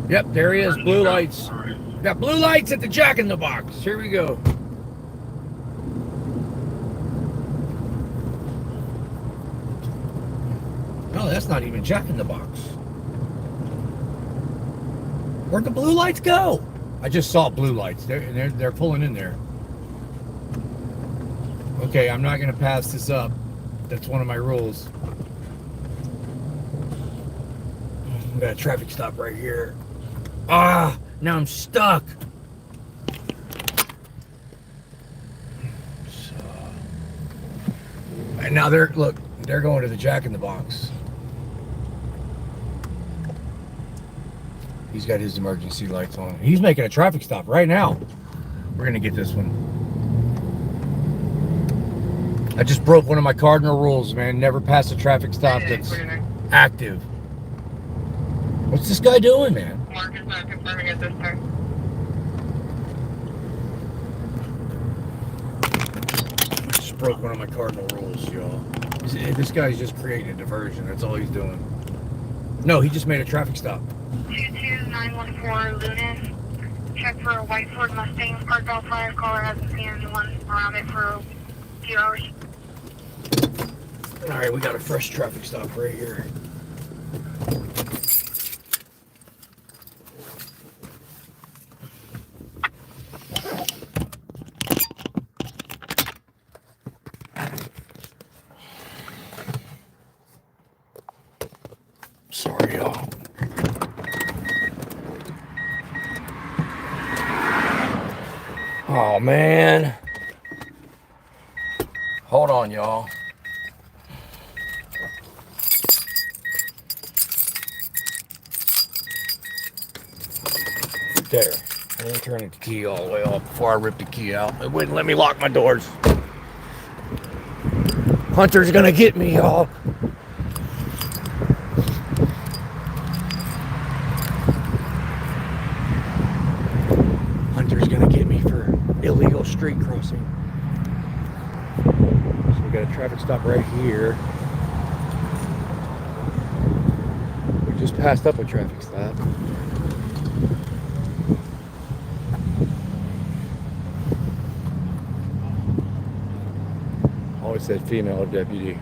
Yep, there he is. Blue lights. Got blue lights at the Jack in the Box. Here we go. No, that's not even Jack in the Box. Where'd the blue lights go? I just saw blue lights. They're pulling in there. Okay, I'm not gonna pass this up. That's one of my rules. We got a traffic stop right here. Ah, now I'm stuck. So, and now they're going to the Jack in the Box. He's got his emergency lights on. He's making a traffic stop right now. We're gonna get this one. I just broke one of my cardinal rules, man. Never pass a traffic stop that's active. What's this guy doing, man? Mark is not confirming at this time. Just broke one of my cardinal rules, y'all. This guy's just creating a diversion. That's all he's doing. No, he just made a traffic stop. 22914 Lunas. Check for a white Ford Mustang parked outside. Caller hasn't seen anyone around it for a few hours. All right, we got a fresh traffic stop right here. Sorry, y'all. Oh, man. Hold on, y'all. There. I didn't turn the key all the way off before I ripped the key out. It wouldn't let me lock my doors. Hunter's gonna get me, y'all. Hunter's gonna get me for illegal street crossing. So we got a traffic stop right here. We just passed up a traffic stop. Always said female deputy.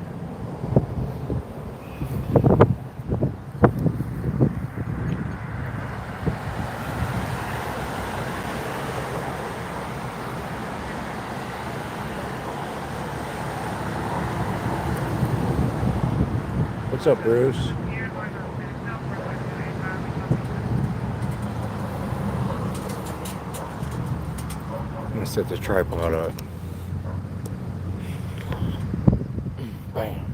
What's up, Bruce? I'm gonna set the tripod up. Bam.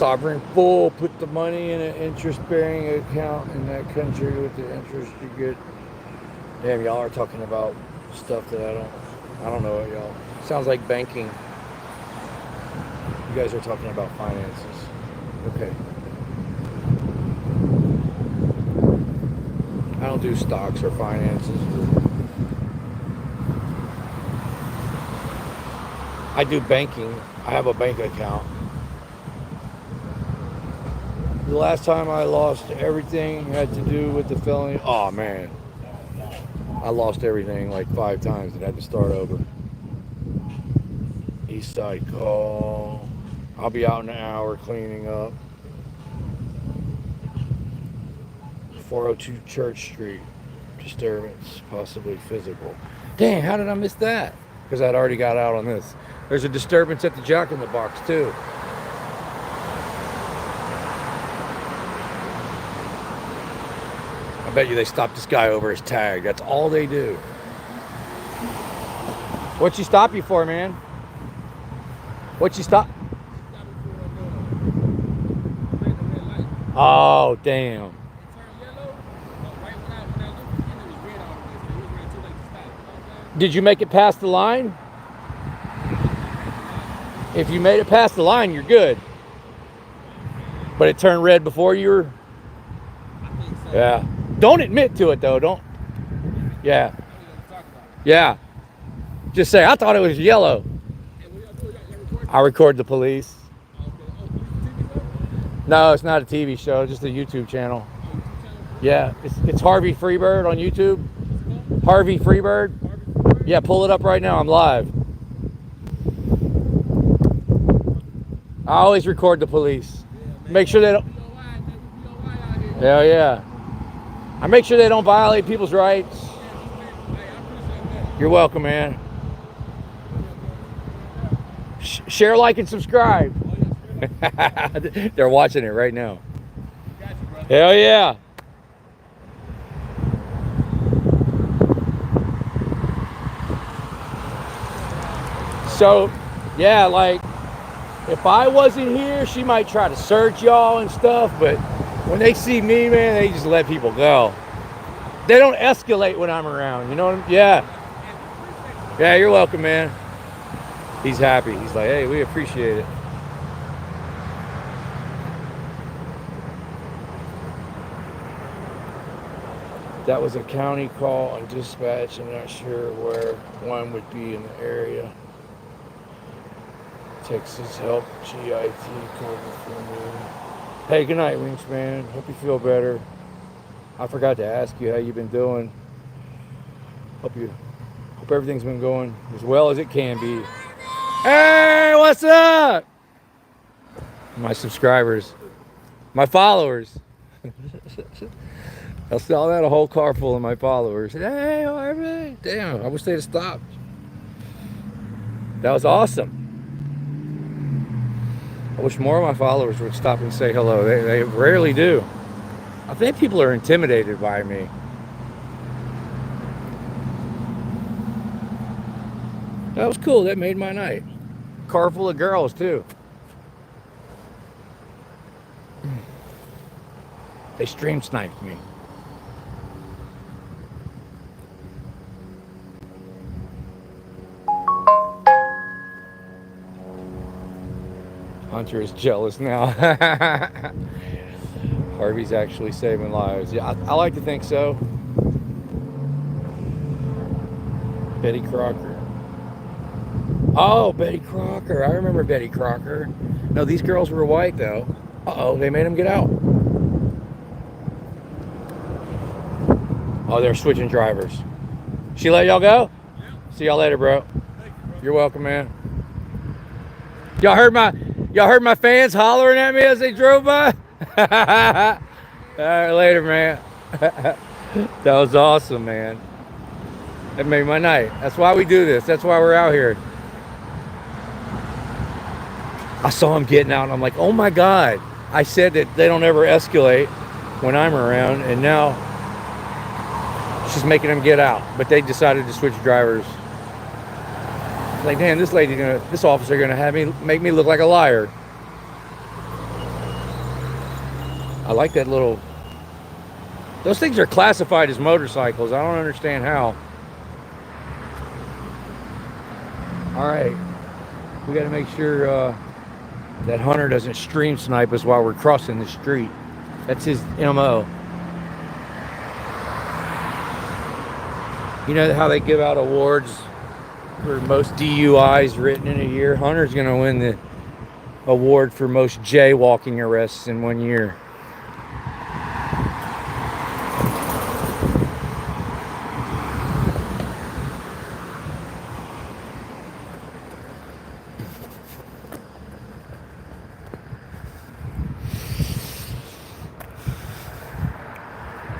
Sovereign full, put the money in an interest-bearing account in that country with the interest you get. Damn, y'all are talking about stuff that I don't know it, y'all. Sounds like banking. You guys are talking about finances. Okay. I don't do stocks or finances. I do banking. I have a bank account. The last time I lost everything had to do with the felony. Oh man. I lost everything like 5 times and had to start over. East side call. I'll be out in an hour cleaning up. 402 Church Street. Disturbance, possibly physical. Dang, how did I miss that? Because I'd already got out on this. There's a disturbance at the Jack in the Box too. I bet you they stopped this guy over his tag. That's all they do. What'd she stop you for, man? What'd she stop? Oh, damn. Did you make it past the line? If you made it past the line, you're good. But it turned red before you were? Yeah. Don't admit to it, though. Don't. Yeah. Yeah. Just say, I thought it was yellow. I record the police. No, it's not a TV show. Just a YouTube channel. Yeah. It's Harvey Freebird on YouTube. Harvey Freebird. Yeah, pull it up right now. I'm live. I always record the police. Make sure they don't. Hell yeah. I make sure they don't violate people's rights. You're welcome, man. Share, like, and subscribe. They're watching it right now. Hell yeah. So, yeah, like, if I wasn't here, she might try to search y'all and stuff, but when they see me, man, they just let people go. They don't escalate when I'm around, you know what I mean? Yeah. Yeah, you're welcome, man. He's happy. He's like, hey, we appreciate it. That was a county call on dispatch. I'm not sure where one would be in the area. Texas help, GIT cover for me. Hey, good night, Wingspan. Hope you feel better. I forgot to ask you how you've been doing. Hope everything's been going as well as it can be. Hey, what's up? My subscribers, my followers. I saw that, a whole car full of my followers. Hey, Harvey. Damn, I wish they'd have stopped. That was awesome. I wish more of my followers would stop and say hello. They rarely do. I think people are intimidated by me. That was cool. That made my night. Car full of girls, too. They stream sniped me. Hunter is jealous now. Harvey's actually saving lives. Yeah, I like to think so. Betty Crocker. Oh, Betty Crocker. I remember Betty Crocker. No, these girls were white, though. Uh-oh, they made them get out. Oh, they're switching drivers. She let y'all go? Yeah. See y'all later, bro. You're welcome, man. Y'all heard my fans hollering at me as they drove by? All right, later, man. That was awesome, man. That made my night. That's why we do this. That's why we're out here. I saw him getting out, and I'm like, oh my God. I said that they don't ever escalate when I'm around, and now she's making them get out. But they decided to switch drivers. Like, damn, this officer gonna make me look like a liar. I like that little... Those things are classified as motorcycles. I don't understand how. All right. We got to make sure that Hunter doesn't stream snipe us while we're crossing the street. That's his MO. You know how they give out awards for most DUIs written in a year? Hunter's going to win the award for most jaywalking arrests in 1 year.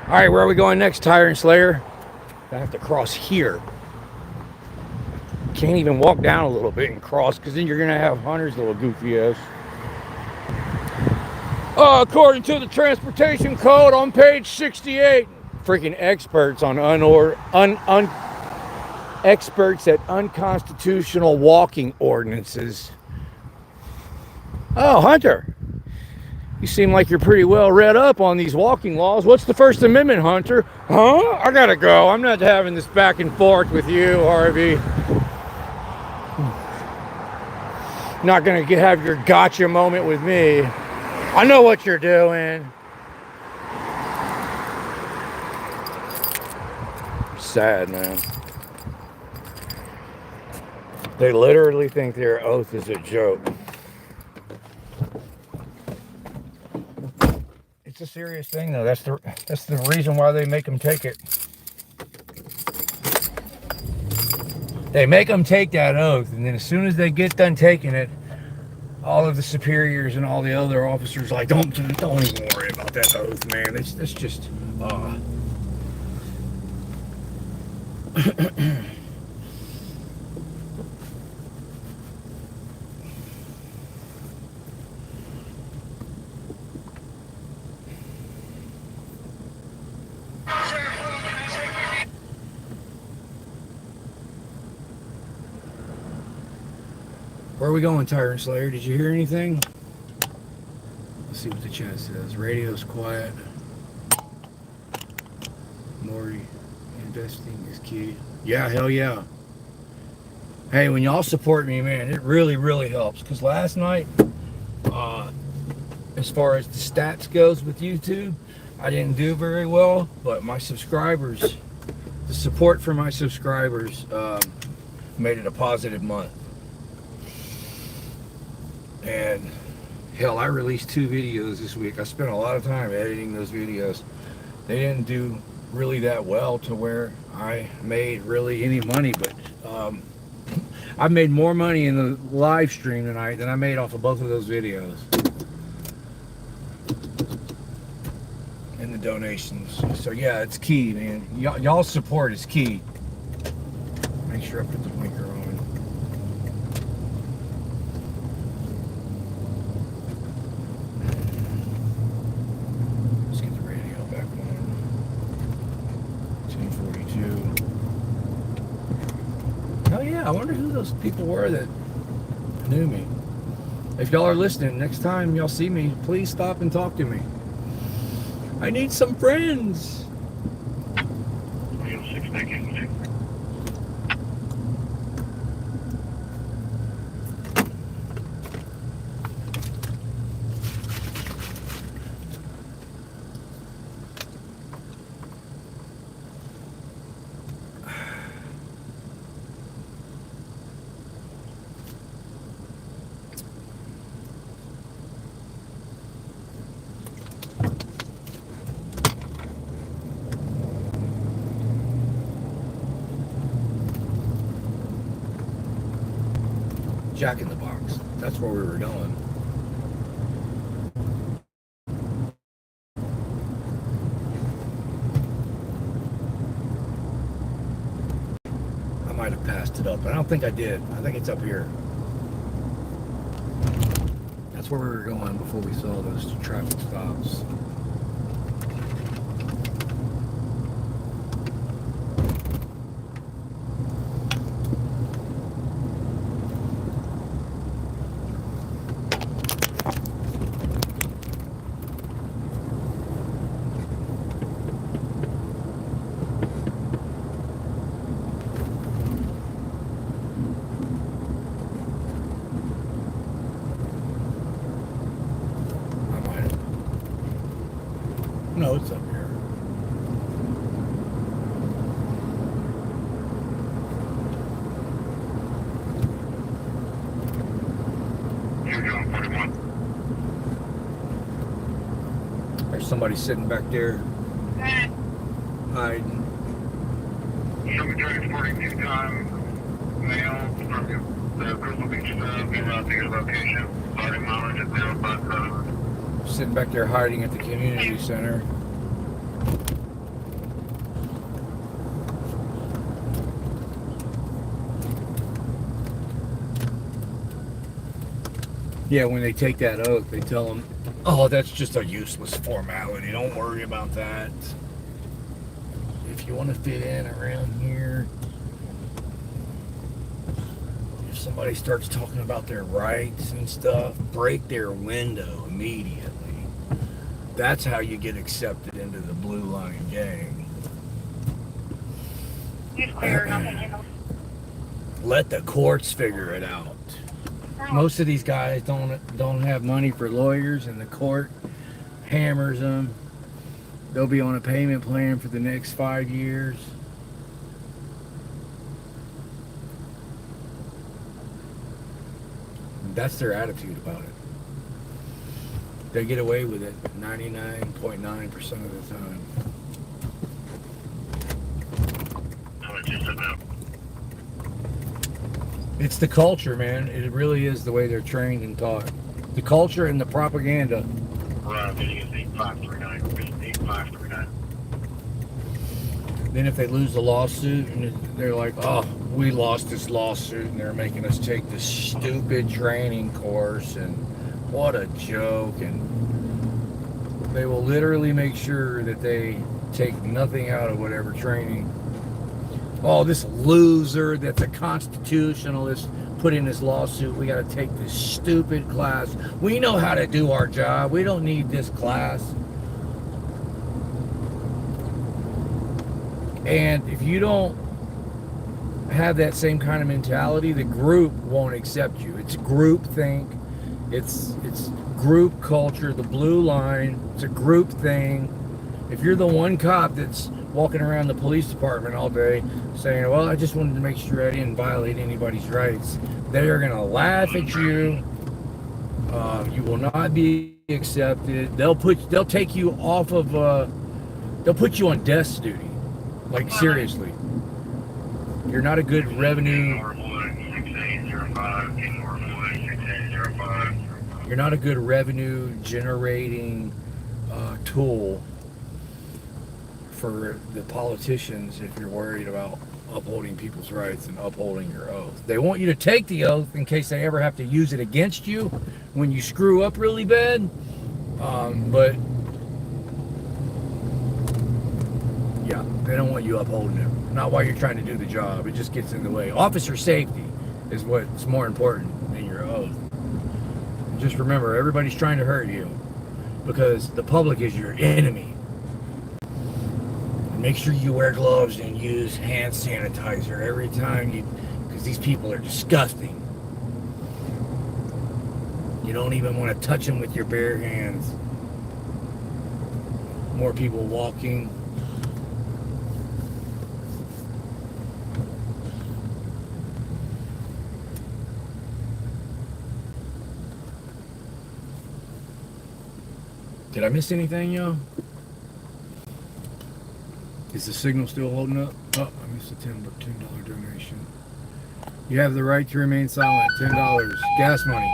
All right, where are we going next, Tyrant Slayer? I have to cross here. Can't even walk down a little bit and cross, because then you're going to have Hunter's little goofy ass. According to the transportation code on page 68, freaking experts on experts at unconstitutional walking ordinances. Oh, Hunter. You seem like you're pretty well read up on these walking laws. What's the First Amendment, Hunter? Huh? I gotta go. I'm not having this back and forth with you, Harvey. Not gonna have your gotcha moment with me. I know what you're doing. Sad, man. They literally think their oath is a joke. It's a serious thing, though. That's the reason why they make them take it. They make them take that oath, and then as soon as they get done taking it, all of the superiors and all the other officers are like, don't even worry about that oath, man. That's just Where are we going, Tyrant Slayer? Did you hear anything? Let's see what the chat says. Radio's quiet. Maury, investing is key. Yeah, hell yeah. Hey, when y'all support me, man, it really, really helps. Because last night, as far as the stats goes with YouTube, I didn't do very well. But my subscribers, the support for my subscribers made it a positive month. And hell, I released 2 videos this week. I spent a lot of time editing those videos. They didn't do really that well to where I made really any money, but I made more money in the live stream tonight than I made off of both of those videos. And the donations. So yeah, it's key, man. Y'all's support is key. Make sure I put the blinker on. I wonder who those people were that knew me. If y'all are listening, next time y'all see me, please stop and talk to me. I need some friends. 306, thank you. Jack in the Box. That's where we were going. I might have passed it up, but I don't think I did. I think it's up here. That's where we were going before we saw those traffic stops. No, it's up here. You're doing 41. There's somebody sitting back there hiding. Show me transporting 2 time mail from the Crystal Beach stub and out to your location. Starting mileage at 057. Sitting back there hiding at the community center. Yeah, when they take that oath, they tell them, oh, that's just a useless formality. Don't worry about that. If you want to fit in around here, if somebody starts talking about their rights and stuff, break their window immediately. That's how you get accepted into the Blue Line gang. Let the courts figure it out. Most of these guys don't have money for lawyers, and the court hammers them. They'll be on a payment plan for the next 5 years. That's their attitude about it. They get away with it 99.9% of the time. It's the culture, man. It really is the way they're trained and taught. The culture and the propaganda. Right, it is 8539. 8539. Then if they lose the lawsuit, and they're like, oh, we lost this lawsuit, and they're making us take this stupid training course, and what a joke. And they will literally make sure that they take nothing out of whatever training. Oh, this loser that's a constitutionalist put in this lawsuit, we got to take this stupid class. We know how to do our job. We don't need this class. And if you don't have that same kind of mentality, the group won't accept you. It's group think. It's group culture. The Blue Line, it's a group thing. If you're the one cop that's walking around the police department all day saying, well, I just wanted to make sure I didn't violate anybody's rights, they are going to laugh at you. You will not be accepted. They'll take you off of, they'll put you on desk duty. Like, seriously. You're not a good revenue. You're not a good revenue generating tool for the politicians if you're worried about upholding people's rights and upholding your oath. They want you to take the oath in case they ever have to use it against you when you screw up really bad. But yeah, they don't want you upholding it. Not while you're trying to do the job. It just gets in the way. Officer safety is what's more important than your oath. And just remember, everybody's trying to hurt you because the public is your enemy. Make sure you wear gloves and use hand sanitizer every time you, because these people are disgusting. You don't even want to touch them with your bare hands. More people walking. Did I miss anything, y'all? Is the signal still holding up? Oh, I missed a $10 donation. You have the right to remain silent. $10. Gas money.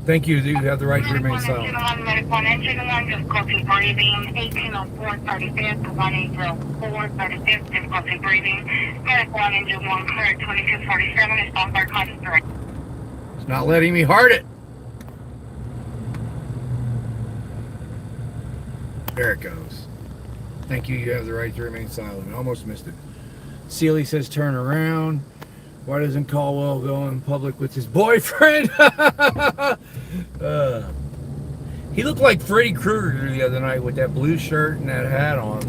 Thank you. You have the right to remain silent. Medic 1 engine 1, difficulty breathing. 1804 35th, 1804 35th, difficulty breathing. Medic 1 engine 1, clear at 2247, is bound by contact direct. It's not letting me heart it. There it goes. Thank you. You have the right to remain silent. I almost missed it. Sealy says turn around. Why doesn't Caldwell go in public with his boyfriend? He looked like Freddy Krueger the other night with that blue shirt and that hat on.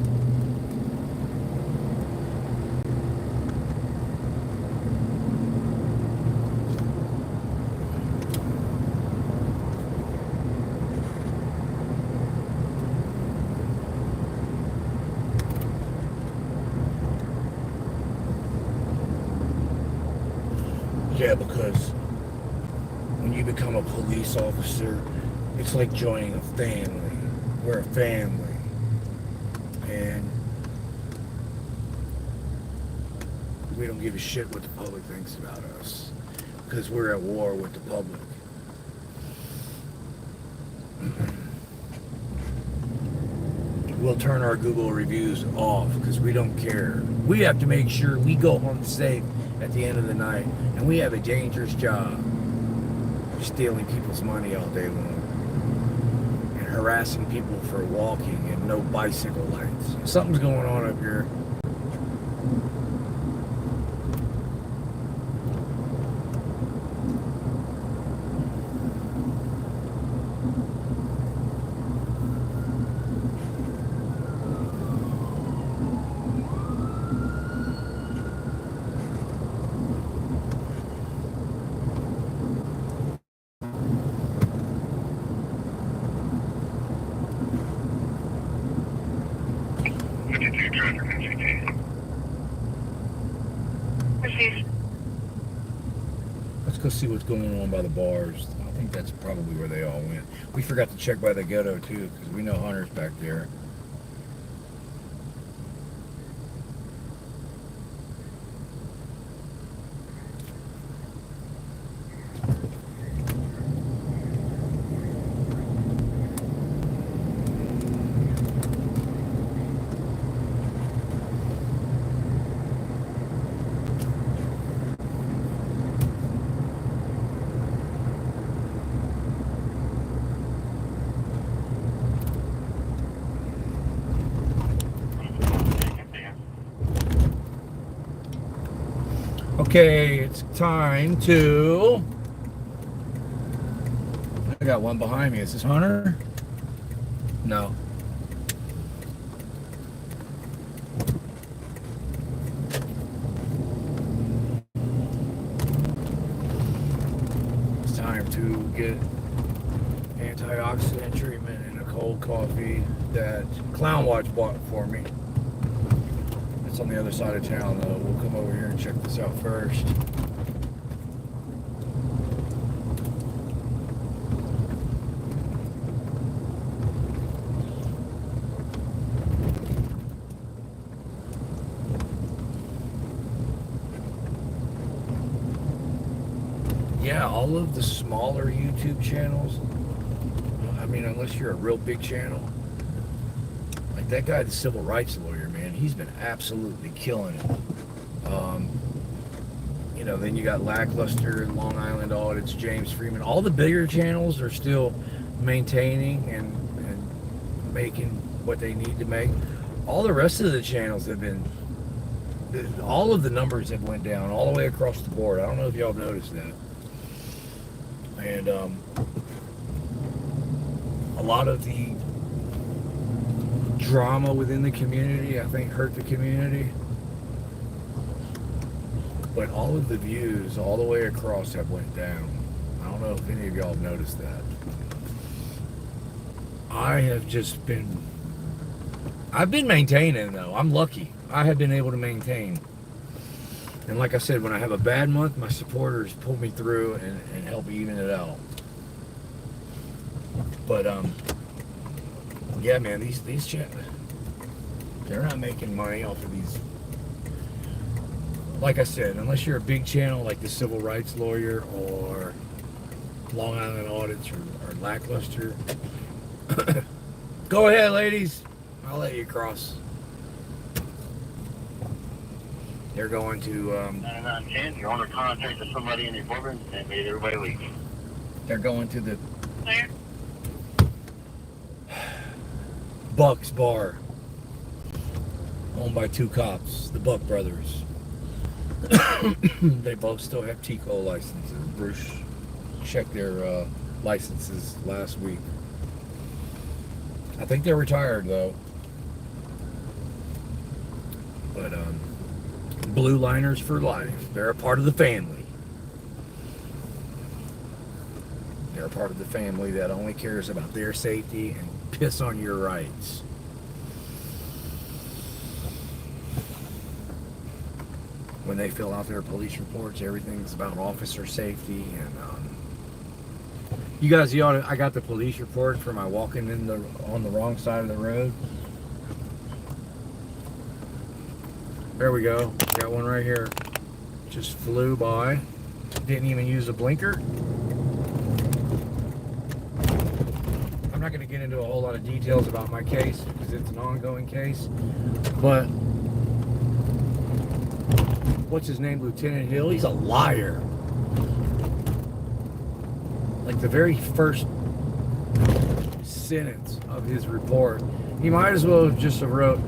Yeah, because when you become a police officer, it's like joining a family. We're a family. And we don't give a shit what the public thinks about us. Because we're at war with the public. We'll turn our Google reviews off because we don't care. We have to make sure we go home safe at the end of the night. And we have a dangerous job. Stealing people's money all day long. And harassing people for walking and no bicycle lights. Something's going on up here. Let's go see what's going on by the bars. I think that's probably where they all went. We forgot to check by the ghetto too, because we know Hunter's back there. Okay, it's time to... I got one behind me. Is this Hunter? No. It's time to get antioxidant treatment and a cold coffee that Clown Watch bought for me. It's on the other side of town though. We'll come over here and check this out first. Yeah, all of the smaller YouTube channels, I mean, unless you're a real big channel, like that guy, the civil rights lawyer, man, he's been absolutely killing it. You know, then you got Lackluster, Long Island Audits, James Freeman. All the bigger channels are still maintaining and making what they need to make. All the rest of the channels have been, all of the numbers have went down all the way across the board. I don't know if y'all noticed that. And a lot of the drama within the community, I think, hurt the community. But all of the views all the way across have went down. I don't know if any of y'all have noticed that. I've been maintaining though. I'm lucky. I have been able to maintain. And like I said, when I have a bad month, my supporters pull me through and help even it out. But yeah, man, these channels, they're not making money off of these. Like I said, unless you're a big channel like the Civil Rights Lawyer or Long Island Audits or Lackluster. Go ahead, ladies. I'll let you cross. They're going to... 9910, you want to contact somebody in your boardroom and made everybody leave. They're going to the Where? Buck's Bar. Owned by two cops, the Buck brothers. They both still have TCO licenses. Bruce checked their licenses last week. I think they're retired though. But Blue Liners for life. They're a part of the family. They're a part of the family that only cares about their safety and piss on your rights. when they fill out their police reports, everything's about officer safety. And you guys, I got the police report for my walking on the wrong side of the road. There we go. Got one right here. Just flew by. Didn't even use a blinker. I'm not going to get into a whole lot of details about my case because it's an ongoing case. But what's his name? Lieutenant Hill? He's a liar. Like the very first sentence of his report, he might as well have just wrote,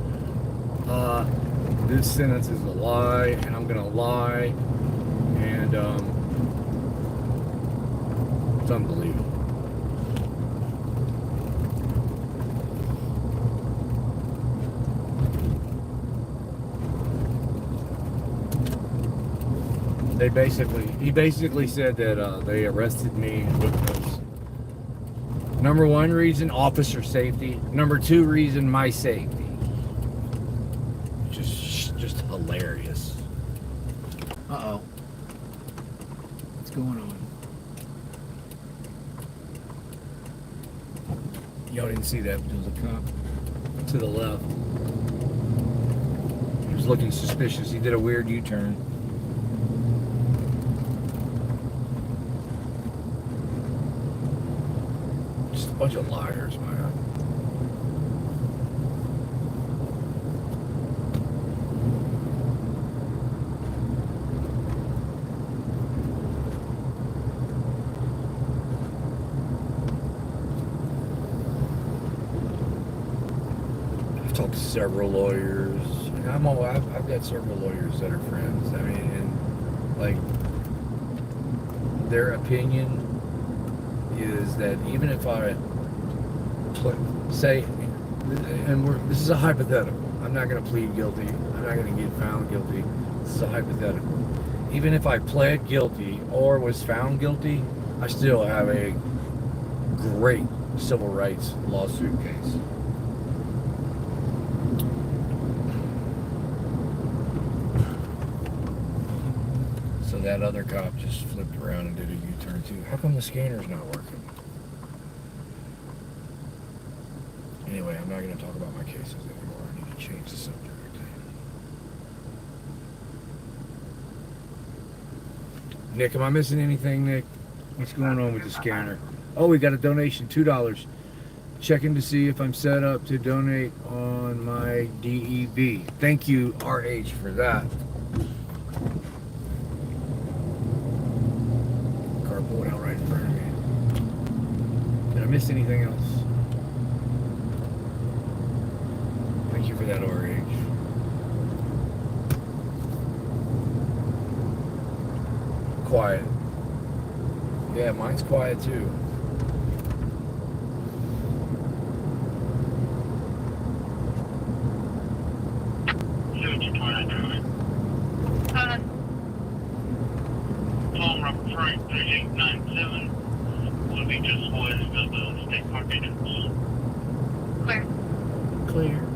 this sentence is a lie, and I'm gonna lie, and it's unbelievable. He basically said that they arrested me because number one reason, officer safety. Number two reason, my safety. Just hilarious. Uh-oh. What's going on? Y'all didn't see that, but there was a cop to the left. He was looking suspicious. He did a weird U-turn. Just a bunch of liars, man. Talked to several lawyers. I've got several lawyers that are friends. I mean, and like their opinion is that even if I say, and this is a hypothetical. I'm not going to plead guilty. I'm not going to get found guilty. This is a hypothetical. Even if I pled guilty or was found guilty, I still have a great civil rights lawsuit case. That other cop just flipped around and did a U-turn too. How come the scanner's not working? Anyway, I'm not going to talk about my cases anymore. I need to change the subject. Nick, am I missing anything, Nick? What's going on with the scanner? Oh, we got a donation, $2. Checking to see if I'm set up to donate on my DEB. Thank you, RH, for that. Miss anything else? Thank you for that, RH. Quiet. Yeah, mine's quiet too. Tom Robert Frank 3897. Will be just west of the state park entrance. Clear. Clear.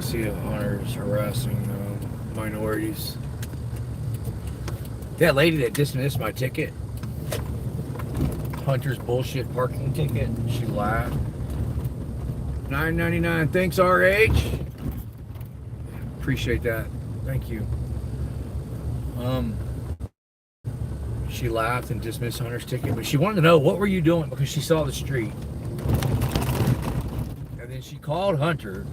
See if Hunter's harassing minorities. That lady that dismissed my ticket, Hunter's bullshit parking ticket, she laughed. $9.99. Thanks, RH. Appreciate that. Thank you. She laughed and dismissed Hunter's ticket, but she wanted to know what were you doing because she saw the street. And then she called Hunter.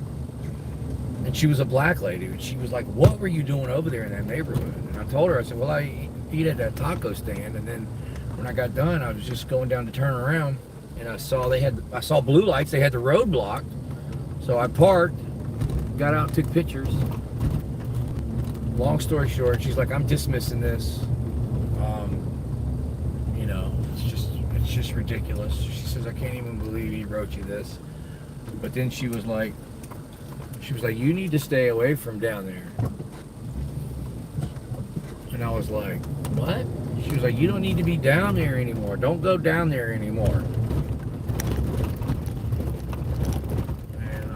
And she was a black lady, and she was like, what were you doing over there in that neighborhood? And I told her, I said, well, I eat at that taco stand, and then when I got done, I was just going down to turn around, and I saw blue lights, they had the road blocked, so I parked, got out, took pictures. Long story short, she's like, I'm dismissing this. You know, it's just ridiculous. She says, I can't even believe he wrote you this. But then she was like, you need to stay away from down there. And I was like, what? She was like, you don't need to be down there anymore. Don't go down there anymore. And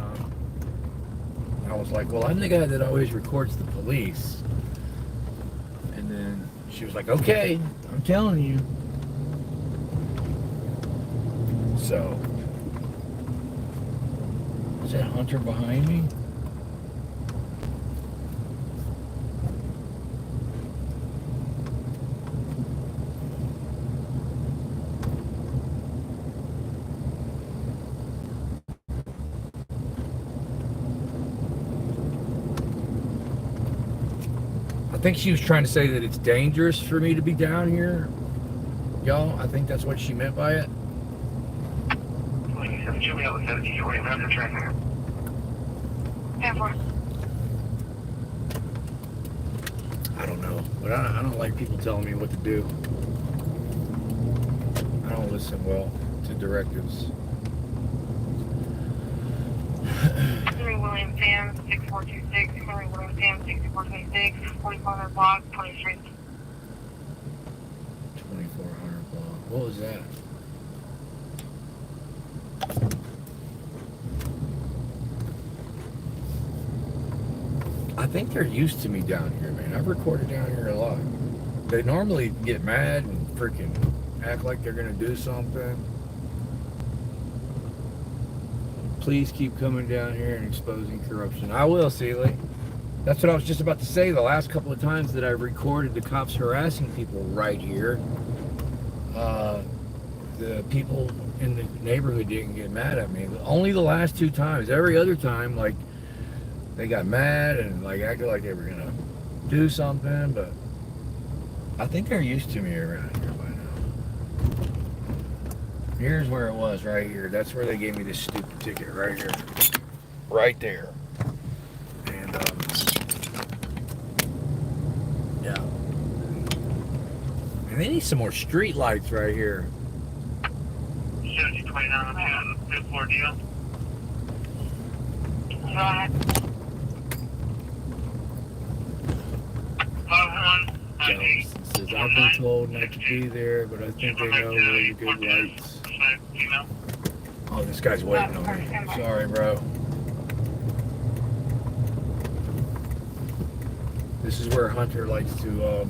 I was like, well, I'm the guy that always records the police. And then she was like, okay, I'm telling you. So, is that Hunter behind me? I think she was trying to say that it's dangerous for me to be down here. Y'all, I think that's what she meant by it. I don't know, but I don't like people telling me what to do. I don't listen well to directives. Henry William Sam, 6426, Henry William Sam, 6426, 4400 block, 23. 2400 block. What was that? I think they're used to me down here, man. I've recorded down here a lot. They normally get mad and freaking act like they're gonna do something. Please keep coming down here and exposing corruption. I will, Seeley. That's what I was just about to say. The last couple of times that I've recorded the cops harassing people right here, the people in the neighborhood didn't get mad at me. Only the last 2 times. Every other time, like, they got mad and like acted like they were gonna do something, but I think they're used to me around here by now. Here's where it was, right here. That's where they gave me this stupid ticket, right here. Right there. And, yeah. And they need some more street lights right here. 7029 on the 5th floor deal. Go ahead. 5198. Says, I've been told not to be there, but I think they know where the good lights. Oh, this guy's waiting on me. Sorry, bro. This is where Hunter likes to,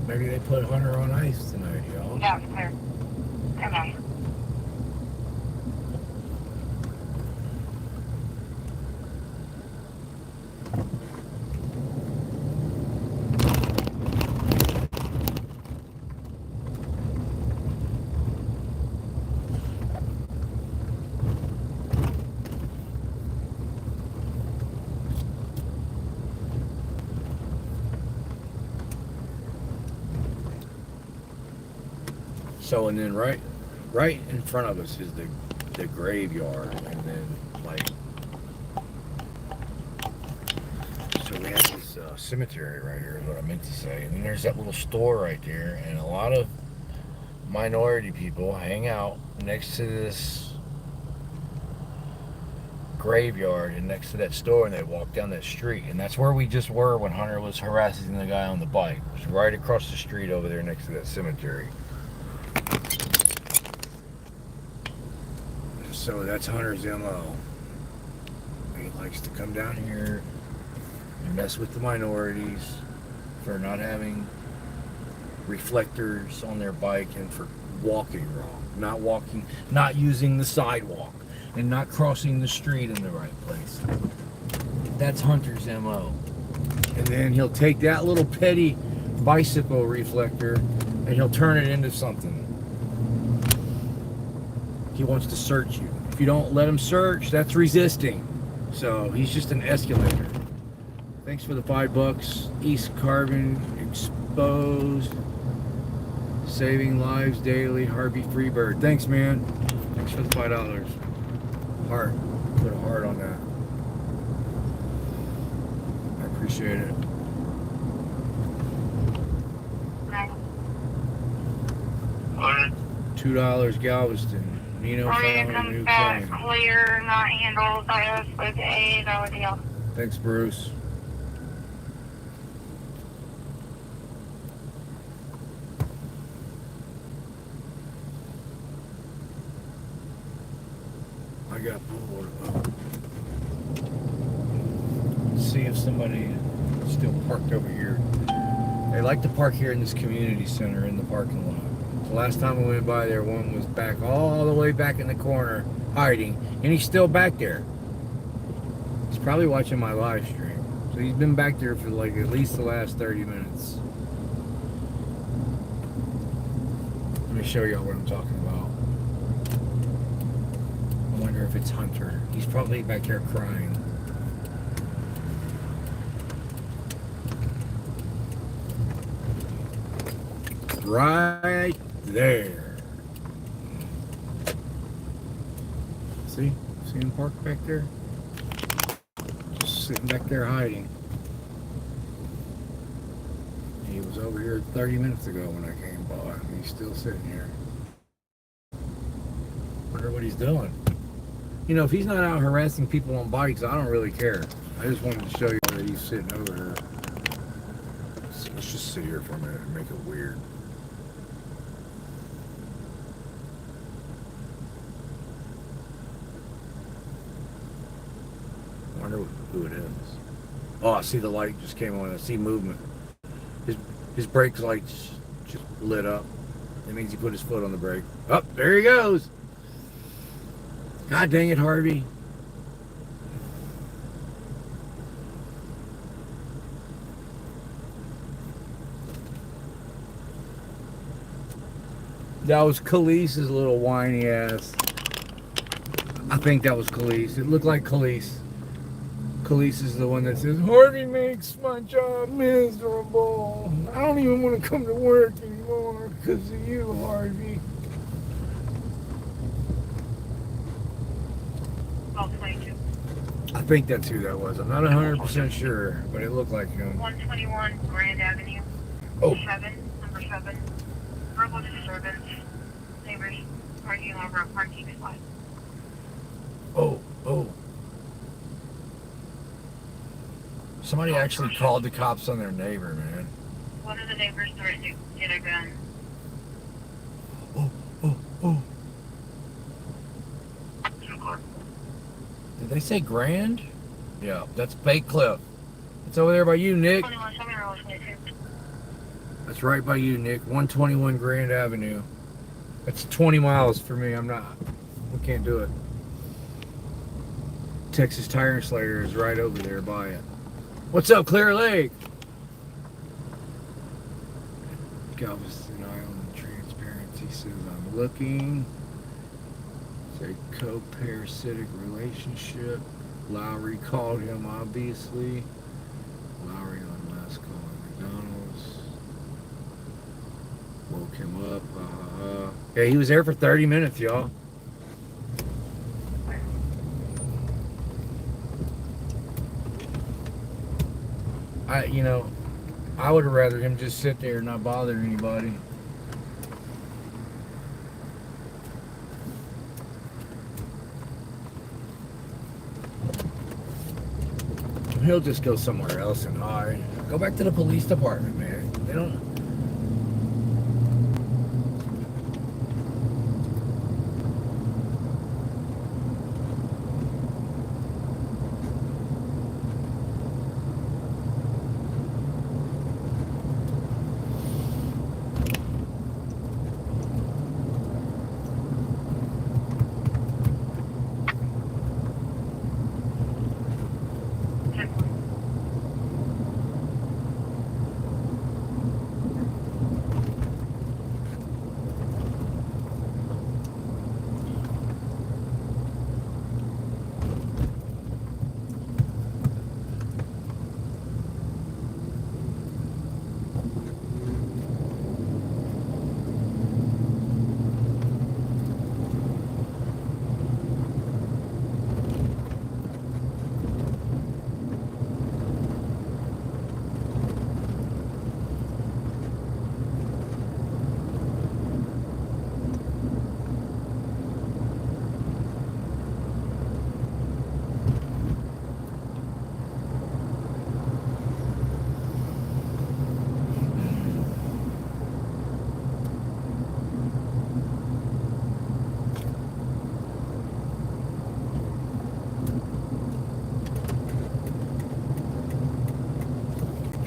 maybe they put Hunter on ice tonight, y'all. Yeah, it's clear. Come on. So, and then right in front of us is the graveyard, and then like, so we have this cemetery right here is what I meant to say, and then there's that little store right there, and a lot of minority people hang out next to this graveyard and next to that store, and they walk down that street, and that's where we just were when Hunter was harassing the guy on the bike. It was right across the street over there next to that cemetery. So that's Hunter's MO. He likes to come down here and mess with the minorities for not having reflectors on their bike and for walking wrong. Not using the sidewalk and not crossing the street in the right place. That's Hunter's MO. And then he'll take that little petty bicycle reflector and he'll turn it into something. He wants to search you. If you don't let him search, that's resisting. So he's just an escalator. Thanks for the $5. East Carbon Exposed. Saving lives daily. Harvey Freebird. Thanks, man. Thanks for the $5. Heart. Put a heart on that. I appreciate it. $2 Galveston. Nino found a new claim. Clear, not handled. I asked for the $8 deal. Thanks, Bruce. I got pulled. See if somebody still parked over here. They like to park here in this community center in the parking lot. The last time we went by there, one was back all the way back in the corner hiding, and he's still back there. He's probably watching my live stream. So he's been back there for like at least the last 30 minutes. Let me show y'all what I'm talking about. I wonder if it's Hunter. He's probably back here crying. Right there. See? See him parked back there? Just sitting back there hiding. He was over here 30 minutes ago when I came by, and he's still sitting here. Wonder what he's doing. You know, if he's not out harassing people on bikes, I don't really care. I just wanted to show you that he's sitting over here. Let's just sit here for a minute and make it weird. I wonder who it is. Oh, I see the light just came on. I see movement. His brake lights just lit up. That means he put his foot on the brake. Oh, there he goes. God dang it, Harvey. That was Khalees's little whiny ass. I think that was Khalees. It looked like Khalees. Khalees is the one that says, Harvey makes my job miserable. I don't even want to come to work anymore because of you, Harvey. I think that's who that was. I'm not 100% sure, but it looked like him. 121 Grand Avenue. Oh. Number 7. Verbal disturbance. Neighbors arguing over a parking spot. Oh. Somebody actually called the cops on their neighbor, man. One of the neighbors threatened to get a gun. Oh. Did they say Grand? Yeah, that's Bay Cliff. It's over there by you, Nick. 21, 22. That's right by you, Nick. 121 Grand Avenue. That's 20 miles for me. We can't do it. Texas Tire Slayer is right over there by it. What's up, Clear Lake? Galveston Island Transparency says I'm looking. It's a co-parasitic relationship. Lowry called him, obviously. Lowry on last call at McDonald's. Woke him up. Yeah, he was there for 30 minutes, y'all. I would have rather him just sit there and not bother anybody. He'll just go somewhere else and hide. Go back to the police department, man. They don't.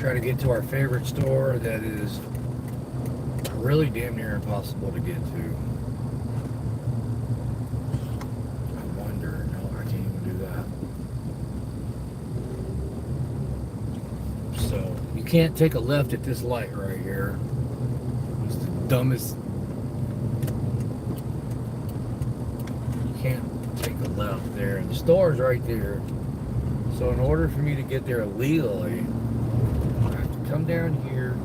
try to get to our favorite store that is really damn near impossible to get to. I wonder. No, I can't even do that. So you can't take a left at this light right here. It's the dumbest. You can't take a left there. The store's right there. So in order for me to get there legally, I have to come down here,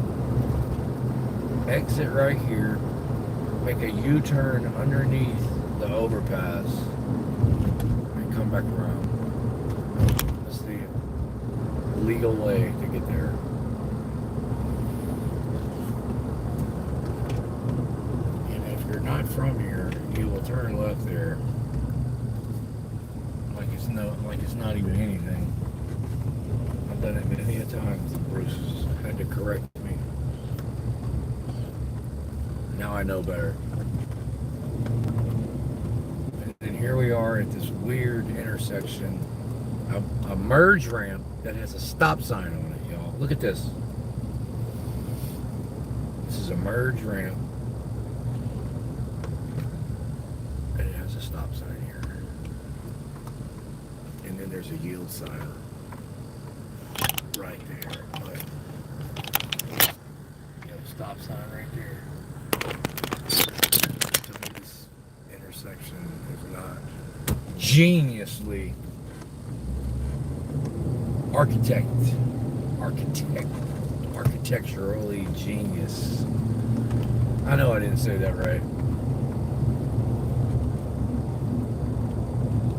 exit right here, make a U-turn underneath the overpass, and come back around. That's the legal way to get there. And if you're not from here, you will turn left there. Like it's not even anything. I've done it many a times. Bruce had to correct me. Now I know better. And then here we are at this weird intersection, a merge ramp that has a stop sign on it, y'all. Look at this. This is a merge ramp, and it has a stop sign here. And then there's a yield sign right there. But you have a stop sign right there. This intersection is not geniusly architecturally genius. I know I didn't say that right.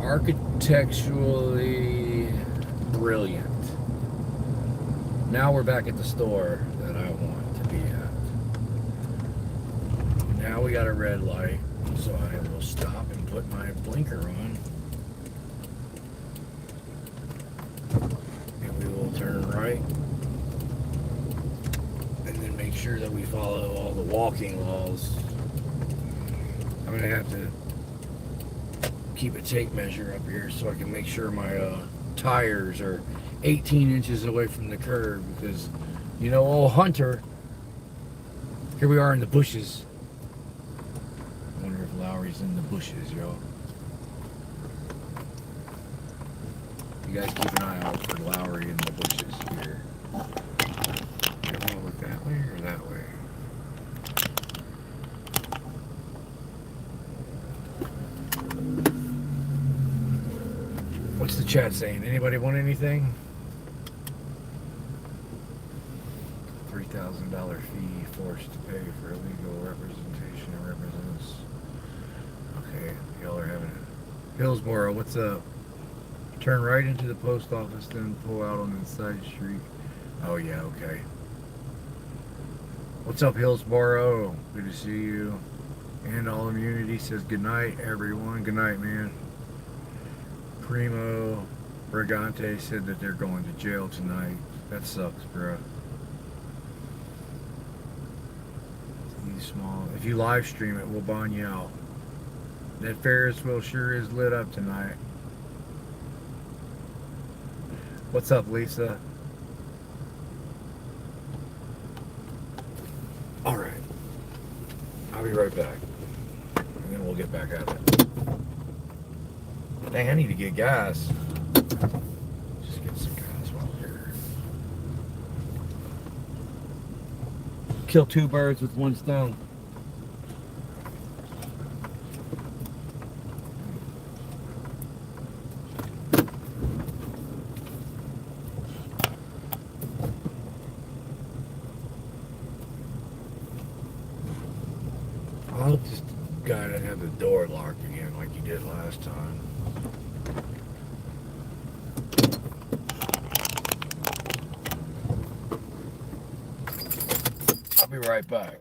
Architecturally brilliant. Now we're back at the store that I want to be at. Now we got a red light, so I will stop and put my blinker on. And we will turn right. And then make sure that we follow all the walking laws. I'm going to have to keep a tape measure up here so I can make sure my tires are 18 inches away from the curb, because you know, old Hunter, here we are in the bushes. I wonder if Lowry's in the bushes, yo. You guys keep an eye out for Lowry in the bushes here. You want to look that way or that way? What's the chat saying? Anybody want anything? $3,000 fee forced to pay for illegal representation and represents. Okay, y'all are having it. Hillsboro, what's up? Turn right into the post office, then pull out on the side street. Oh yeah, okay. What's up, Hillsboro? Good to see you. And All Immunity says good night, everyone. Good night, man. Primo Brigante said that they're going to jail tonight. That sucks, bro. Small. If you live stream it, we'll bond you out. That Ferris wheel sure is lit up tonight. What's up, Lisa? All right. I'll be right back. And then we'll get back at it. Dang, I need to get gas. Just get some gas while we're here. Kill two birds with one stone. I hope this guy doesn't have the door locked again like he did last time. I'll be right back.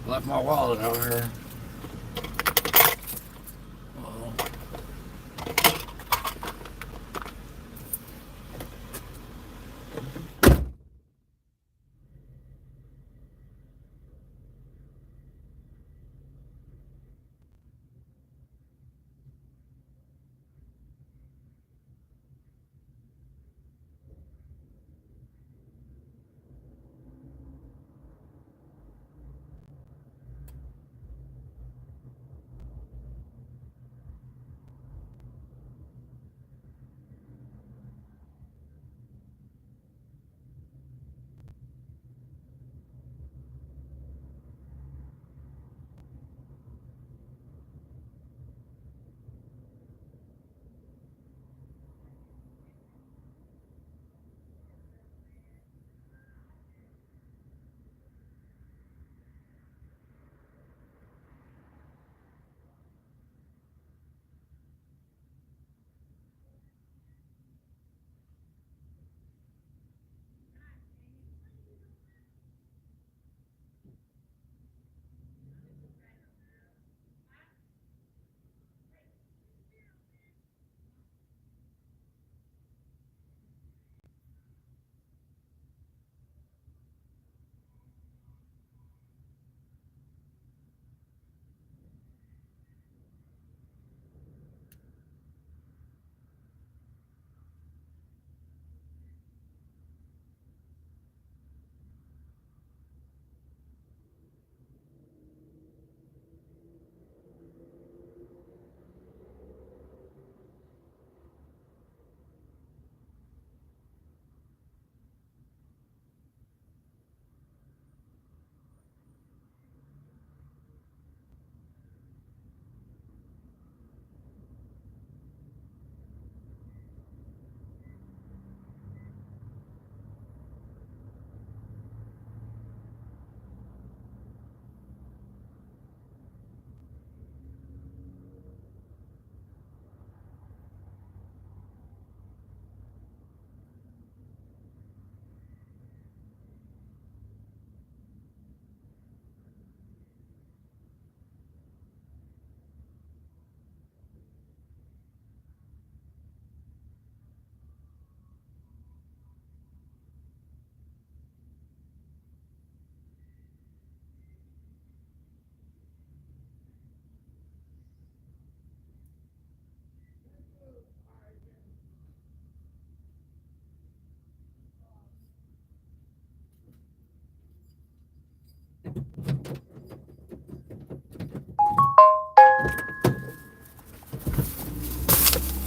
Left my wallet over here.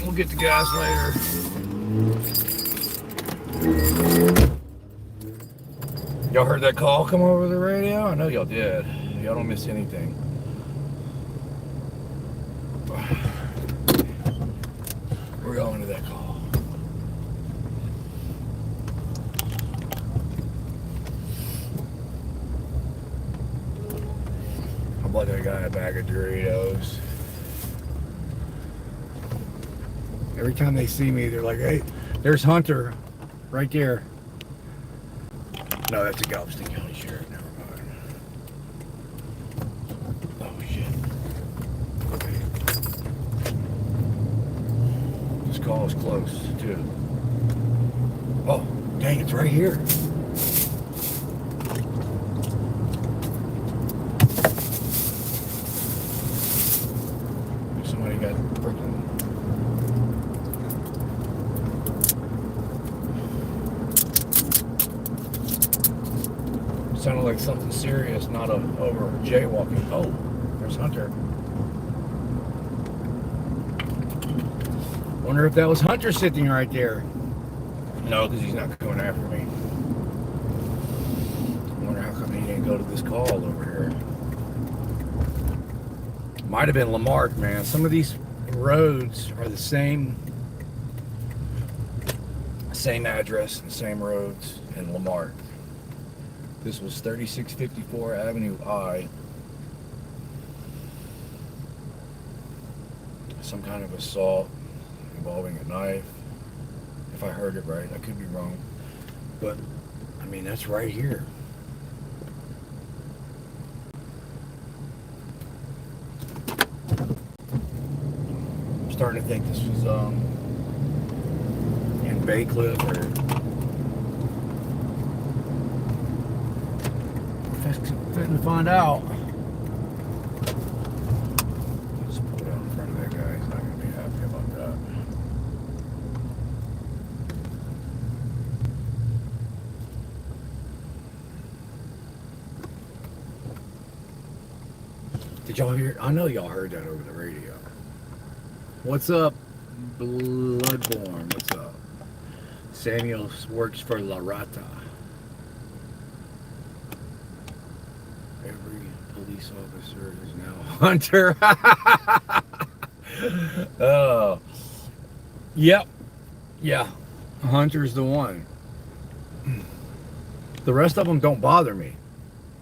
We'll get the gas later. Y'all heard that call come over the radio? I know y'all did. Y'all don't miss anything. We're going to that call. I bought that guy a bag of Doritos. Every time they see me, they're like, hey, there's Hunter right there. No, that's a Galveston County Sheriff. Never mind. call is close, too. Oh, dang, it's right here. Somebody got freaking... Sounded like something serious, not over jaywalking. Oh, there's Hunter. Wonder if that was Hunter sitting right there. No, because he's not coming after me. Wonder how come he didn't go to this call over here. Might have been Lamarck, man. Some of these roads are the same address and same roads in Lamarck. This was 3654 Avenue I. Some kind of assault involving a knife. If I heard it right, I could be wrong. But, I mean, that's right here. I'm starting to think this was in Bay Cliff or fitting to find out. Just pull it out in front of that guy. He's not going to be happy about that. Did y'all hear? I know y'all heard that over the radio. What's up, Bloodborne? What's up? Samuel works for La Rata. Every police officer is now Hunter. Oh, yep, yeah. Hunter's the one. The rest of them don't bother me.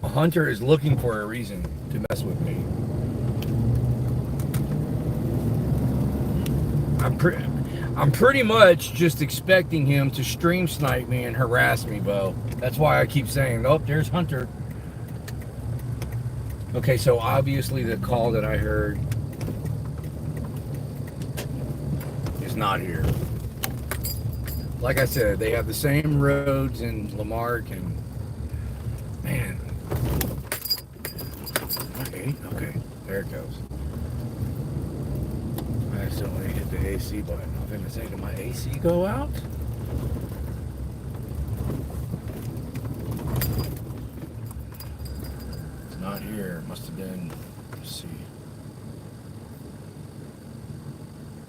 A Hunter is looking for a reason to mess with me. I'm pretty much just expecting him to stream snipe me and harass me, Bo. That's why I keep saying, oh, there's Hunter. Okay, so obviously the call that I heard is not here. Like I said, they have the same roads in Lamarck and, man. Okay, there it goes. I accidentally hit the AC button. I was going to say, did my AC go out? It's not here. It must have been, let's see,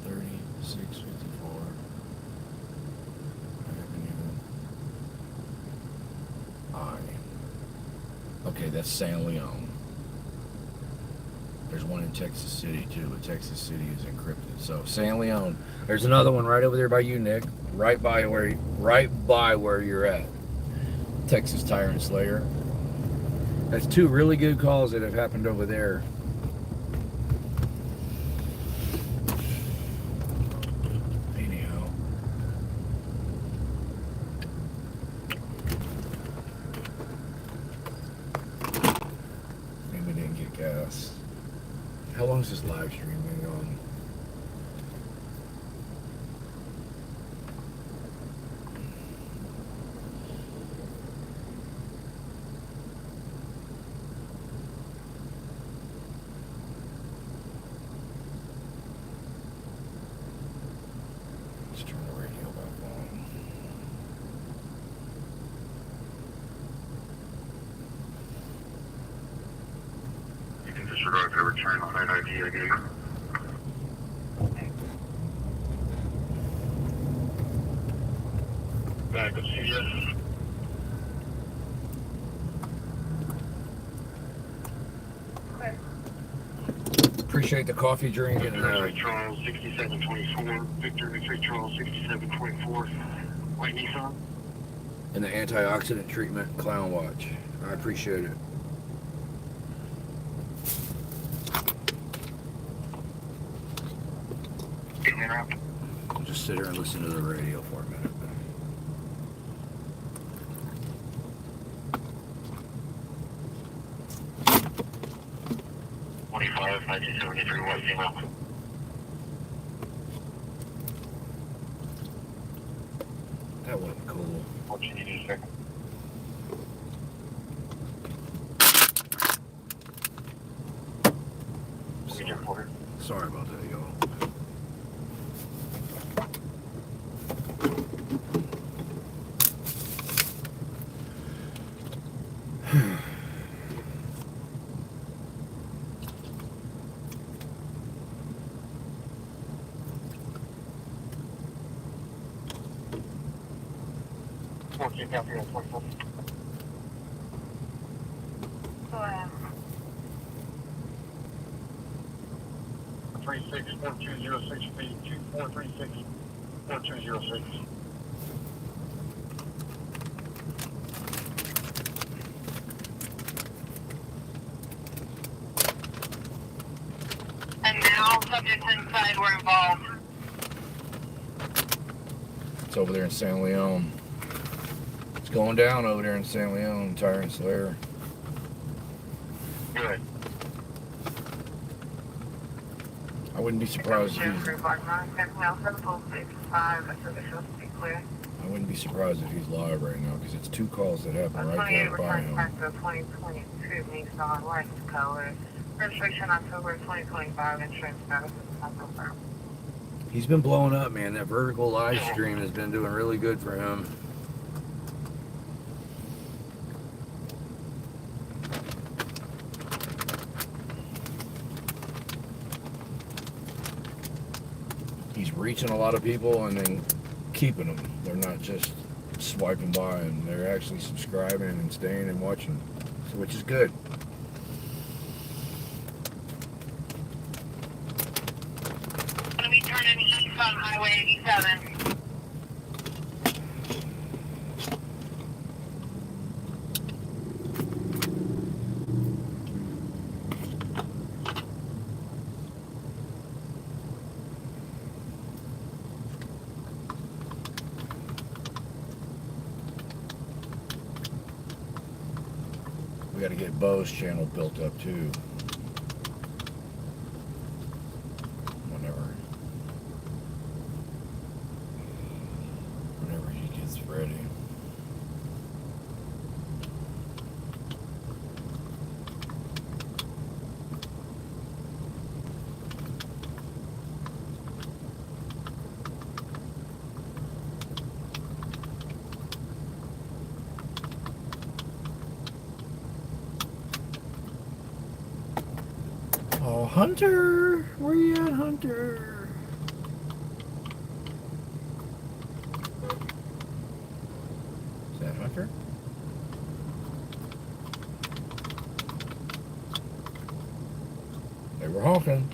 3654 Avenue I. Okay, that's San Leon. There's one in Texas City too, but Texas City is encrypted. So San Leon. There's another one right over there by you, Nick. Right by where you're at. Texas Tyrant Slayer. That's two really good calls that have happened over there. Anyhow. Maybe didn't get gas. How long is this live stream been going? Let's turn the radio back on. You can disregard the return on that ID again. Back up, CDS. Appreciate the coffee drink and Victor Charles 6724. Victor Charles 6724. White Nissan. and the antioxidant treatment clown watch. I appreciate it. I'll just sit here and listen to the radio for a minute. 1973 White female. That wasn't cool. What you need to say? Sorry about that, y'all. Go ahead. 364206 feet 2436 4206. And now subjects inside were involved. It's over there in San Leon. It's going down over there in San Leon, Tyrant's Lair. Good. I wouldn't be surprised if he's, I wouldn't be surprised if he's live right now, because it's 2 calls that happen right there by him. 2022 Nissan license color. Registration October 2025. Insurance status is not confirmed. He's been blowing up, man. That vertical live stream has been doing really good for him. He's reaching a lot of people and then keeping them. They're not just swiping by, and they're actually subscribing and staying and watching, so, which is good. Gonna be turning east on Highway 87. We got to get Bo's channel built up too. Whenever he gets ready. Oh, Hunter! Where you at, Hunter? Is that Hunter? They were honking.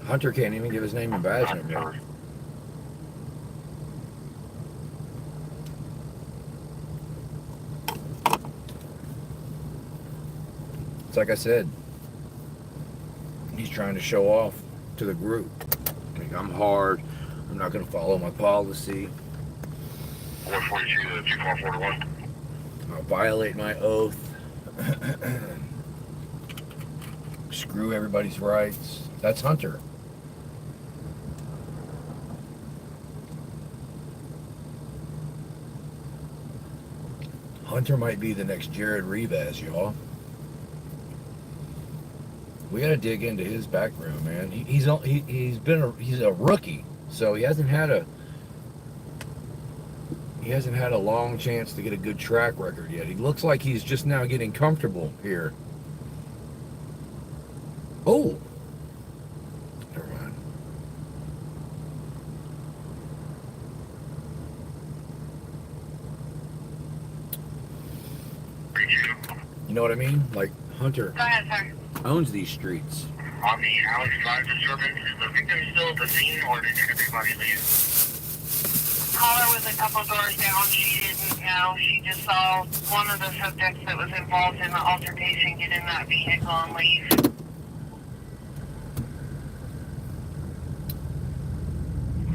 Hunter can't even give his name and badge number. It's like I said, he's trying to show off to the group. Like, I'm hard. I'm not going to follow my policy. 142 to 2441. I'll violate my oath. Screw everybody's rights. That's Hunter. Hunter might be the next Jared Rivas, y'all. We got to dig into his background, man. He's a rookie, so he hasn't had a long chance to get a good track record yet. He looks like he's just now getting comfortable here. Oh, never mind. You know what I mean? Like, Hunter Go ahead, sir. owns these streets. On the Alex Drive disturbance, is the victim still at the scene, or did everybody leave? Caller was a couple doors down. She didn't know. She just saw one of the subjects that was involved in the altercation get in that vehicle and leave.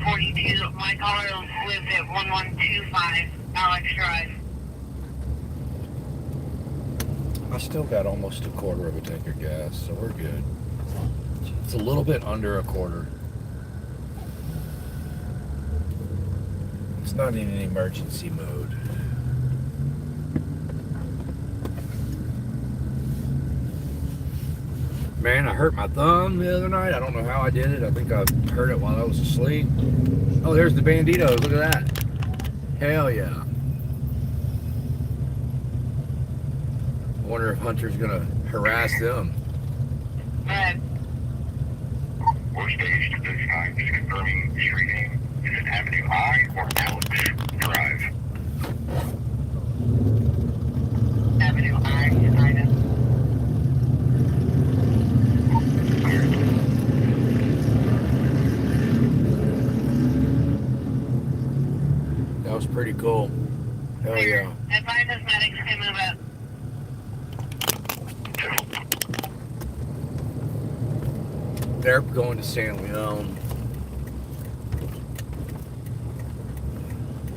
42. My caller lives at 1125 Alex Drive. I still got almost a quarter of a tank of gas, so we're good. It's a little bit under a quarter. It's not in an emergency mode. Man, I hurt my thumb the other night. I don't know how I did it. I think I hurt it while I was asleep. Oh, there's the Bandidos. Look at that. Hell yeah. I wonder if Hunter's gonna harass them. We're staged at this time. Just confirming street name. Is it Avenue I or Alex Drive? Avenue I, United. That was pretty cool. Hell yeah. Advise us medics can move up. They're going to San Leon.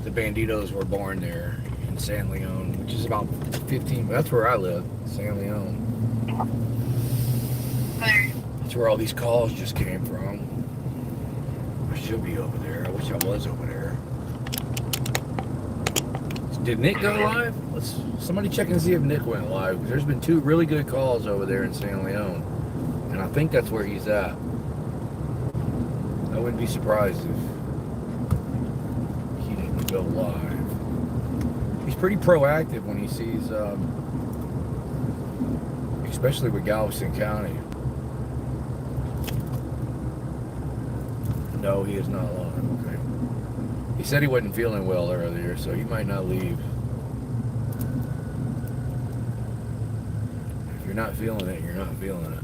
The Bandidos were born there in San Leon, which is about 15. That's where I live, San Leon. Clear. That's where all these calls just came from. I should be over there. I wish I was over there. Did Nick go live? Somebody check and see if Nick went live. There's been 2 really good calls over there in San Leon. And I think that's where he's at. I wouldn't be surprised if he didn't go live. He's pretty proactive when he sees, especially with Galveston County. No, he is not live. Okay. He said he wasn't feeling well earlier, so he might not leave. If you're not feeling it, you're not feeling it.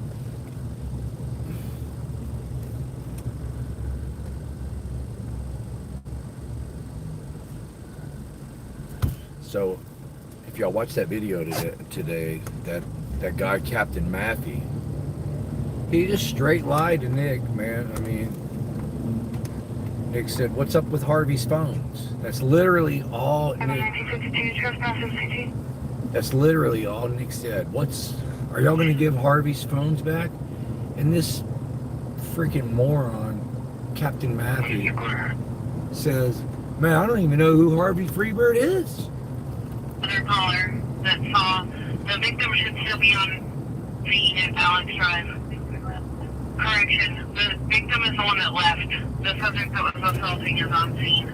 So, if y'all watch that video today, that guy, Captain Maffey, he just straight lied to Nick, man. I mean, Nick said, "What's up with Harvey's phones?" That's literally all Nick. That's literally all Nick said. Are y'all gonna give Harvey's phones back? And this freaking moron, Captain Maffey, says, "Man, I don't even know who Harvey Freebird is." Other caller that saw the victim should still be on scene at Alex Drive. Correction, the victim is the one that left. The subject that was assaulting is on scene.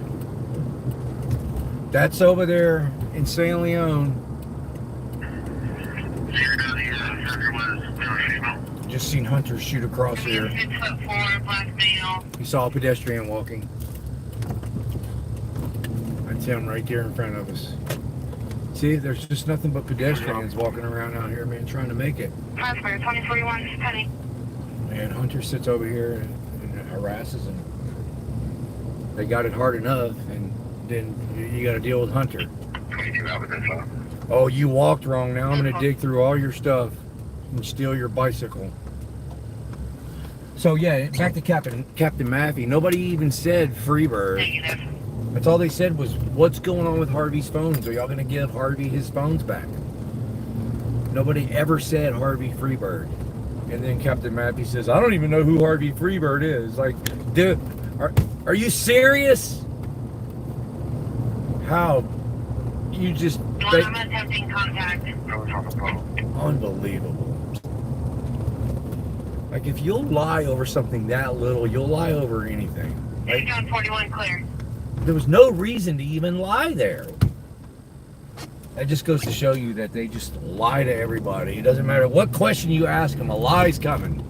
That's over there in San Leon. Just seen Hunter shoot across here. 6'4", black male. He saw a pedestrian walking. That's him right there in front of us. See, there's just nothing but pedestrians walking around out here, man, trying to make it. Prosper, 2041, Penny. And Hunter sits over here and harasses them. They got it hard enough, and then you got to deal with Hunter. 22 out with this, huh? Oh, you walked wrong. Now I'm going to dig through all your stuff and steal your bicycle. So yeah, back to Captain Maffey. Nobody even said Freebird. Negative. That's all they said was, "What's going on with Harvey's phones? Are y'all going to give Harvey his phones back?" Nobody ever said Harvey Freebird. And then Captain Maffey says, "I don't even know who Harvey Freebird is." Like, dude, are you serious? How? You just... I'm attempting contact. Unbelievable. Like, if you'll lie over something that little, you'll lie over anything. Like, John 41 clear. there was no reason to even lie there. That just goes to show you that they just lie to everybody. It doesn't matter what question you ask them, a lie's coming.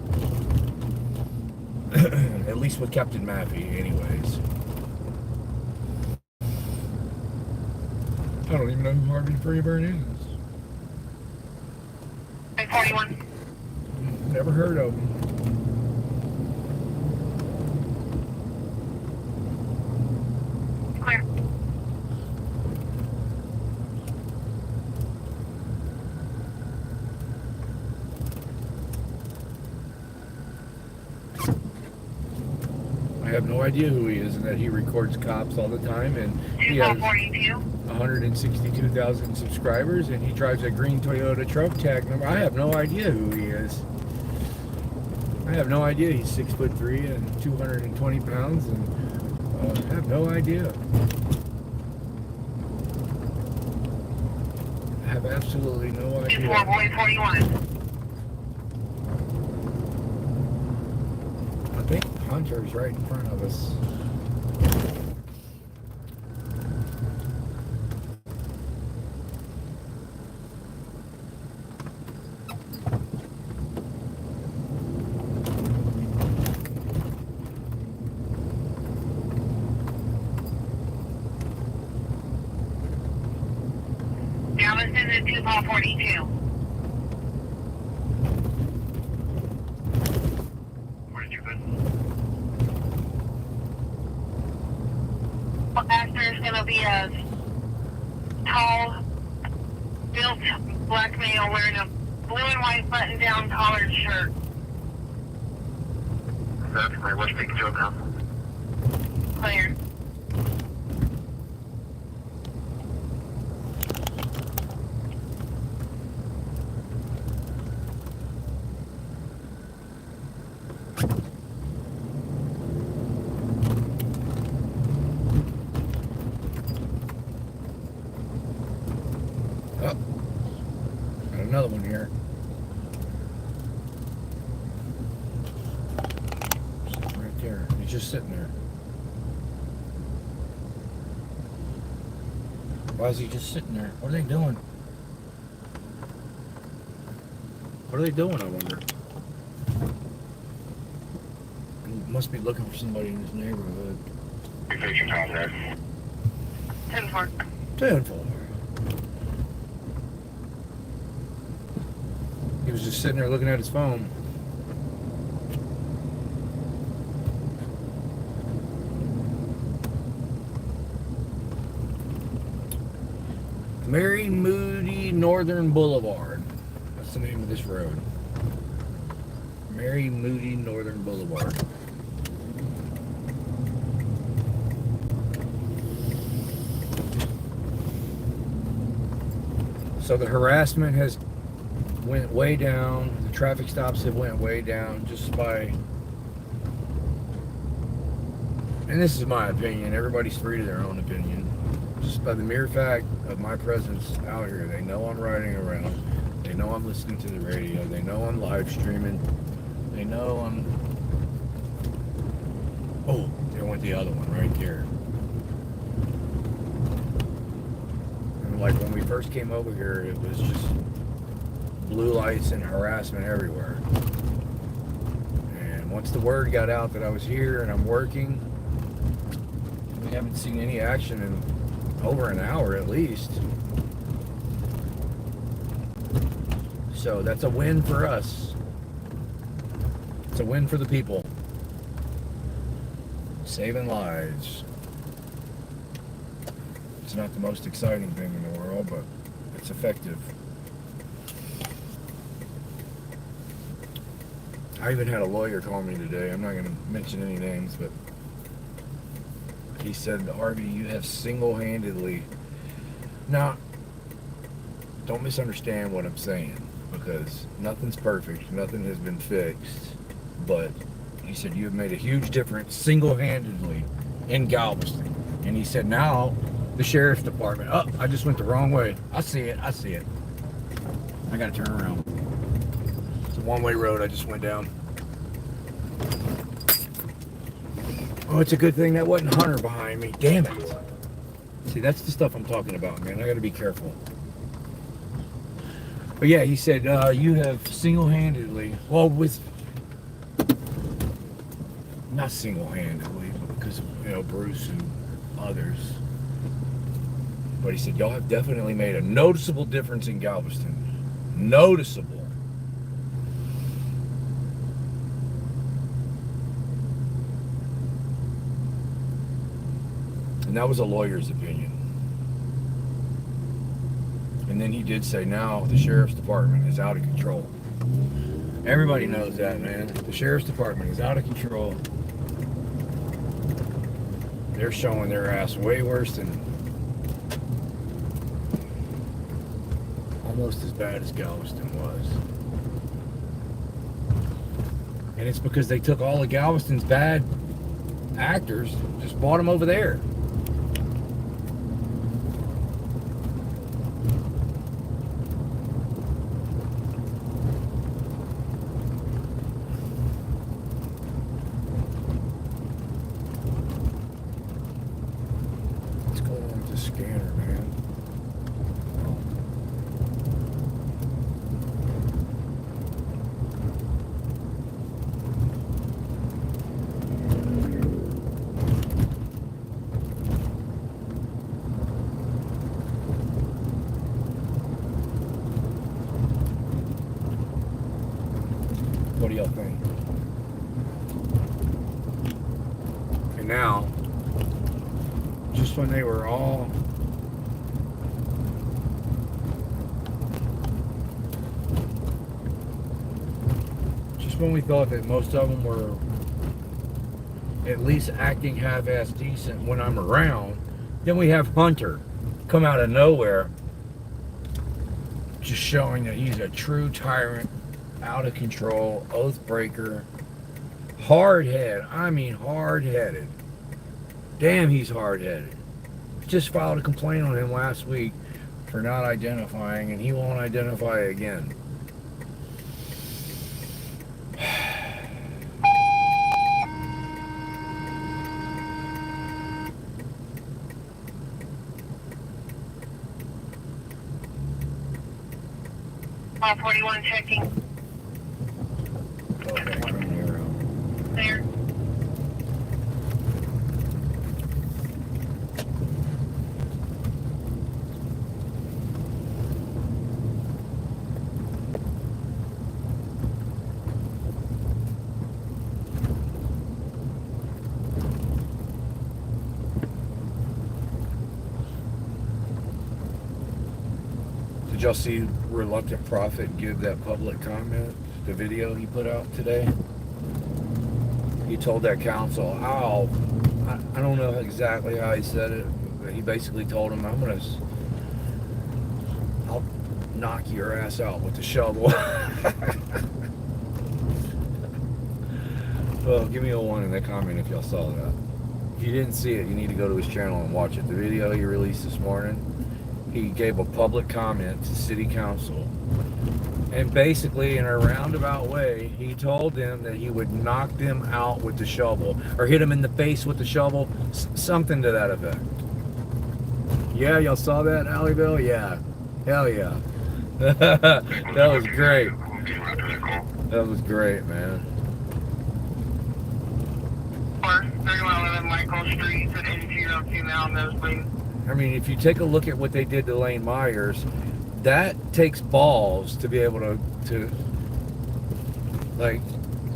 At least with Captain Maffey, anyways. I don't even know who Harvey Freeburn is. 41. Never heard of him. Clear. I have have no idea who he is and that he records cops all the time, and he has 162,000 subscribers, and he drives a green Toyota truck tag number. I have no idea who he is. I have no idea. He's 6'3" and 220 pounds, and I have no idea. I have absolutely no idea. 41. I think Hunter's right in front of us. Galveston is 242. Where did you go? After is going to be a tall, built black male wearing a blue and white button-down collared shirt. That's my what's speaking to now? Clear. Oh, got another one here. Sitting right there. He's just sitting there. Why is he just sitting there? What are they doing? What are they doing, I wonder? He must be looking for somebody in his neighborhood. Confrontation contact. 10-4. 10-4. He was just sitting there looking at his phone. Mary Moody Northern Boulevard. That's the name of this road. Mary Moody Northern Boulevard. So the harassment has went way down. The traffic stops have went way down just by, and this is my opinion, everybody's free to their own opinion, just by the mere fact of my presence out here. They know I'm riding around, they know I'm listening to the radio, they know I'm live streaming, they know I'm, oh, there went the other one right there. And like when we first came over here, it was just blue lights and harassment everywhere. And once the word got out that I was here and I'm working, we haven't seen any action in over an hour at least. So that's a win for us. It's a win for the people. Saving lives. It's not the most exciting thing in the world, but it's effective. I even had a lawyer call me today. I'm not going to mention any names, but he said, Harvey, you have single-handedly... Now, don't misunderstand what I'm saying, because nothing's perfect. Nothing has been fixed. But he said, you have made a huge difference single-handedly in Galveston. And he said, now, the sheriff's department... Oh, I just went the wrong way. I see it. I see it. I got to turn around. It's a one-way road I just went down. Oh, it's a good thing that wasn't Hunter behind me. Damn it. See, that's the stuff I'm talking about, man. I got to be careful. But yeah, he said, you have single-handedly, well, with, not single-handedly, but because of, you know, Bruce and others. But he said, y'all have definitely made a noticeable difference in Galveston. Noticeable. And that was a lawyer's opinion. And then he did say, now the sheriff's department is out of control. Everybody knows that, man. The sheriff's department is out of control. They're showing their ass way worse than, almost as bad as Galveston was. And it's because they took all of Galveston's bad actors, just brought them over there. What's going on with this scanner, man? What do y'all think? And now, just when they were all when we thought that most of them were at least acting half-ass decent when I'm around, then we have Hunter come out of nowhere, just showing that he's a true tyrant, out of control, oath breaker, hard-headed. I mean hard-headed. Damn, he's hard-headed. Just filed a complaint on him last week for not identifying, and he won't identify again. All 41 checking. Okay, from there. There. Did y'all see Reluctant Prophet give that public comment? The video he put out today? He told that council, I don't know exactly how he said it, but he basically told him, I'll knock your ass out with the shovel. Well, give me a 1 in that comment if y'all saw that. If you didn't see it, you need to go to his channel and watch it. The video he released this morning, he gave a public comment to city council, and basically in a roundabout way he told them that he would knock them out with the shovel or hit them in the face with the shovel, something to that effect. Yeah, y'all saw that, Alleyville? Yeah, hell yeah. That was great. That was great, man. 3111 Michael Street, at 8202 now, nosebleed. I mean, if you take a look at what they did to Lane Myers, that takes balls to be able to like,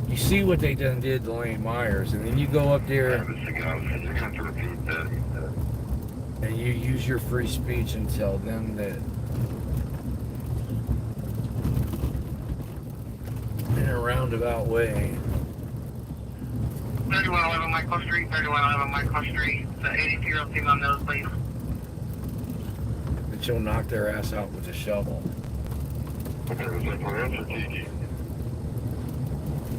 you see what they done did to Lane Myers, and then you go up there and you use your free speech and tell them that in a roundabout way. 3111 Michael Street, 3111 Michael Street, at 8202 now, nosebleed. That you'll knock their ass out with a shovel.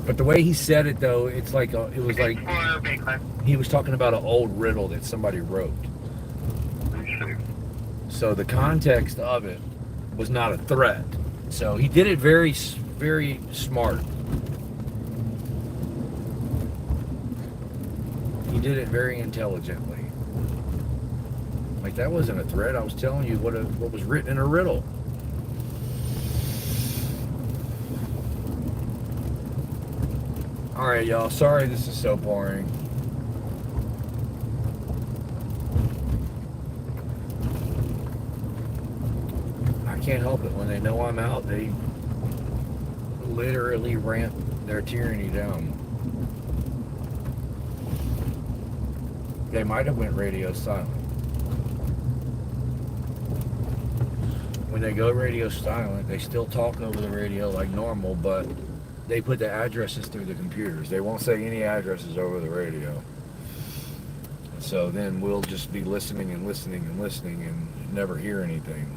But the way he said it, though, it's like it was like he was talking about an old riddle that somebody wrote. So the context of it was not a threat. So he did it very, very smart. He did it very intelligently. Like, that wasn't a threat. I was telling you what was written in a riddle. Alright, y'all. Sorry this is so boring. I can't help it. When they know I'm out, they literally ramp their tyranny down. They might have went radio silent. When they go radio silent, they still talk over the radio like normal, but they put the addresses through the computers. They won't say any addresses over the radio. So then we'll just be listening and listening and listening and never hear anything.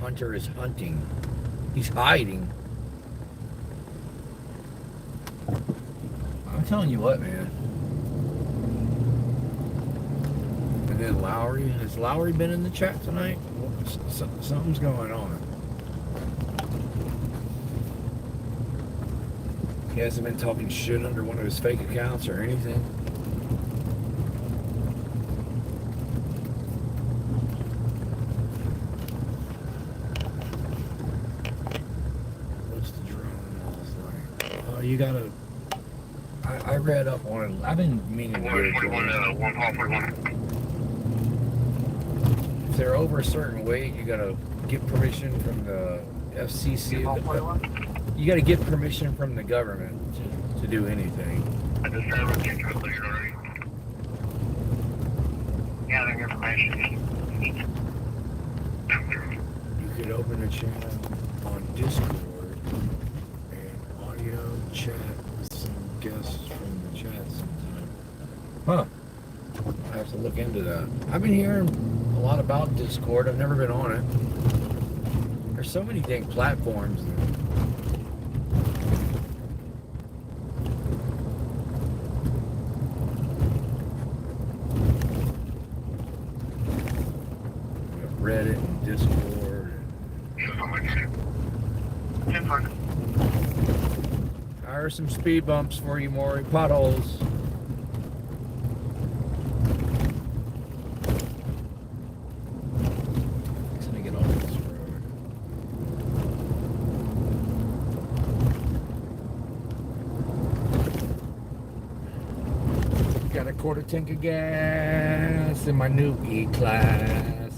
Hunter is hunting. He's hiding. I'm telling you what, man. And then Lowry. Has Lowry been in the chat tonight? Something's going on. He hasn't been talking shit under one of his fake accounts or anything. You gotta. I read up on it. I've been meaning to get it. 141, 141. If they're over a certain weight, you gotta get permission from the FCC. You gotta get permission from the government to do anything. I just have a picture of it already. Gathering information. You could open a channel on Discord. Chat with some guests from the chat sometime. Huh. I have to look into that. I've been hearing a lot about Discord. I've never been on it. There's so many dang platforms. Reddit and Discord. There are some speed bumps for you, Maury. Potholes. Let me get off this road. Got a quarter tank of gas in my new E-Class.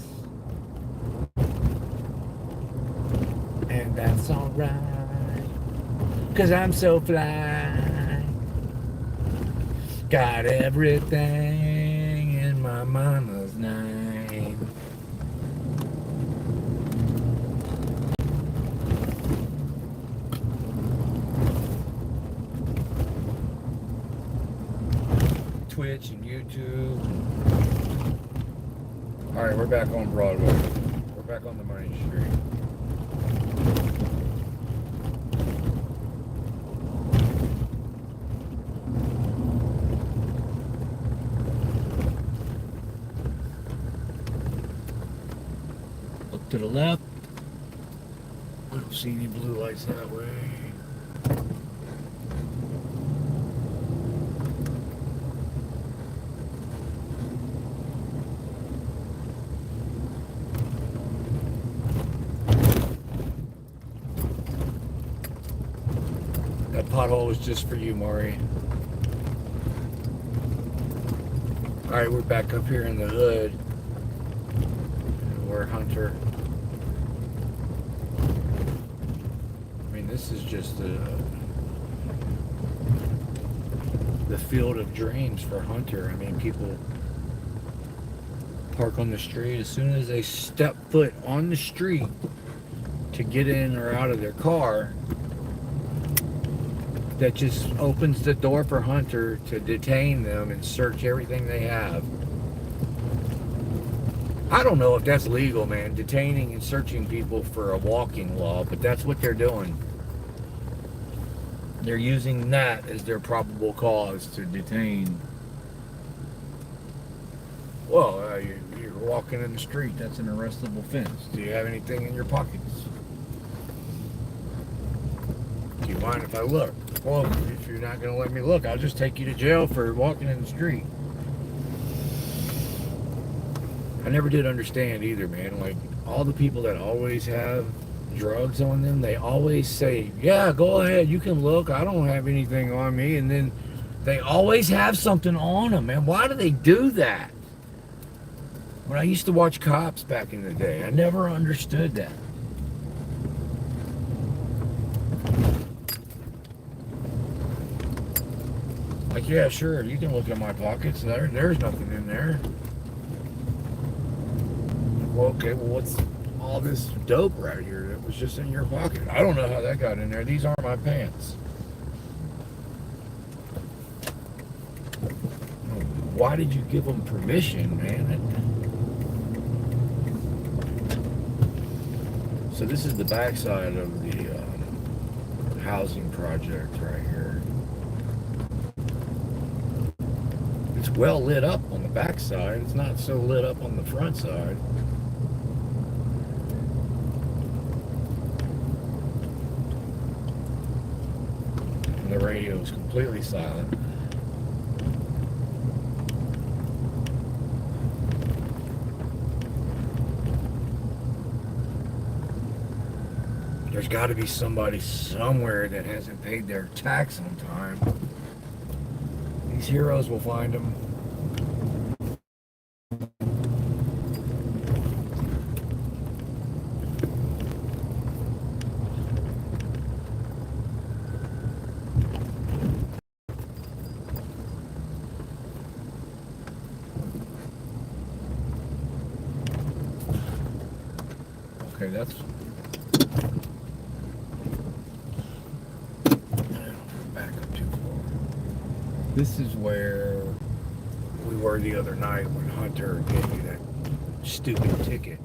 And that's alright. 'Cause I'm so fly. Got everything in my mama's name. Twitch and YouTube. Alright, we're back on Broadway. We're back on the main street. To the left. I don't see any blue lights that way. That pothole is just for you, Maury. Alright, we're back up here in the hood. We're Hunter. This is just the field of dreams for Hunter. I mean, people park on the street. As soon as they step foot on the street to get in or out of their car, that just opens the door for Hunter to detain them and search everything they have. I don't know if that's legal, man, detaining and searching people for a walking law, but that's what they're doing. They're using that as their probable cause to detain. Well, you're walking in the street. That's an arrestable offense. Do you have anything in your pockets? Do you mind if I look? Well, if you're not going to let me look, I'll just take you to jail for walking in the street. I never did understand either, man. Like, all the people that always have drugs on them, they always say, yeah, go ahead, you can look, I don't have anything on me, and then they always have something on them, man. Why do they do that? When I used to watch Cops back in the day, I never understood that. Like, yeah, sure, you can look in my pockets. There's nothing in there. Well, okay, well, what's all this dope right here that was just in your pocket? I don't know how that got in there. These aren't my pants. Why did you give them permission, man? So this is the backside of the housing project right here. It's well lit up on the backside. It's not so lit up on the front side. And the radio is completely silent. There's got to be somebody somewhere that hasn't paid their tax on time. These heroes will find them. Okay, that's... back up too far. This is where we were the other night when Hunter gave me that stupid ticket.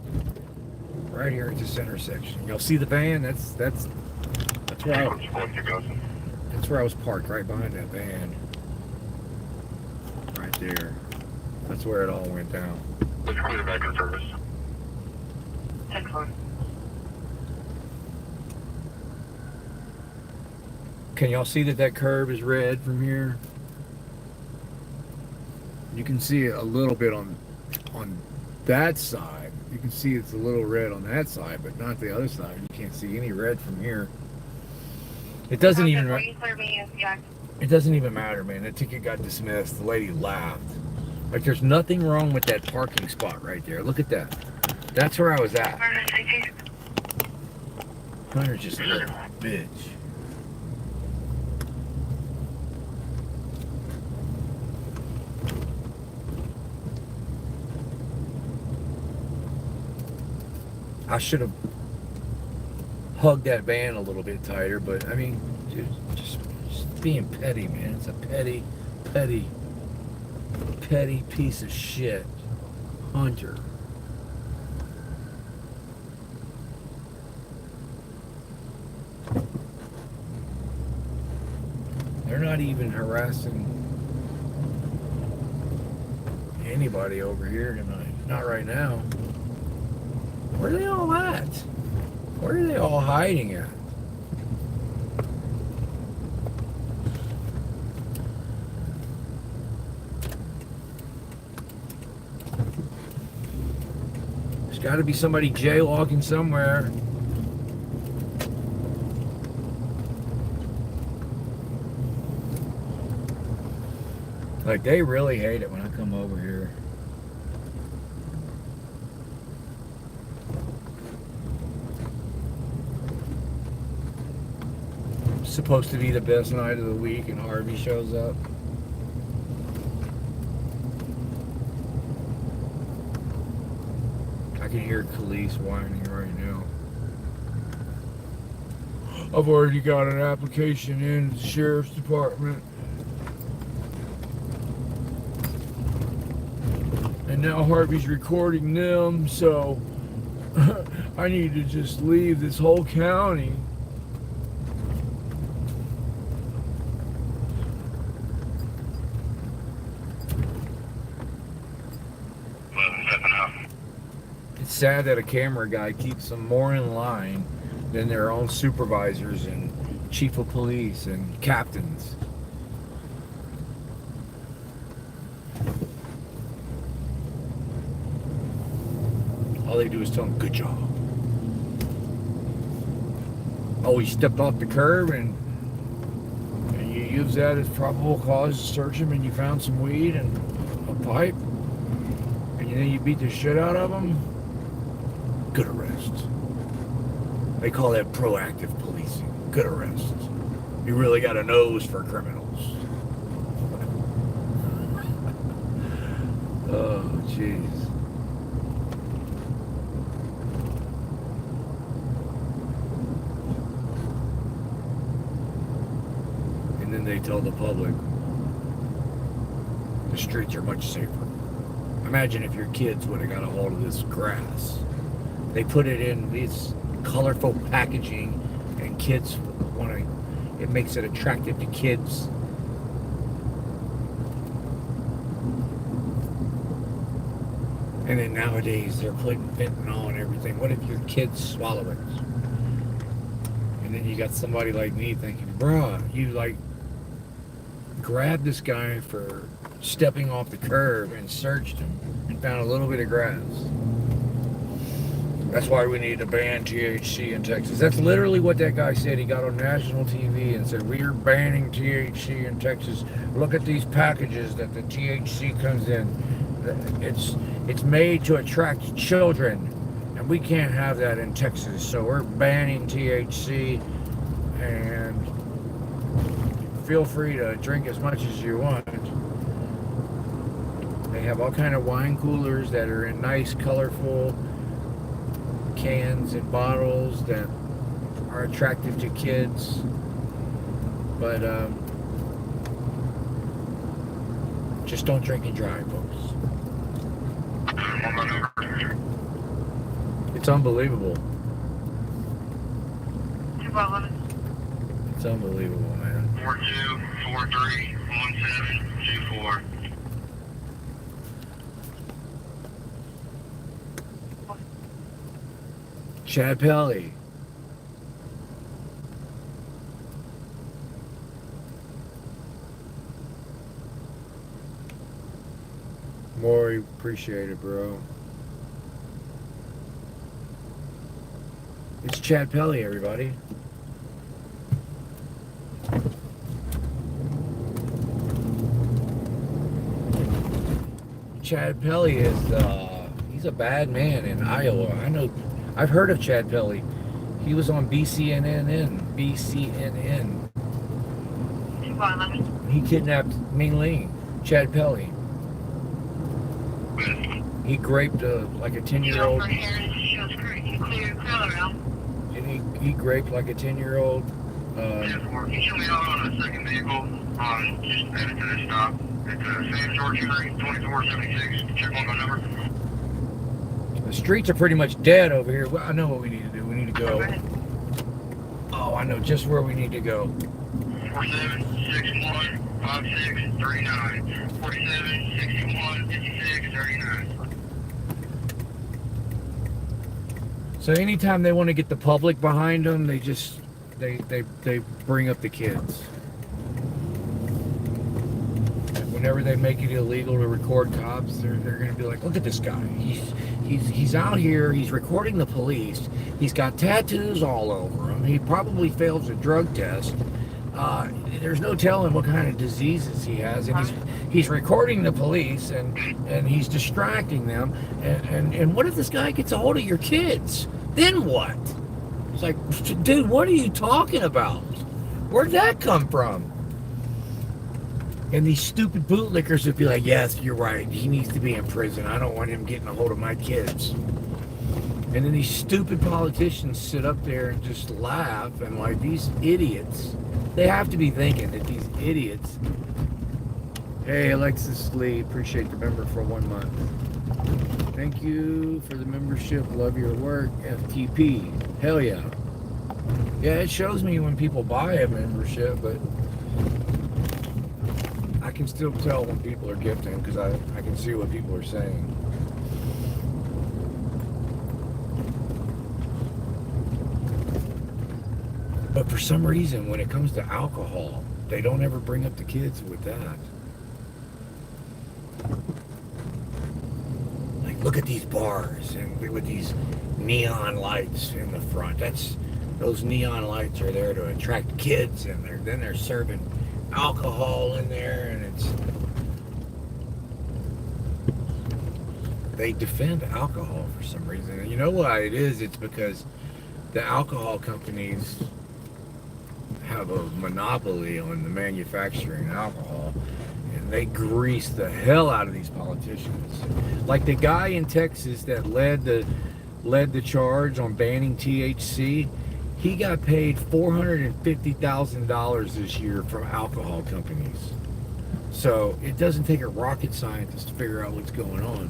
Right here at this intersection. Y'all see the van? That's where I was parked, right behind that van. Right there. That's where it all went down. Let's clear back in service. Excellent. Can y'all see that curve is red from here? You can see it a little bit on that side. You can see it's a little red on that side, but not the other side. You can't see any red from here. It doesn't even matter, man. That ticket got dismissed. The lady laughed. Like, there's nothing wrong with that parking spot right there. Look at that. That's where I was at. Hunter's just a little bitch. I should have hugged that van a little bit tighter, but I mean, just being petty, man. It's a petty piece of shit. Hunter. They're not even harassing anybody over here tonight. Not right now. Where are they all at? Where are they all hiding at? There's got to be somebody jaywalking somewhere. Like, they really hate it when I come over here. Supposed to be the best night of the week, and Harvey shows up. I can hear Khalees whining right now. I've already got an application in the sheriff's department. And now Harvey's recording them, so I need to just leave this whole county. It's sad that a camera guy keeps them more in line than their own supervisors and chief of police and captains. All they do is tell them, good job. Oh, he stepped off the curb and you use that as probable cause to search him, and you found some weed and a pipe, and then you beat the shit out of him. Good arrest. They call that proactive policing. Good arrest. You really got a nose for criminals. Jeez. And then they tell the public the streets are much safer. Imagine if your kids would have got a hold of this grass. They put it in these colorful packaging, and kids want to. It makes it attractive to kids. And then nowadays they're putting fentanyl and everything. What if your kids swallow it? And then you got somebody like me thinking, bruh, you like grabbed this guy for stepping off the curb and searched him and found a little bit of grass. That's why we need to ban THC in Texas. That's literally what that guy said. He got on national TV and said, we are banning THC in Texas. Look at these packages that the THC comes in. It's made to attract children, and we can't have that in Texas. So we're banning THC, and feel free to drink as much as you want. They have all kind of wine coolers that are in nice, colorful cans and bottles that are attractive to kids. But just don't drink and drive, folks. It's unbelievable. It's unbelievable, man. 42431724. Chad Pelly. More appreciated, bro. It's Chad Pelly, everybody. Chad Pelly is, he's a bad man in Iowa. I know, I've heard of Chad Pelly. He was on BCNN. He kidnapped Ming Ling, Chad Pelly. He raped like a 10-year-old. And he raped like a 10-year-old. Can you show me out on a second vehicle? Just headed to this stop. It's San George Street, 2476. Check on my number. The streets are pretty much dead over here. Well, I know what we need to do. We need to go. Oh, I know just where we need to go. 47615639. 47615639. So anytime they want to get the public behind them, they just they bring up the kids. Whenever they make it illegal to record cops, they're going to be like, look at this guy. He's out here. He's recording the police. He's got tattoos all over him. He probably fails a drug test. There's no telling what kind of diseases he has, and he's recording the police, and he's distracting them. And what if this guy gets a hold of your kids? Then what? It's like, dude, what are you talking about? Where'd that come from? And these stupid bootlickers would be like, yes, you're right. He needs to be in prison. I don't want him getting a hold of my kids. And then these stupid politicians sit up there and just laugh, and like these idiots, they have to be thinking that these idiots. Hey, Alexis Lee, appreciate the member for 1 month. Thank you for the membership. Love your work. FTP. Hell yeah. Yeah, it shows me when people buy a membership, but I can still tell when people are gifting because I can see what people are saying. But for some reason, when it comes to alcohol, they don't ever bring up the kids with that. Like, look at these bars and with these neon lights in the front. Those neon lights are there to attract kids, and then they're serving alcohol in there, and they defend alcohol for some reason. And you know why it is? It's because the alcohol companies have a monopoly on the manufacturing alcohol, and They grease the hell out of these politicians. Like the guy in Texas that led the charge on banning THC, he got paid $450,000 this year from alcohol companies. So it doesn't take a rocket scientist to figure out what's going on.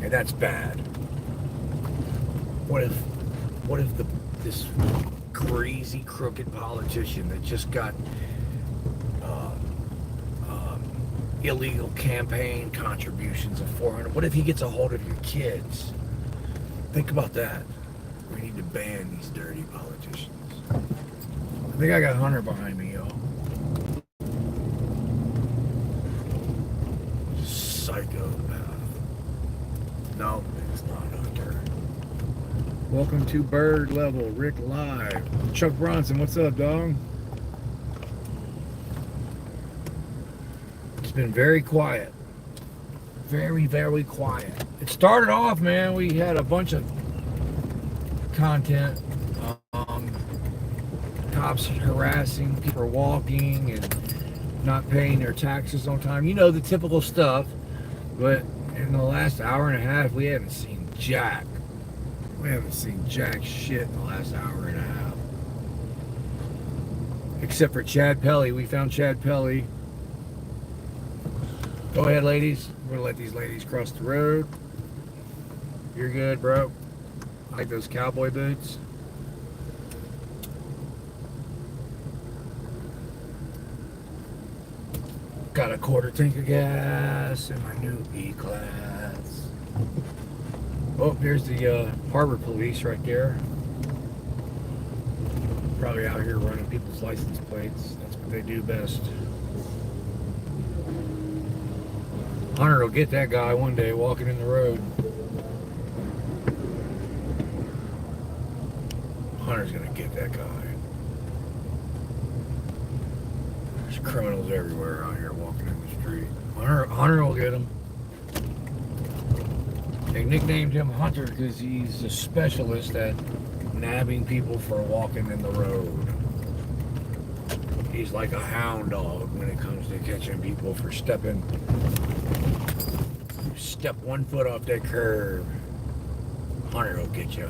And that's bad. What if this crazy crooked politician that just got illegal campaign contributions of $400, what if he gets a hold of your kids? Think about that. We need to ban these dirty politicians. I think I got Hunter behind me, y'all. Psychopath. No, it's not Hunter. Welcome to Bird Level, Rick Live. Chuck Bronson, what's up, dog? It's been very quiet. Very, very quiet. It started off, man, we had a bunch of content. Cops harassing people walking and not paying their taxes on time. You know, the typical stuff. But in the last hour and a half, we haven't seen jack. We haven't seen jack shit in the last hour and a half. Except for Chad Pelly. We found Chad Pelly. Go ahead, ladies. We're going to let these ladies cross the road. You're good, bro. I like those cowboy boots. Got a quarter tank of gas in my new E-Class. Oh, here's the Harbor Police right there. Probably out here running people's license plates. That's what they do best. Hunter will get that guy one day walking in the road. Hunter's gonna get that guy. There's criminals everywhere out here walking in the street. Hunter will get him. They nicknamed him Hunter because he's a specialist at nabbing people for walking in the road. He's like a hound dog when it comes to catching people for stepping. Step 1 foot off that curb. Hunter will get you.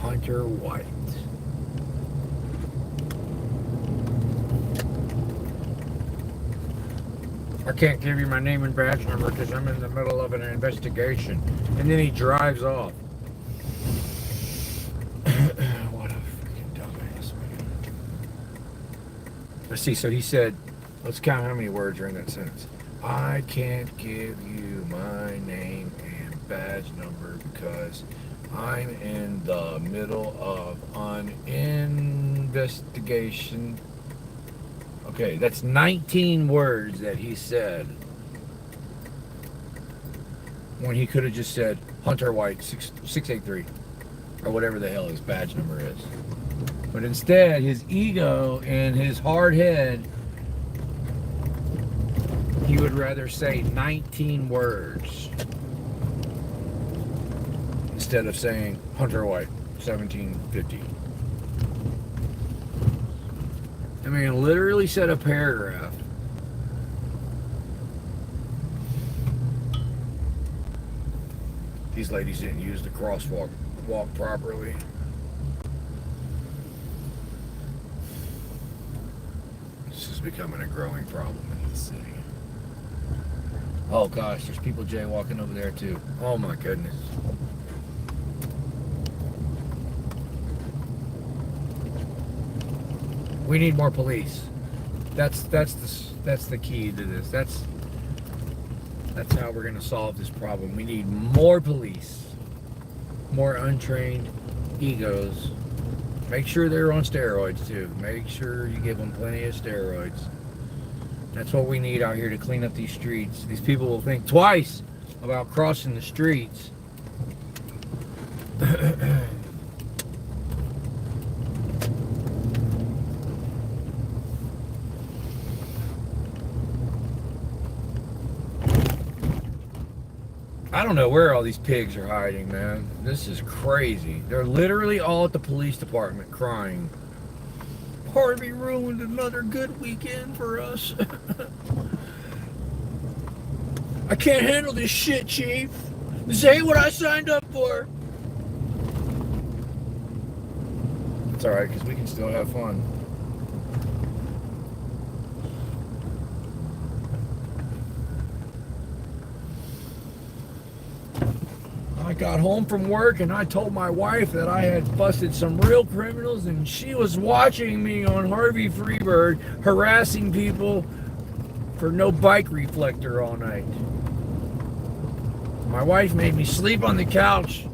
Hunter White. I can't give you my name and badge number because I'm in the middle of an investigation. And then he drives off. What a freaking dumbass, man. Let's see, so he said, let's count how many words are in that sentence. I can't give you my name and badge number because I'm in the middle of an investigation. Okay, that's 19 words that he said. When he could have just said Hunter White 683 or whatever the hell his badge number is. But instead, his ego and his hard head, he would rather say 19 words instead of saying Hunter White 1750. I mean, literally said a paragraph. These ladies didn't use the crosswalk properly. This is becoming a growing problem in the city. Oh gosh, there's people jaywalking over there too. Oh my goodness. We need more police. That's the key to this. That's how we're gonna solve this problem. We need more police, more untrained egos. Make sure they're on steroids too. Make sure you give them plenty of steroids. That's what we need out here to clean up these streets. These people will think twice about crossing the streets. I don't know where all these pigs are hiding, man. This is crazy. They're literally all at the police department crying. Harvey ruined another good weekend for us. I can't handle this shit, Chief. This ain't what I signed up for. It's alright, because we can still have fun. I got home from work and I told my wife that I had busted some real criminals, and she was watching me on Harvey Freebird harassing people for no bike reflector all night. My wife made me sleep on the couch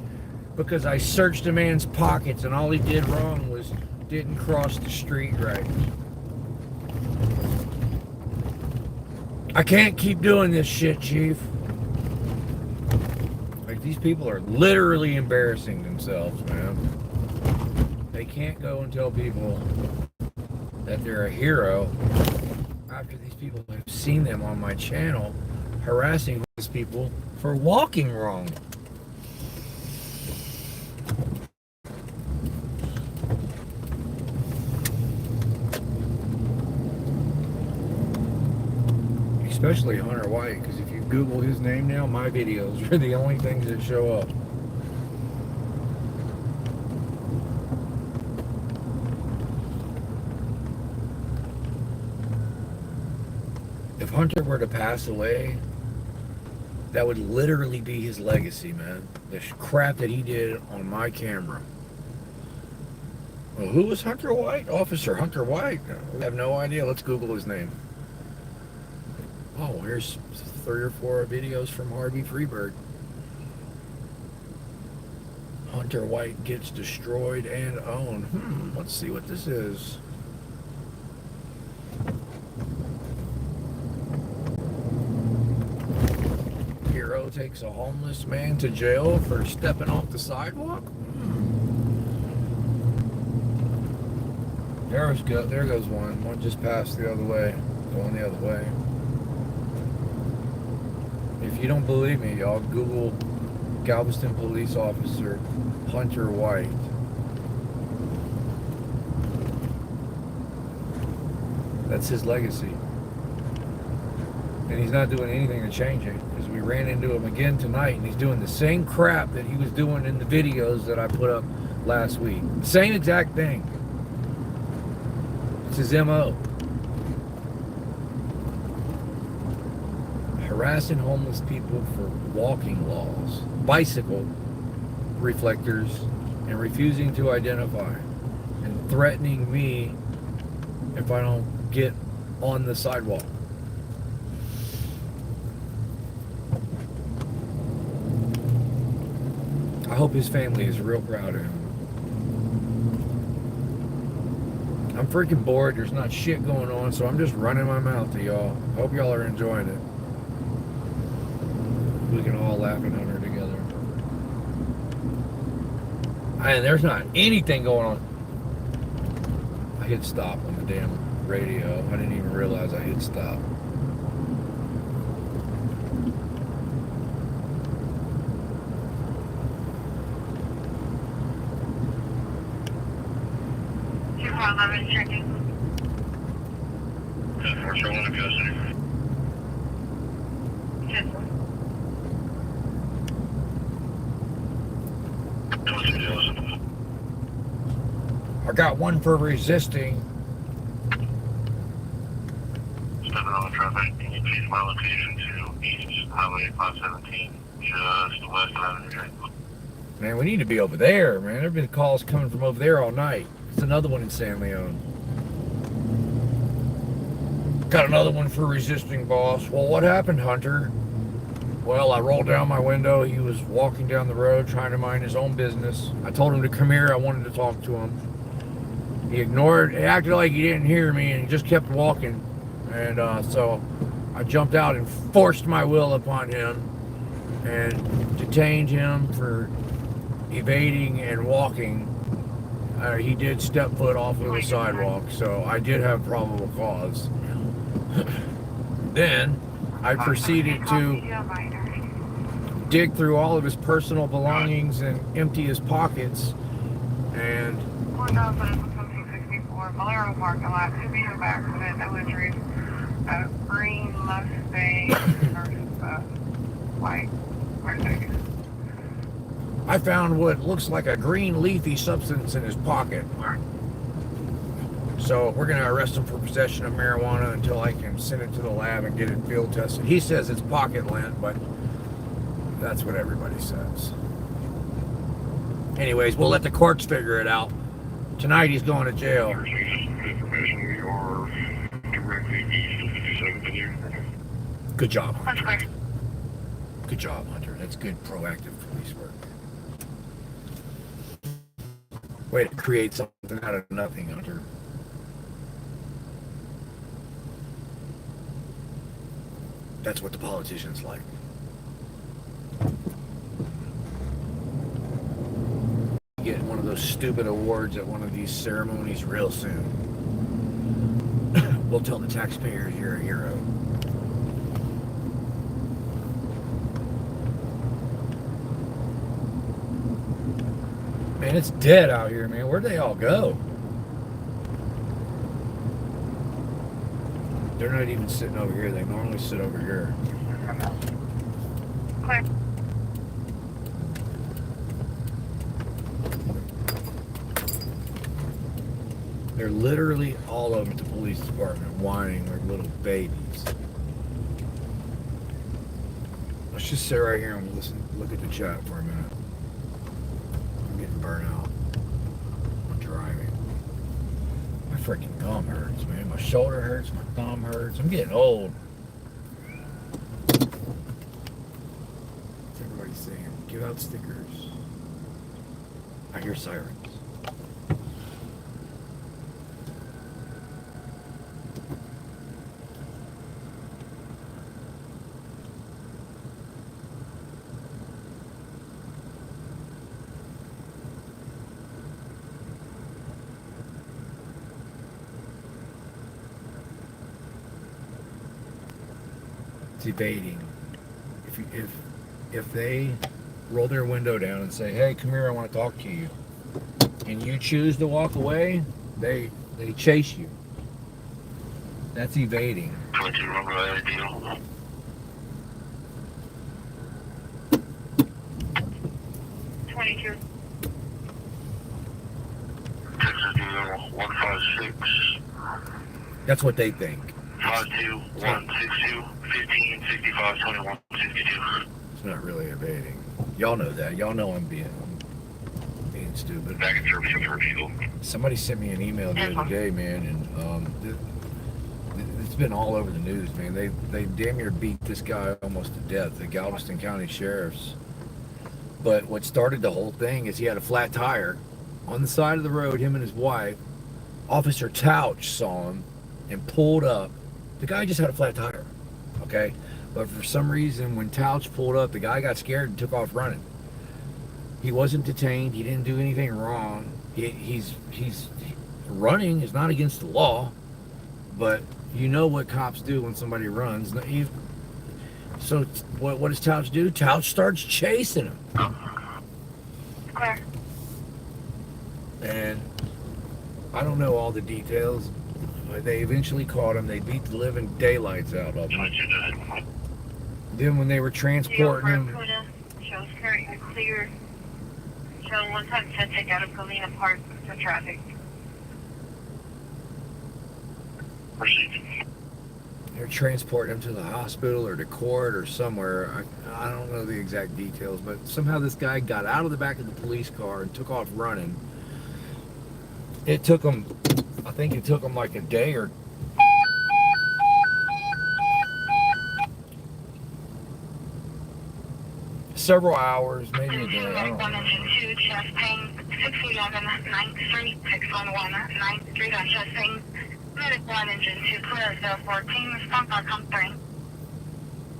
because I searched a man's pockets and all he did wrong was didn't cross the street right. I can't keep doing this shit, Chief. Like, these people are literally embarrassing themselves, man. They can't go and tell people that they're a hero after these people have seen them on my channel harassing these people for walking wrong. Especially Hunter White, because if you Google his name now, my videos are the only things that show up. If Hunter were to pass away, that would literally be his legacy, man. The crap that he did on my camera. Well, who was Hunter White? Officer Hunter White? I have no idea. Let's Google his name. Oh, here's 3 or 4 videos from Harvey Freebird. Hunter White gets destroyed and owned. Let's see what this is. Hero takes a homeless man to jail for stepping off the sidewalk. There goes one. One just passed the other way, going the other way. If you don't believe me, y'all Google Galveston police officer Hunter White. That's his legacy. And he's not doing anything to change it, because we ran into him again tonight and he's doing the same crap that he was doing in the videos that I put up last week. The same exact thing. It's his MO. Harassing homeless people for walking laws, bicycle reflectors, and refusing to identify, and threatening me if I don't get on the sidewalk. I hope his family is real proud of him. I'm freaking bored. There's not shit going on, so I'm just running my mouth to y'all. Hope y'all are enjoying it. We can all laugh and Hunter together. And there's not anything going on. I hit stop on the damn radio. I didn't even realize I hit stop. Checking. 441 in custody. Yes, sir. I got one for resisting. Stepping on the traffic. Can you change my location to East Highway 517, just west of Avenue? Man, we need to be over there, man. There have been calls coming from over there all night. It's another one in San Leon. Got another one for resisting, boss. Well, what happened, Hunter? Well, I rolled down my window. He was walking down the road trying to mind his own business. I told him to come here. I wanted to talk to him. He ignored, he acted like he didn't hear me, and he just kept walking. And so I jumped out and forced my will upon him and detained him for evading and walking. He did step foot off of the sidewalk, so I did have probable cause. Then I proceeded to dig through all of his personal belongings and empty his pockets. And 4064, Valero parking lot, could be of accident, no injuries. Green Mustang versus white Mercedes. I found what looks like a green leafy substance in his pocket. So we're going to arrest him for possession of marijuana until I can send it to the lab and get it field tested. He says it's pocket lint, but that's what everybody says. Anyways, we'll let the courts figure it out. Tonight he's going to jail. Information, you're directly east of 57th Avenue. Good job, That's Hunter. clear. Good job, Hunter. That's good proactive police work. Way to create something out of nothing, Hunter. That's what the politicians like. Get one of those stupid awards at one of these ceremonies real soon. We'll tell the taxpayers you're a hero. Man, it's dead out here, man. Where'd they all go? They're not even sitting over here. They normally sit over here. Clear. They're literally all over the police department whining like little babies. Let's just sit right here and listen. Look at the chat for a minute. I'm getting burnt out. I'm driving. My freaking thumb hurts, man. My shoulder hurts. My thumb hurts. I'm getting old. What's everybody saying? Give out stickers. I hear sirens. Debating. If they roll their window down and say, "Hey, come here, I want to talk to you," and you choose to walk away, they chase you. That's evading. 22, remember that deal? Texas deal 156. That's what they think. 52162 1565 2162. It's not really evading. Y'all know that. Y'all know I'm being stupid. Back in service of Hershey. Somebody sent me an email the other day, man, and it's been all over the news, man. They damn near beat this guy almost to death, the Galveston County Sheriffs. But what started the whole thing is he had a flat tire on the side of the road, him and his wife. Officer Touch saw him and pulled up. The guy just had a flat tire, okay? But for some reason, when Touch pulled up, the guy got scared and took off running. He wasn't detained. He didn't do anything wrong. He's running is not against the law, but you know what cops do when somebody runs. So what does Touch do? Touch starts chasing him. Clear. And I don't know all the details, but they eventually caught him. They beat the living daylights out of him. Then when they were transporting him, Shows currently clear. Show 1 time to take out of Galena Park for traffic. Proceed. they're transporting him to the hospital or to court or somewhere. I don't know the exact details, but somehow this guy got out of the back of the police car and took off running. It took him, I think it took him like a day or several hours, maybe a day. I don't know. 2, chest pain, 611 9th Street, 611 9th Street on chest pain. Medic 1, engine 2, clear, 014, response outcome 3.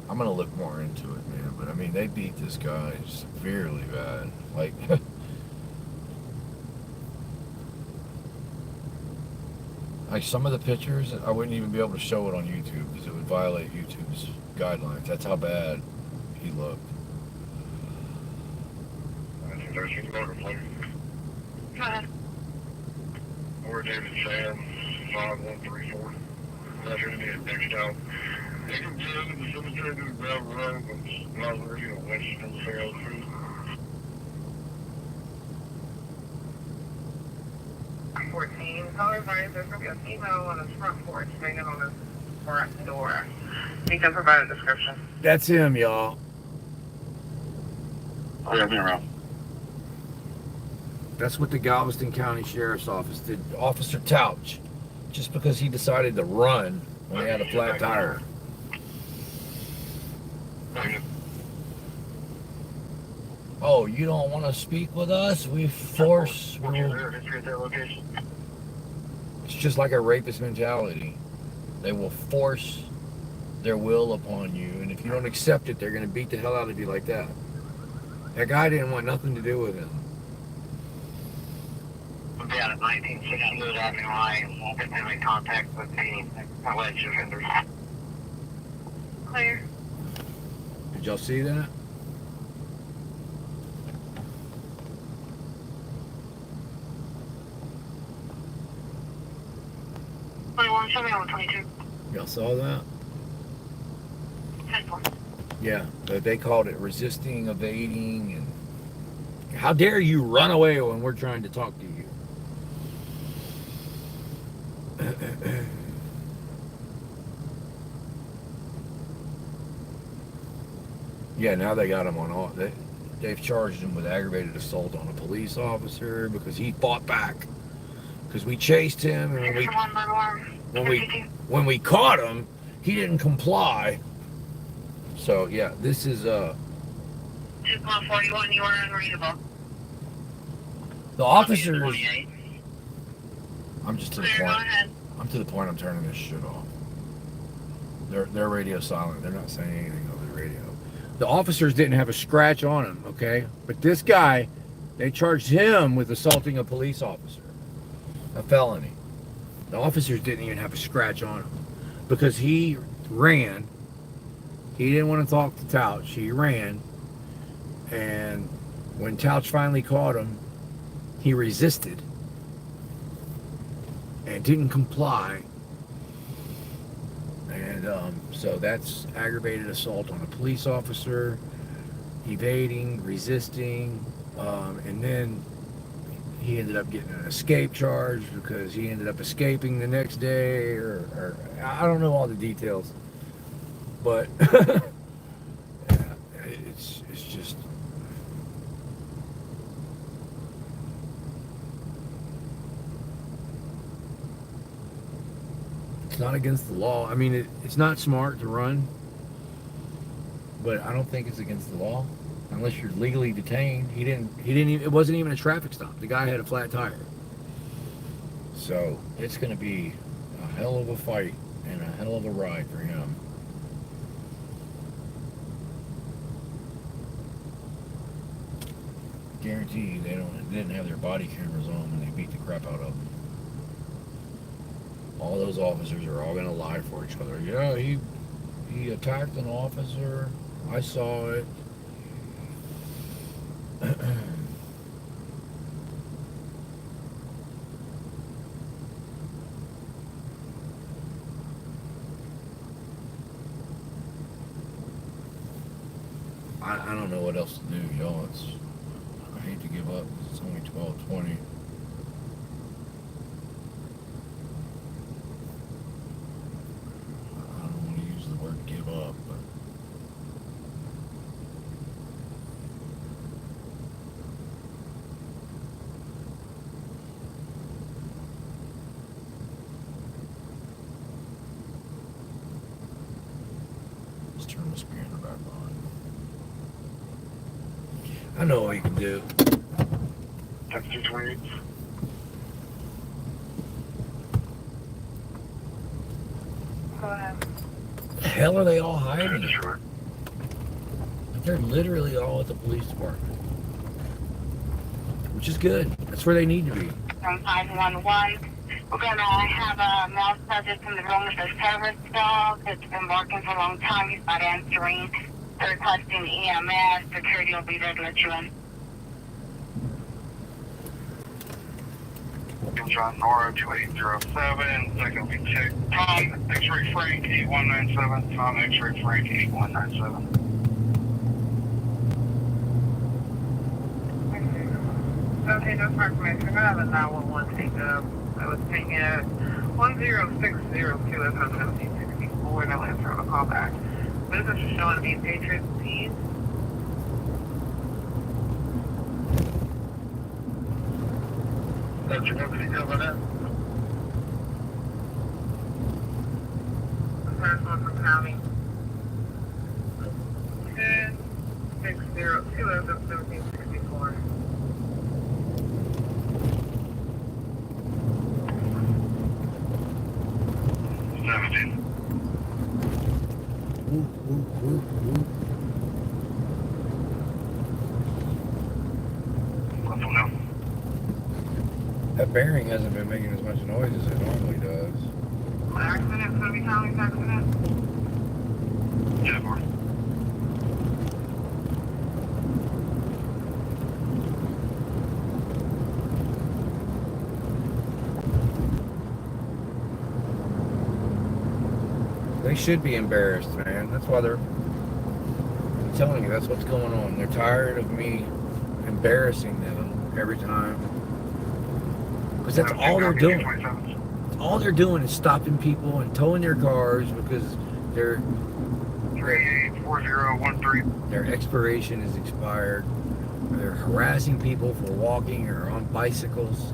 I'm gonna look more into it, man. But I mean, they beat this guy severely bad. Like, like some of the pictures, I wouldn't even be able to show it on YouTube because it would violate YouTube's guidelines. That's how bad he looked. Can you order, please? Go ahead. Or David Sam, 5134. That's going to be a next out. You can get into the cemetery to the gravel road, but not really a west of the sales food. 14. However, there's going to be a female on the front porch banging on the front door. You can provide a description. That's him, y'all. Oh, yeah, be around. That's what the Galveston County Sheriff's Office did. Officer Touch, just because he decided to run when he had a flat tire. Oh, you don't want to speak with us? We force. It's just like a rapist mentality. They will force their will upon you, and if you don't accept it, they're going to beat the hell out of you like that. That guy didn't want nothing to do with him. We'll be out at 1968 Avenue I. We'll get them in contact with the alleged offenders. Clear. Did y'all see that? Show me on 22. Y'all saw that? 10-4. Yeah, but they called it resisting, evading, and how dare you run away when we're trying to talk to you? Yeah, now they got him on all. They've charged him with aggravated assault on a police officer because he fought back. Because we chased him, and when we caught him, he didn't comply. So yeah, this is 2.41. You are unreadable. the officers. 28. I'm just to the Clear. Go point. ahead. I'm to the point. I'm turning this shit off. Their radio silent. They're not saying anything over the radio. The officers didn't have a scratch on him, okay? But this guy, they charged him with assaulting a police officer, a felony. The officers didn't even have a scratch on him because he ran. He didn't want to talk to Touch. He ran, and when Touch finally caught him, he resisted and didn't comply. And so that's aggravated assault on a police officer, evading, resisting, and then he ended up getting an escape charge because he ended up escaping the next day, or I don't know all the details, but yeah, it's just. It's not against the law. I mean, it's not smart to run, but I don't think it's against the law unless you're legally detained. He didn't even, it wasn't even a traffic stop. The guy had a flat tire. So it's going to be a hell of a fight and a hell of a ride for him. Guarantee you they didn't have their body cameras on when they beat the crap out of him. All those officers are all going to lie for each other. Yeah, he attacked an officer. I saw it. I don't know what else to do, y'all. I hate to give up. It's only 12:20. Give up, but let's turn the scanner back on. I know what you can do. That's 228. Go ahead. The hell are they all hiding? Sure. They're literally all at the police department, which is good. That's where they need to be. From 511. We're going to have a male subject in the room with a service dog that's been working for a long time. He's not answering. They're requesting EMS. Security will be there to let you in. John Nora 2807, second will be Tom X-Ray Frank 8197, Tom X-Ray Frank 8197. Okay, no confirmation. I have a 911 take up. I was taking at 10602 FM 1764, no answer on a call back. Business is showing me Patriot Peas. That's your company cover that? First one from County. 10602 FM 1764. That bearing hasn't been making as much noise as it normally does. Accident, it's going to be County's accident. Yeah, boy. They should be embarrassed, man. That's why they're... I'm telling you, that's what's going on. They're tired of me embarrassing them every time. Because that's all they're doing. All they're doing is stopping people and towing their cars because their 384013. their expiration is expired. They're harassing people for walking or on bicycles.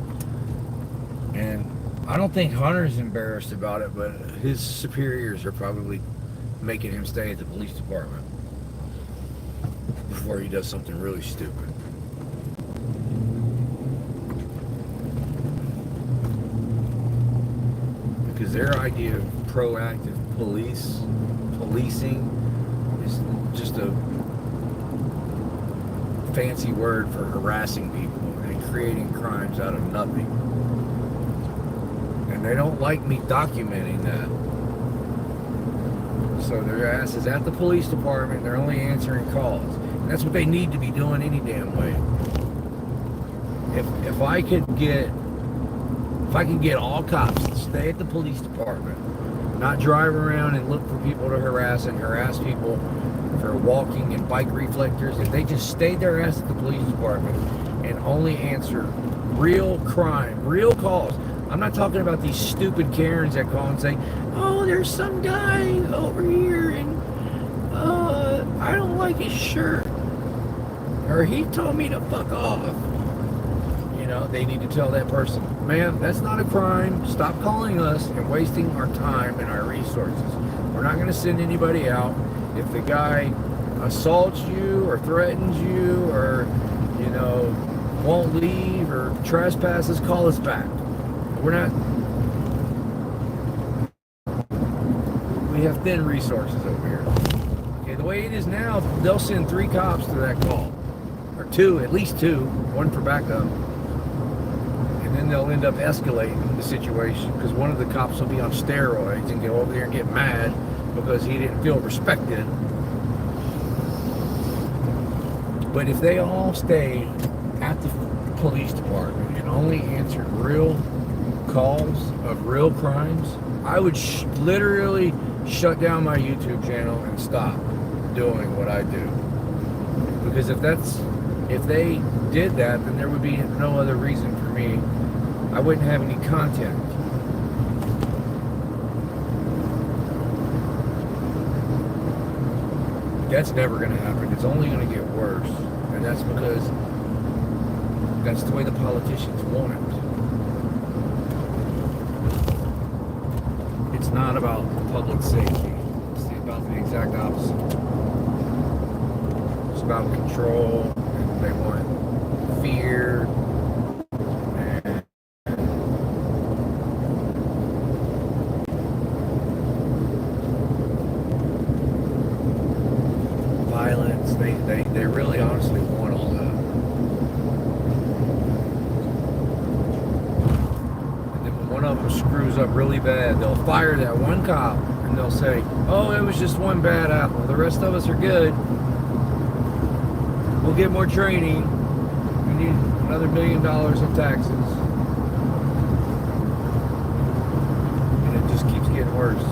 And I don't think Hunter's embarrassed about it, but his superiors are probably making him stay at the police department before he does something really stupid. Because their idea of proactive policing is just a fancy word for harassing people and creating crimes out of nothing. And they don't like me documenting that. So their ass is at the police department, they're only answering calls. And that's what they need to be doing any damn way. If I could get all cops to stay at the police department, not drive around and look for people to harass people for walking and bike reflectors, if they just stayed their ass at the police department and only answer real crime, real calls. I'm not talking about these stupid Karens that call and say, oh, there's some guy over here and I don't like his shirt, or he told me to fuck off. You know, they need to tell that person, ma'am, that's not a crime. Stop calling us and wasting our time and our resources. We're not going to send anybody out. If the guy assaults you or threatens you or, you know, won't leave or trespasses, call us back. We're not... We have thin resources over here. Okay, the way it is now, they'll send 3 cops to that call. Or 2, at least 2. 1 for backup. And then they'll end up escalating the situation because one of the cops will be on steroids and go over there and get mad because he didn't feel respected. But if they all stayed at the police department and only answered real calls of real crimes, I would literally shut down my YouTube channel and stop doing what I do. Because if they did that, then there would be no other reason for me. I wouldn't have any content. That's never going to happen. It's only going to get worse. And that's because that's the way the politicians want it. It's not about public safety. It's about the exact opposite. It's about control. And they want fear. Violence. They really honestly want all that. And then when one of them screws up really bad, they'll fire that one cop and they'll say, oh, it was just one bad apple. The rest of us are good. We'll get more training. We need another $1 million in taxes. worse.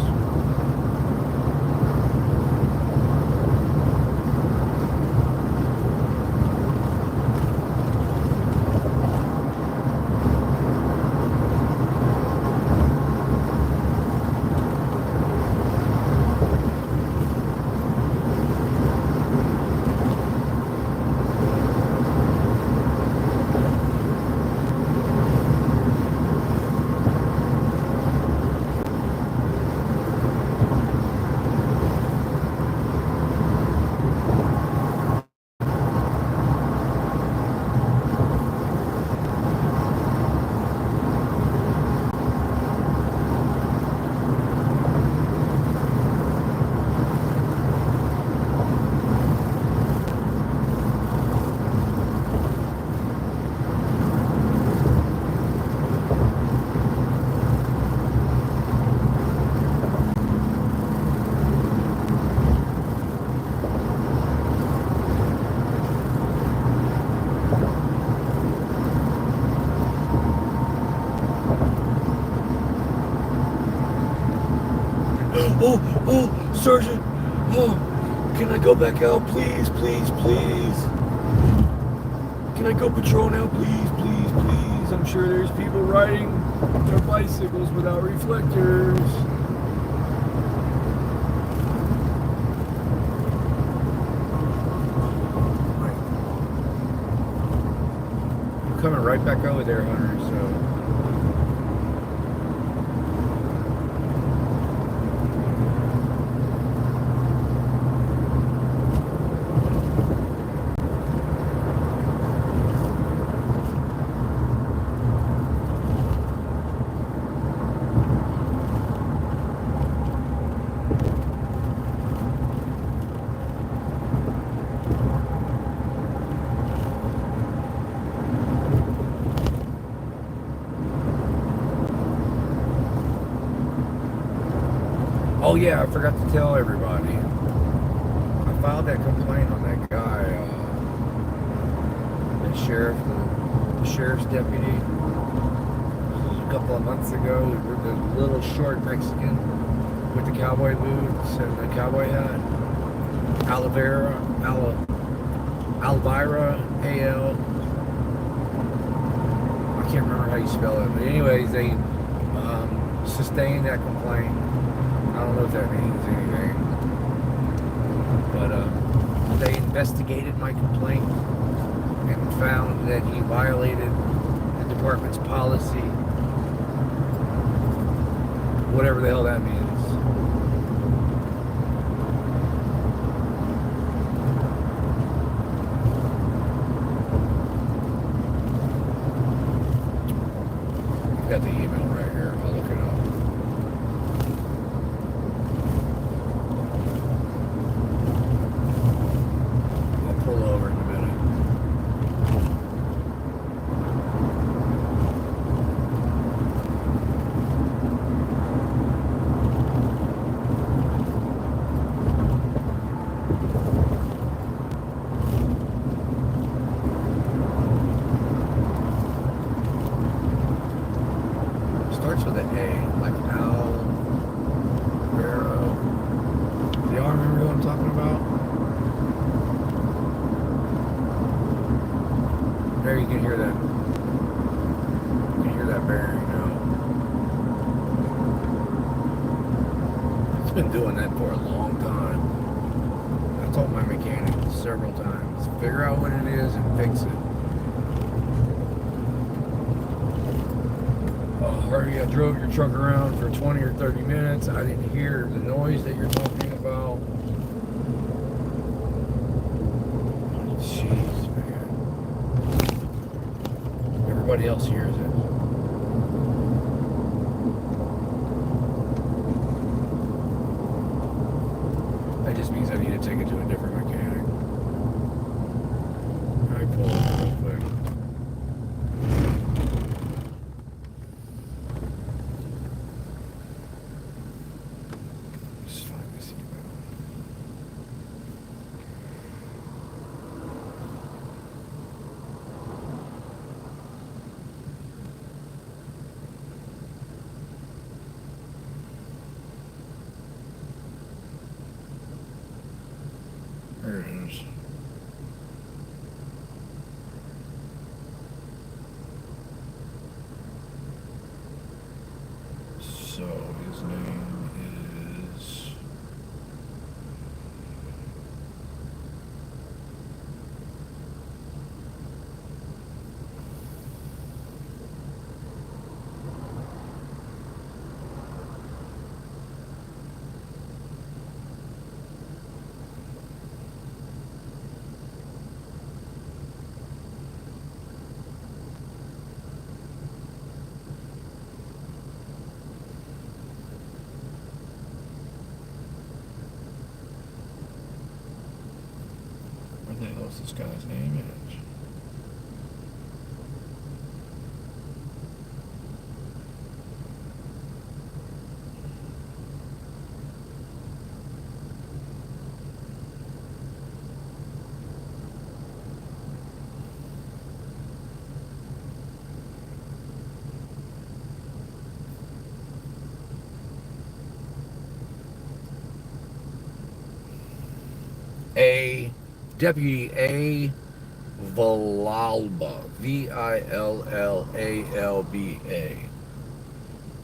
Oh, Sergeant. Oh, can I go back out, please, please, please? Can I go patrol now, please, please, please? I'm sure there's people riding their bicycles without reflectors. I'm coming right back over there, Hunter, so... Oh yeah, I forgot to tell everybody. I filed that complaint on that guy, the sheriff's deputy. A couple of months ago, the little short Mexican with the cowboy boots and the cowboy hat. Elvira, A-L. I can't remember how you spell it, but anyways, they sustained that complaint. I don't know if that means anything, but they investigated my complaint and found that he violated the department's policy, whatever the hell that means. Got the email right here. I'll look it up. Pull over in a minute. Starts with an A, like Al, Barrow. Do y'all remember what I'm talking about? There you can hear that. You can hear that bearing now. It's been doing that for a long time. I told my mechanic several times, figure out what it is and fix it. Oh, Harvey, I drove your truck around for 20 or 30 minutes. I didn't hear the noise that you're talking about. Jeez. Everybody else hears it. That just means I need to take it to a different mechanic. I pull it real quick. Just find this email. guy's name is... What the hell is this guy's name is? Deputy A. Villalba, Villalba.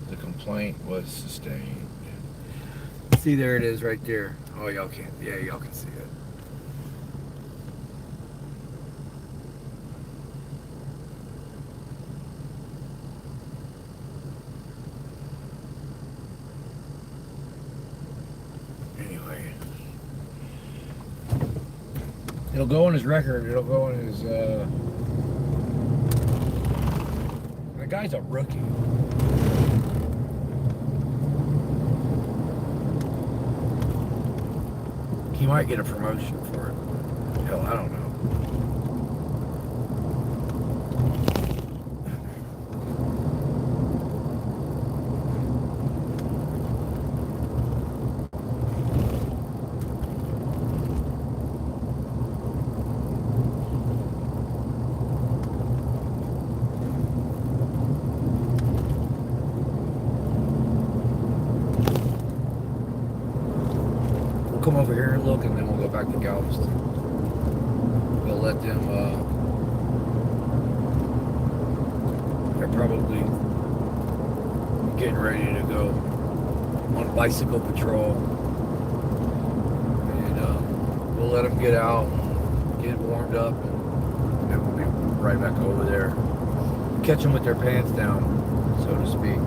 The complaint was sustained. See, there it is right there. Oh, y'all can't. Yeah, y'all can see it. Anyway. It'll go on his record. It'll go on his, the guy's a rookie. He might get a promotion for it. Hell, I don't know. Come over here and look, and then we'll go back to Galveston. We'll let them, they're probably getting ready to go on bicycle patrol. And we'll let them get out, get warmed up, and then we'll be right back over there. Catch them with their pants down, so to speak.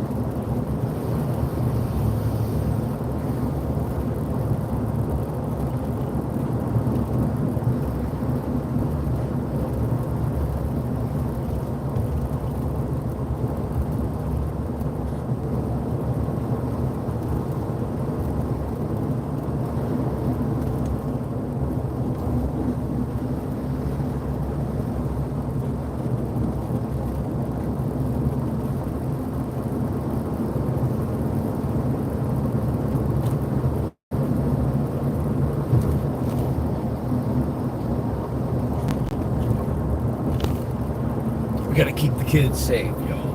We gotta keep the kids safe, y'all.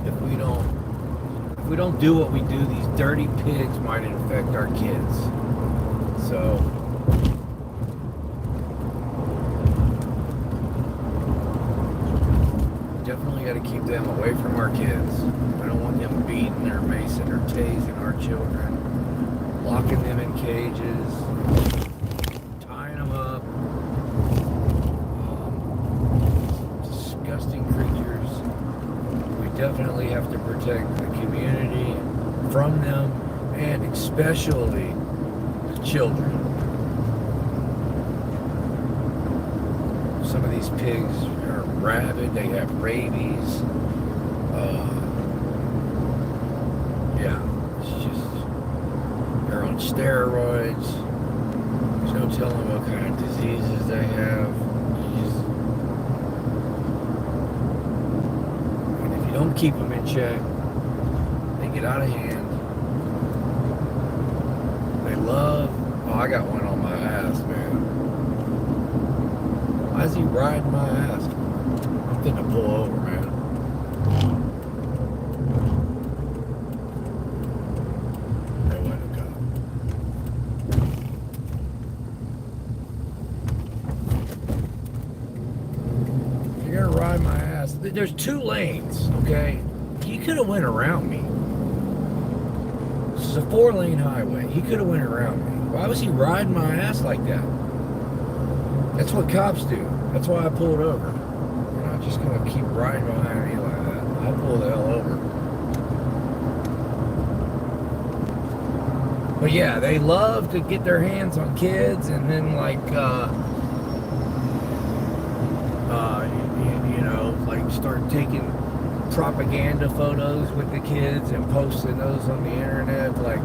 If we don't do what we do, these dirty pigs might infect our kids. So definitely gotta keep them away from our kids. I don't want them beating or macing or tasing our children, locking them in cages, creatures. We definitely have to protect the community from them, and especially the children. Some of these pigs are rabid, they have rabies. Yeah, it's just, they're on steroids. There's no telling what kind of diseases they have. Don't keep them in check. They get out of hand. They love... Oh, I got one on my ass, man. Why is he riding my ass? I'm finna pull over, man. Hey, wait a cop. If you're gonna ride my ass, there's 2 lanes, okay? He could have went around me. This is a 4-lane highway. He could have went around me. Why was he riding my ass like that? That's what cops do. That's why I pulled over. You're not just gonna keep riding behind me like that. I'll pull the hell over. But yeah, they love to get their hands on kids and then like, you know, like start taking propaganda photos with the kids and posting those on the internet. Like,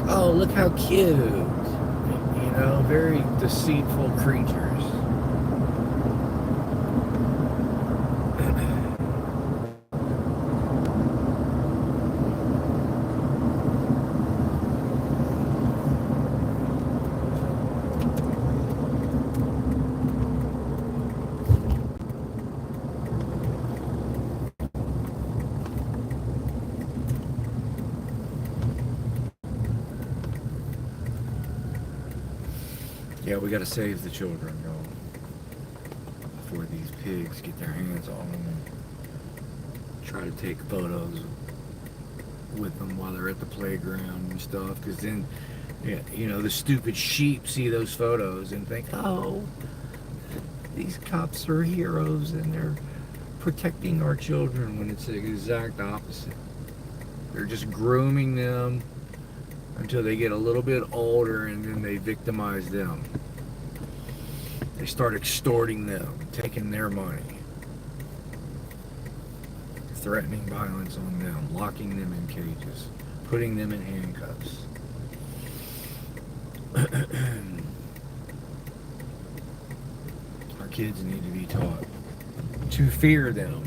oh, look how cute. You know, very deceitful creatures. Yeah, we gotta save the children, y'all, before these pigs get their hands on them and try to take photos with them while they're at the playground and stuff. Because then, yeah, you know, the stupid sheep see those photos and think, oh, these cops are heroes and they're protecting our children, when it's the exact opposite. They're just grooming them until they get a little bit older, and then they victimize them. They start extorting them, taking their money, threatening violence on them, locking them in cages, putting them in handcuffs. Our kids need to be taught to fear them.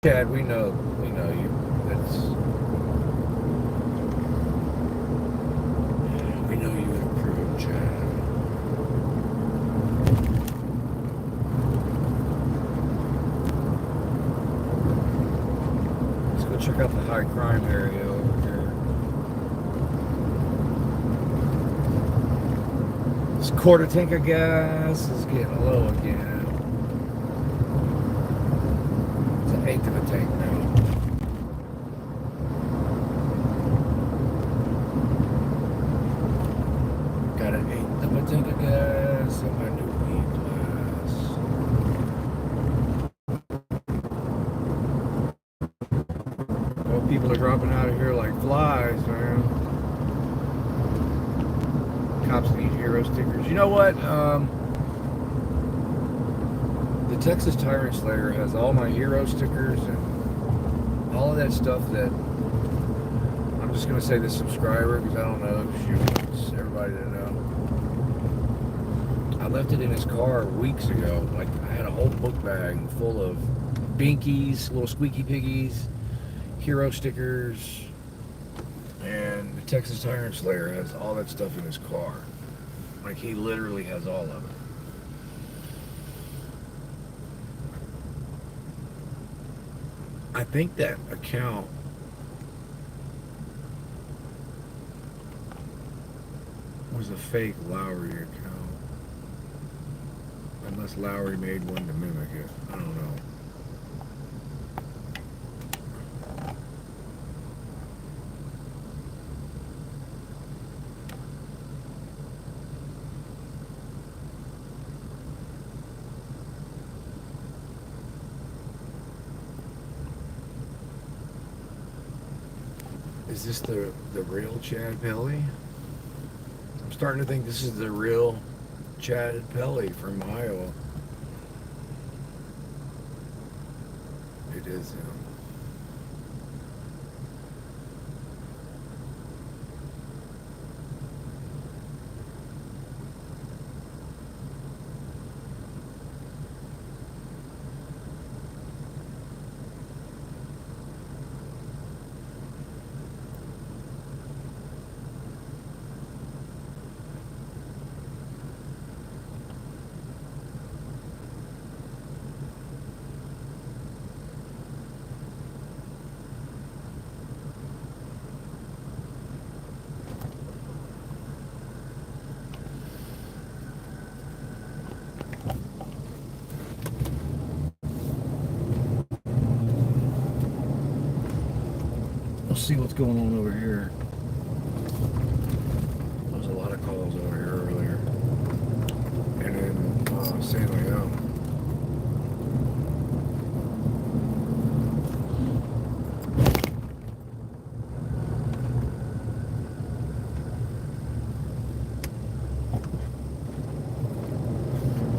Chad, we know you. We know you improve, Chad. Let's go check out the high crime area over here. This quarter tank of gas is getting low again. Eighth of a tank now. Got an eighth of a tank of gas in my new E-Class. Well, people are dropping out of here like flies, man. Cops need hero stickers. You know what? The Texas Tyrant Slayer has all my hero stickers and all of that stuff that I'm just going to say the subscriber, because I don't know if she wants everybody to know. I left it in his car weeks ago. Like, I had a whole book bag full of binkies, little squeaky piggies, hero stickers, and the Texas Tyrant Slayer has all that stuff in his car. Like, he literally has all of it. I think that account was a fake Lowry account. Unless Lowry made one to mimic it. I don't know. Is this the real Chad Pelly? I'm starting to think this is the real Chad Pelly from Iowa. It is him. We'll see what's going on over here. There's a lot of calls over here earlier. And in San Leon.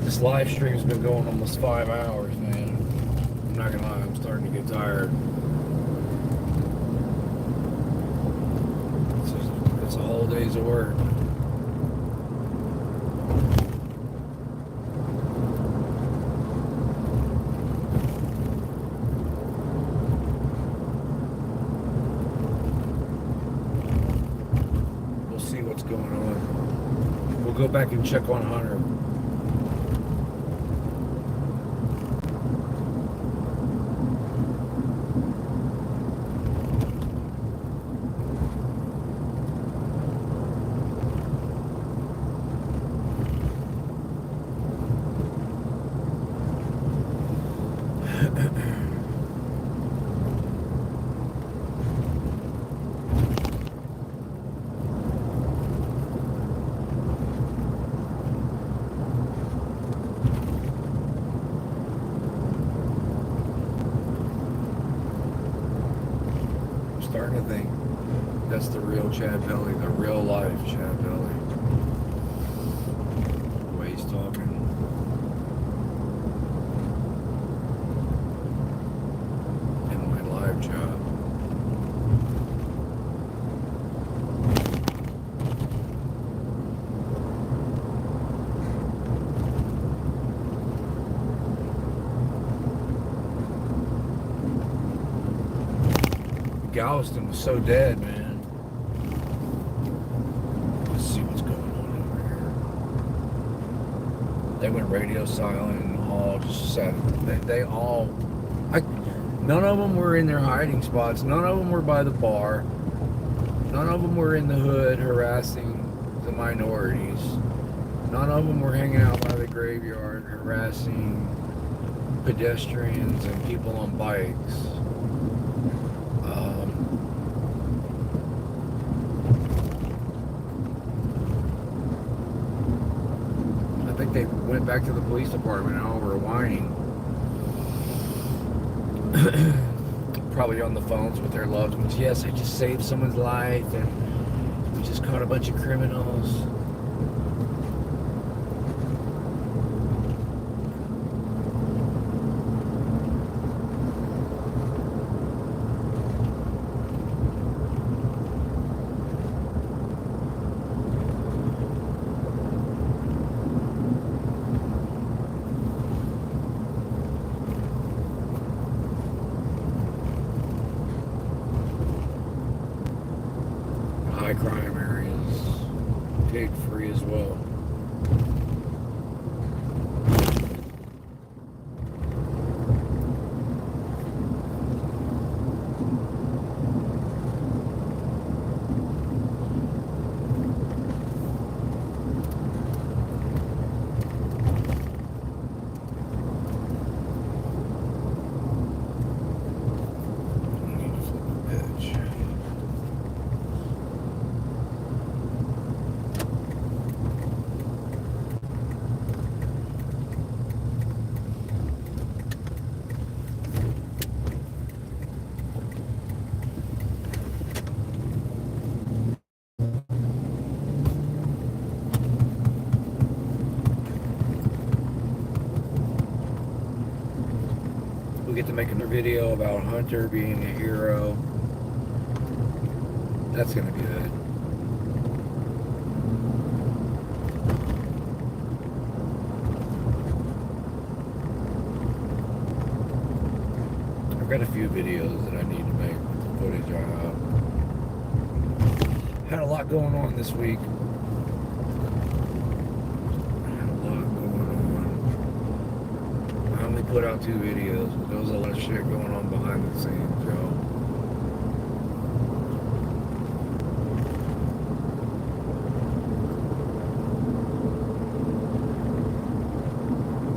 This live stream's been going almost 5 hours, man. I'm not gonna lie, I'm starting to get tired. It's a whole day's of work. We'll see what's going on. We'll go back and check on Hunter. Starting to think that's the real Chad Belly, the real life Chad Belly. The way he's talking. In my live job. Galveston was so dead, man. Let's see what's going on over here. They went radio silent and all just sat. They all, none of them were in their hiding spots. None of them were by the bar. None of them were in the hood harassing the minorities. None of them were hanging out by the graveyard harassing pedestrians and people on bikes. I think they went back to the police department and all were whining. Probably on the phones with their loved ones. Yes, I just saved someone's life and we just caught a bunch of criminals. High crime areas, paid free as well. Get to make another video about Hunter being a hero. That's gonna be good. I've got a few videos that I need to make footage of. Had a lot going on this week. Put out 2 videos, but there was a lot of shit going on behind the scenes, yo.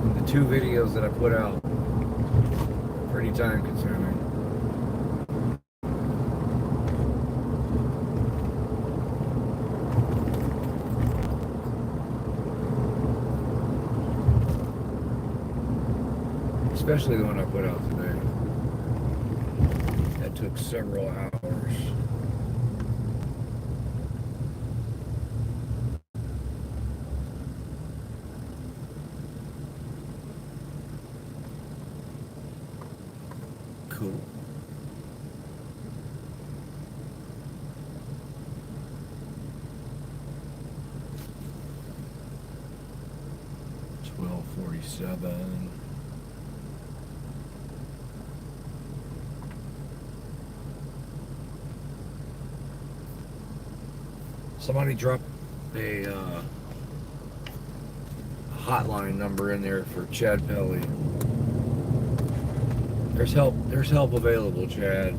And the 2 videos that I put out are pretty time consuming. Especially the one I put out today. That took several hours. Cool. $12.47. Somebody dropped a hotline number in there for Chad Pelly. There's help available, Chad.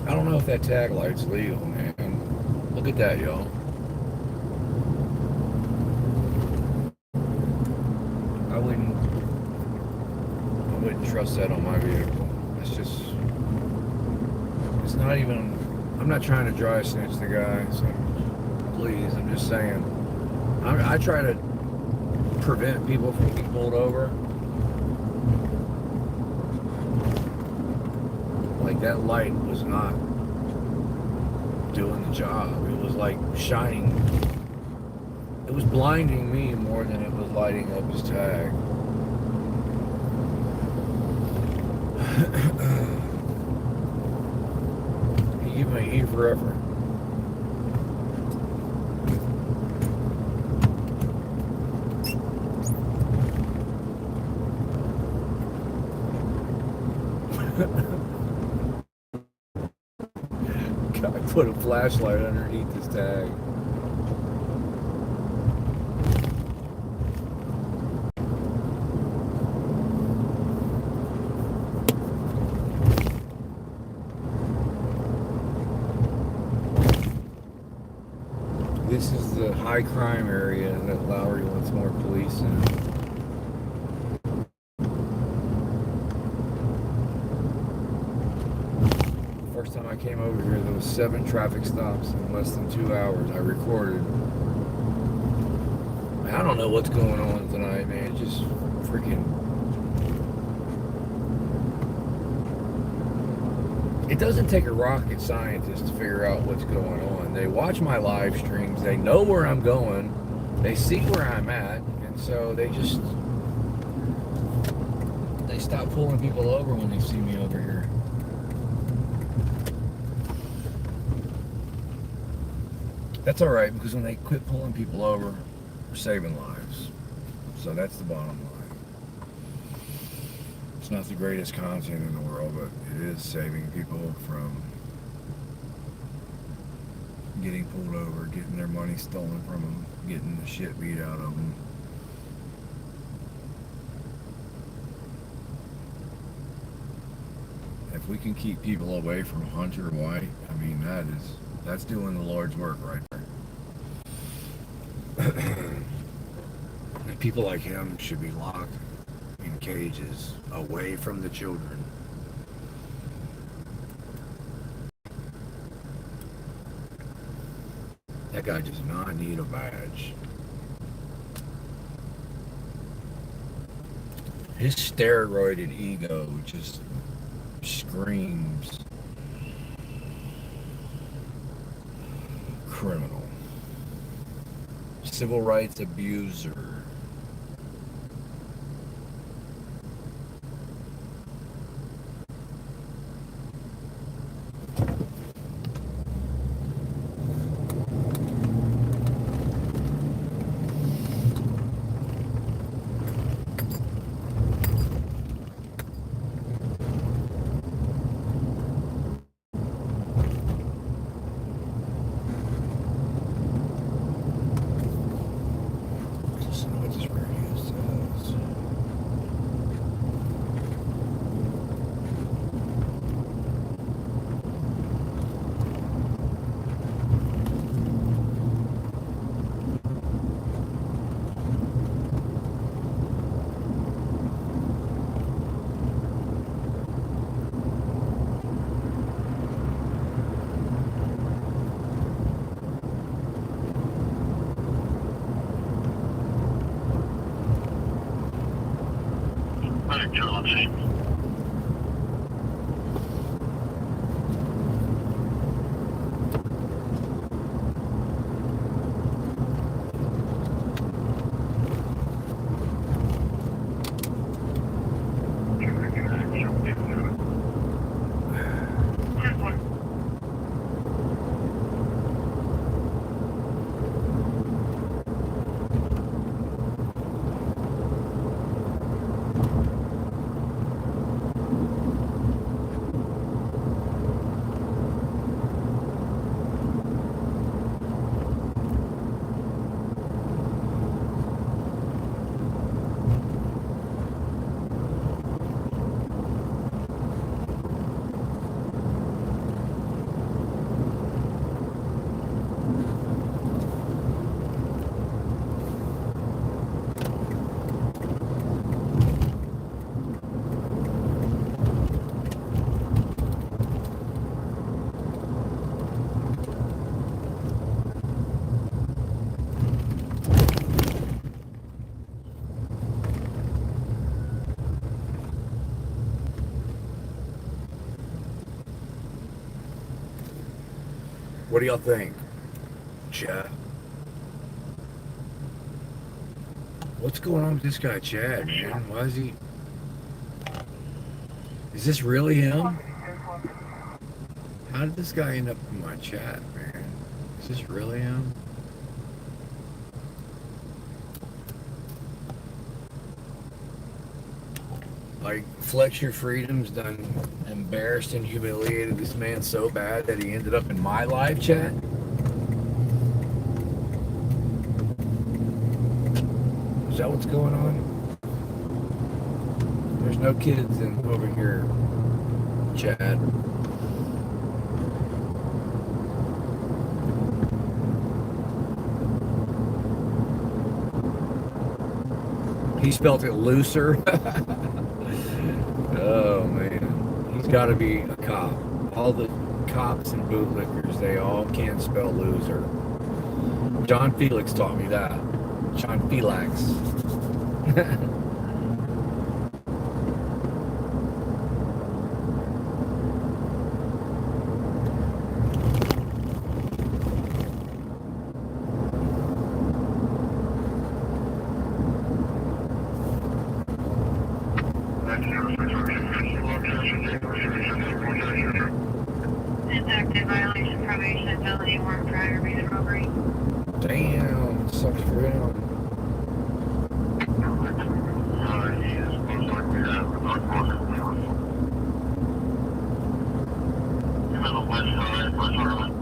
I don't know if that tag light's legal, man. Look at that, y'all. I wouldn't trust that on my vehicle. It's not even, I'm not trying to dry snitch the guy, so please, I'm just saying. I try to prevent people from getting pulled over. Like, that light was not doing the job. It was like shining. It was blinding me more than it was lighting up his tag. He gave me E forever. Guy put a flashlight underneath his tag. This is the high crime area that Lowry wants more police in. First time I came over here, there was 7 traffic stops in less than 2 hours. I recorded. I don't know what's going on tonight, man. It's just freaking... It doesn't take a rocket scientist to figure out what's going on. They watch my live streams. They know where I'm going. They see where I'm at. And so they stop pulling people over when they see me over here. That's all right, because when they quit pulling people over, we're saving lives. So that's the bottom line. It's not the greatest content in the world, but it is saving people from getting pulled over, getting their money stolen from them, getting the shit beat out of them. If we can keep people away from Hunter White, I mean, that's doing the Lord's work right there. And people like him should be locked in cages away from the children. That guy does not need a badge. His steroided ego just screams criminal. Civil rights abuser. What do y'all think? Chat. What's going on with this guy, Chad, man? Why is he... Is this really him? How did this guy end up in my chat, man? Is this really him? Like, Flex Your Freedom's done embarrassed and humiliated this man so bad that he ended up in my live chat? Is that what's going on? There's no kids in over here, Chad. He spelled it looser. Oh man, he's got to be a cop. All the cops and bootlickers, they all can't spell loser. John Felix taught me that. John Felix. Detected violation, probation, ability, work, driver, reason, robbery. Damn, sucks for him. He is most likely to have a narcotic wheel. He's on the west side, West Harlem.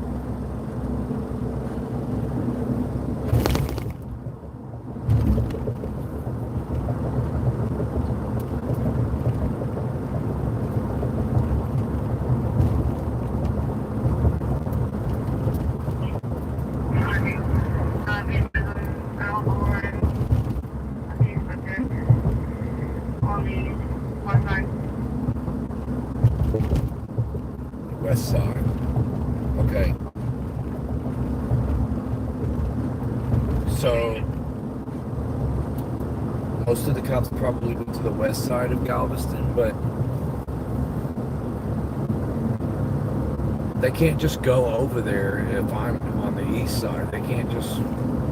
West side. Okay. So most of the cops probably went to the west side of Galveston, but they can't just go over there if I'm on the east side. They can't just,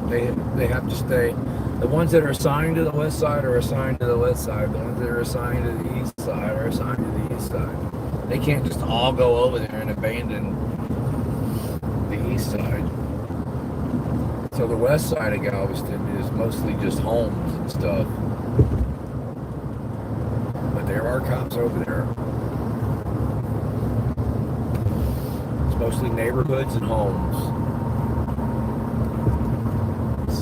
they have to stay. The ones that are assigned to the west side are assigned to the west side. The ones that are assigned to the east side are assigned to the east side. They can't just all go over there and abandon the east side. So the west side of Galveston is mostly just homes and stuff. But there are cops over there. It's mostly neighborhoods and homes. It's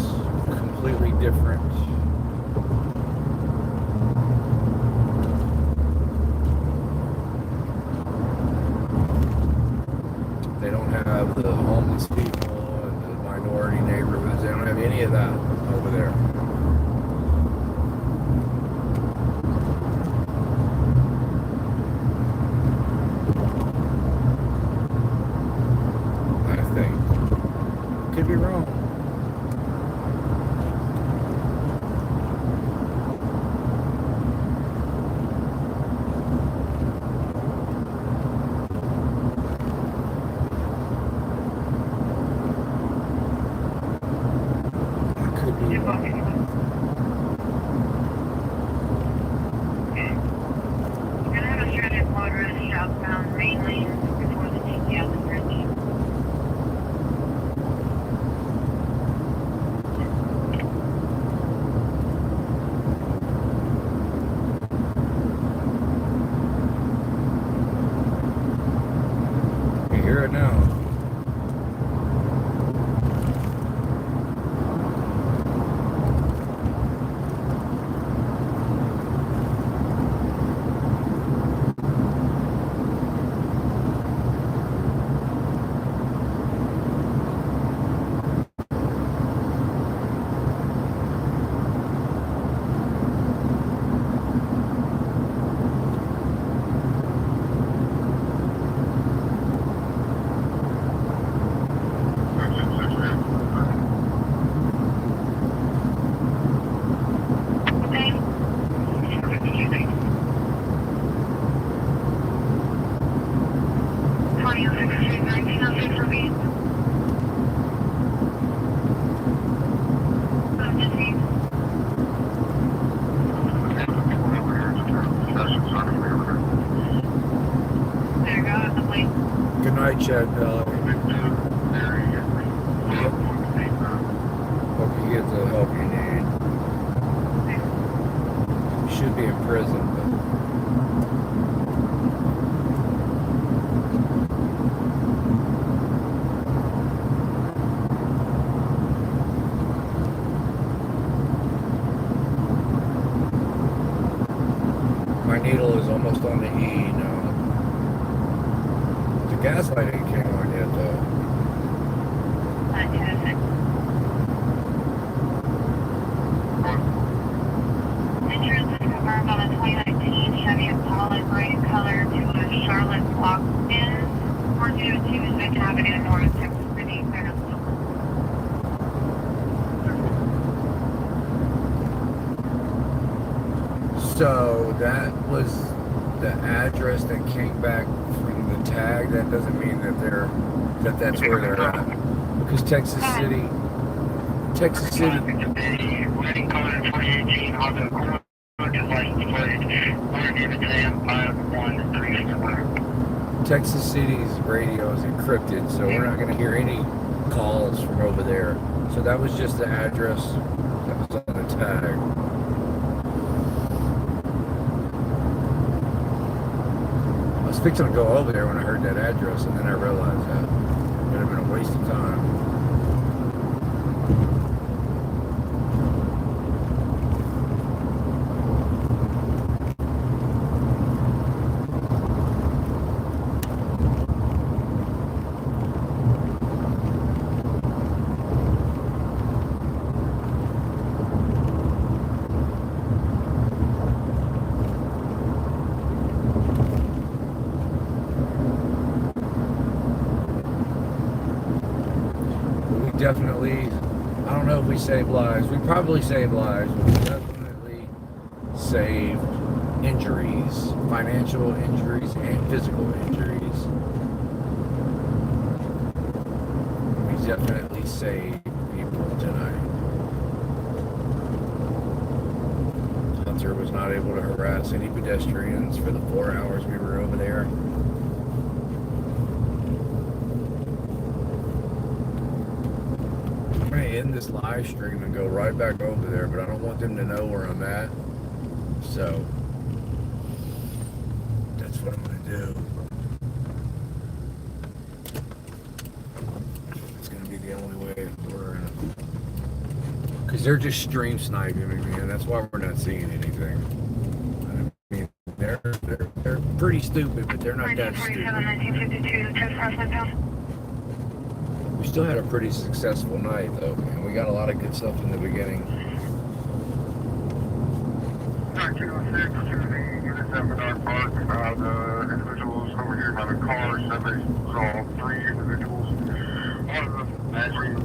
completely different. They don't have the homeless people and the minority neighborhoods. They don't have any of that over there. I think. Could be wrong. southbound main lane before the Gather Bridge. You hear it now. Good night, Chad. Hope you get the help you need. You should be in prison, but my needle is almost on the E now. The gaslight ain't came on yet, though. Insurance is confirmed on a 2019 Chevy Impala gray color to a Charlotte block in 422 Second Avenue North, Texas City, Fairfield. So that was the address that came back from the tag. That doesn't mean that that's where they're at. Because Texas City. Wedding car 2018 on the corner license plate. Learning exam 5134. Texas City's radio is encrypted, so we're not going to hear any calls from over there. So that was just the address that was on the tag. I was fixing to go over there when I heard that address, and then I realized that it would have been a waste of time. Definitely, I don't know if we saved lives. We probably saved lives, but we definitely saved injuries, financial injuries and physical injuries. We definitely saved people tonight. Hunter was not able to harass any pedestrians for the 4 hours we were over there. I'm going to end this live stream and go right back over there, but I don't want them to know where I'm at. So, that's what I'm going to do. It's going to be the only way we're in. Because they're just stream sniping me, man. That's why we're not seeing anything. I mean, they're pretty stupid, but they're not that stupid. 1952, trespass. We still had a pretty successful night, though, man. We got a lot of good stuff in the beginning. 1906 to the units at Menard Park. The individuals over here by the car said they saw 3 individuals. One of them matching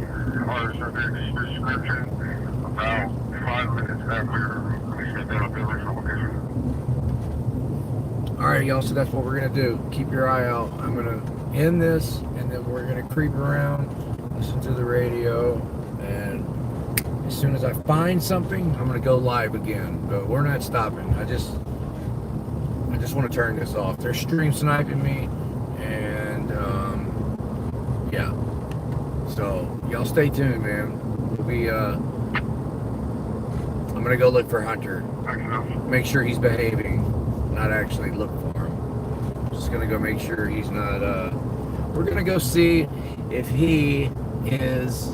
our subject's description about 5 minutes after we stepped out of the original location. Alright, y'all, so that's what we're going to do. Keep your eye out. I'm going to end this, and then we're going to creep around, listen to the radio, and as soon as I find something, I'm going to go live again. But we're not stopping. I just want to turn this off. They're stream sniping me, and yeah. So y'all stay tuned, man. We'll be. I'm gonna go look for Hunter. Make sure he's behaving, not actually look for him. Just gonna go make sure he's not. We're gonna go see if he is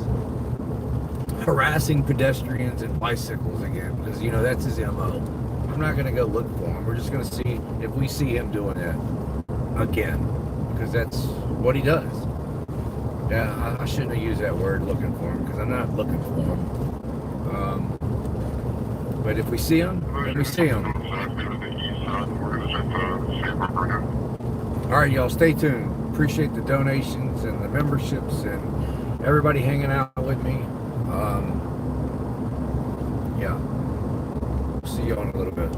harassing pedestrians and bicycles again, because you know that's his MO. I'm not gonna go look for him. We're just gonna see if we see him doing it again, because that's what he does. Yeah, I shouldn't have used that word, looking for him, because I'm not looking for him. But if we see him, then we see him. All right, y'all, stay tuned. Appreciate the donations and the memberships and everybody hanging out with me. Yeah. See you all in a little bit.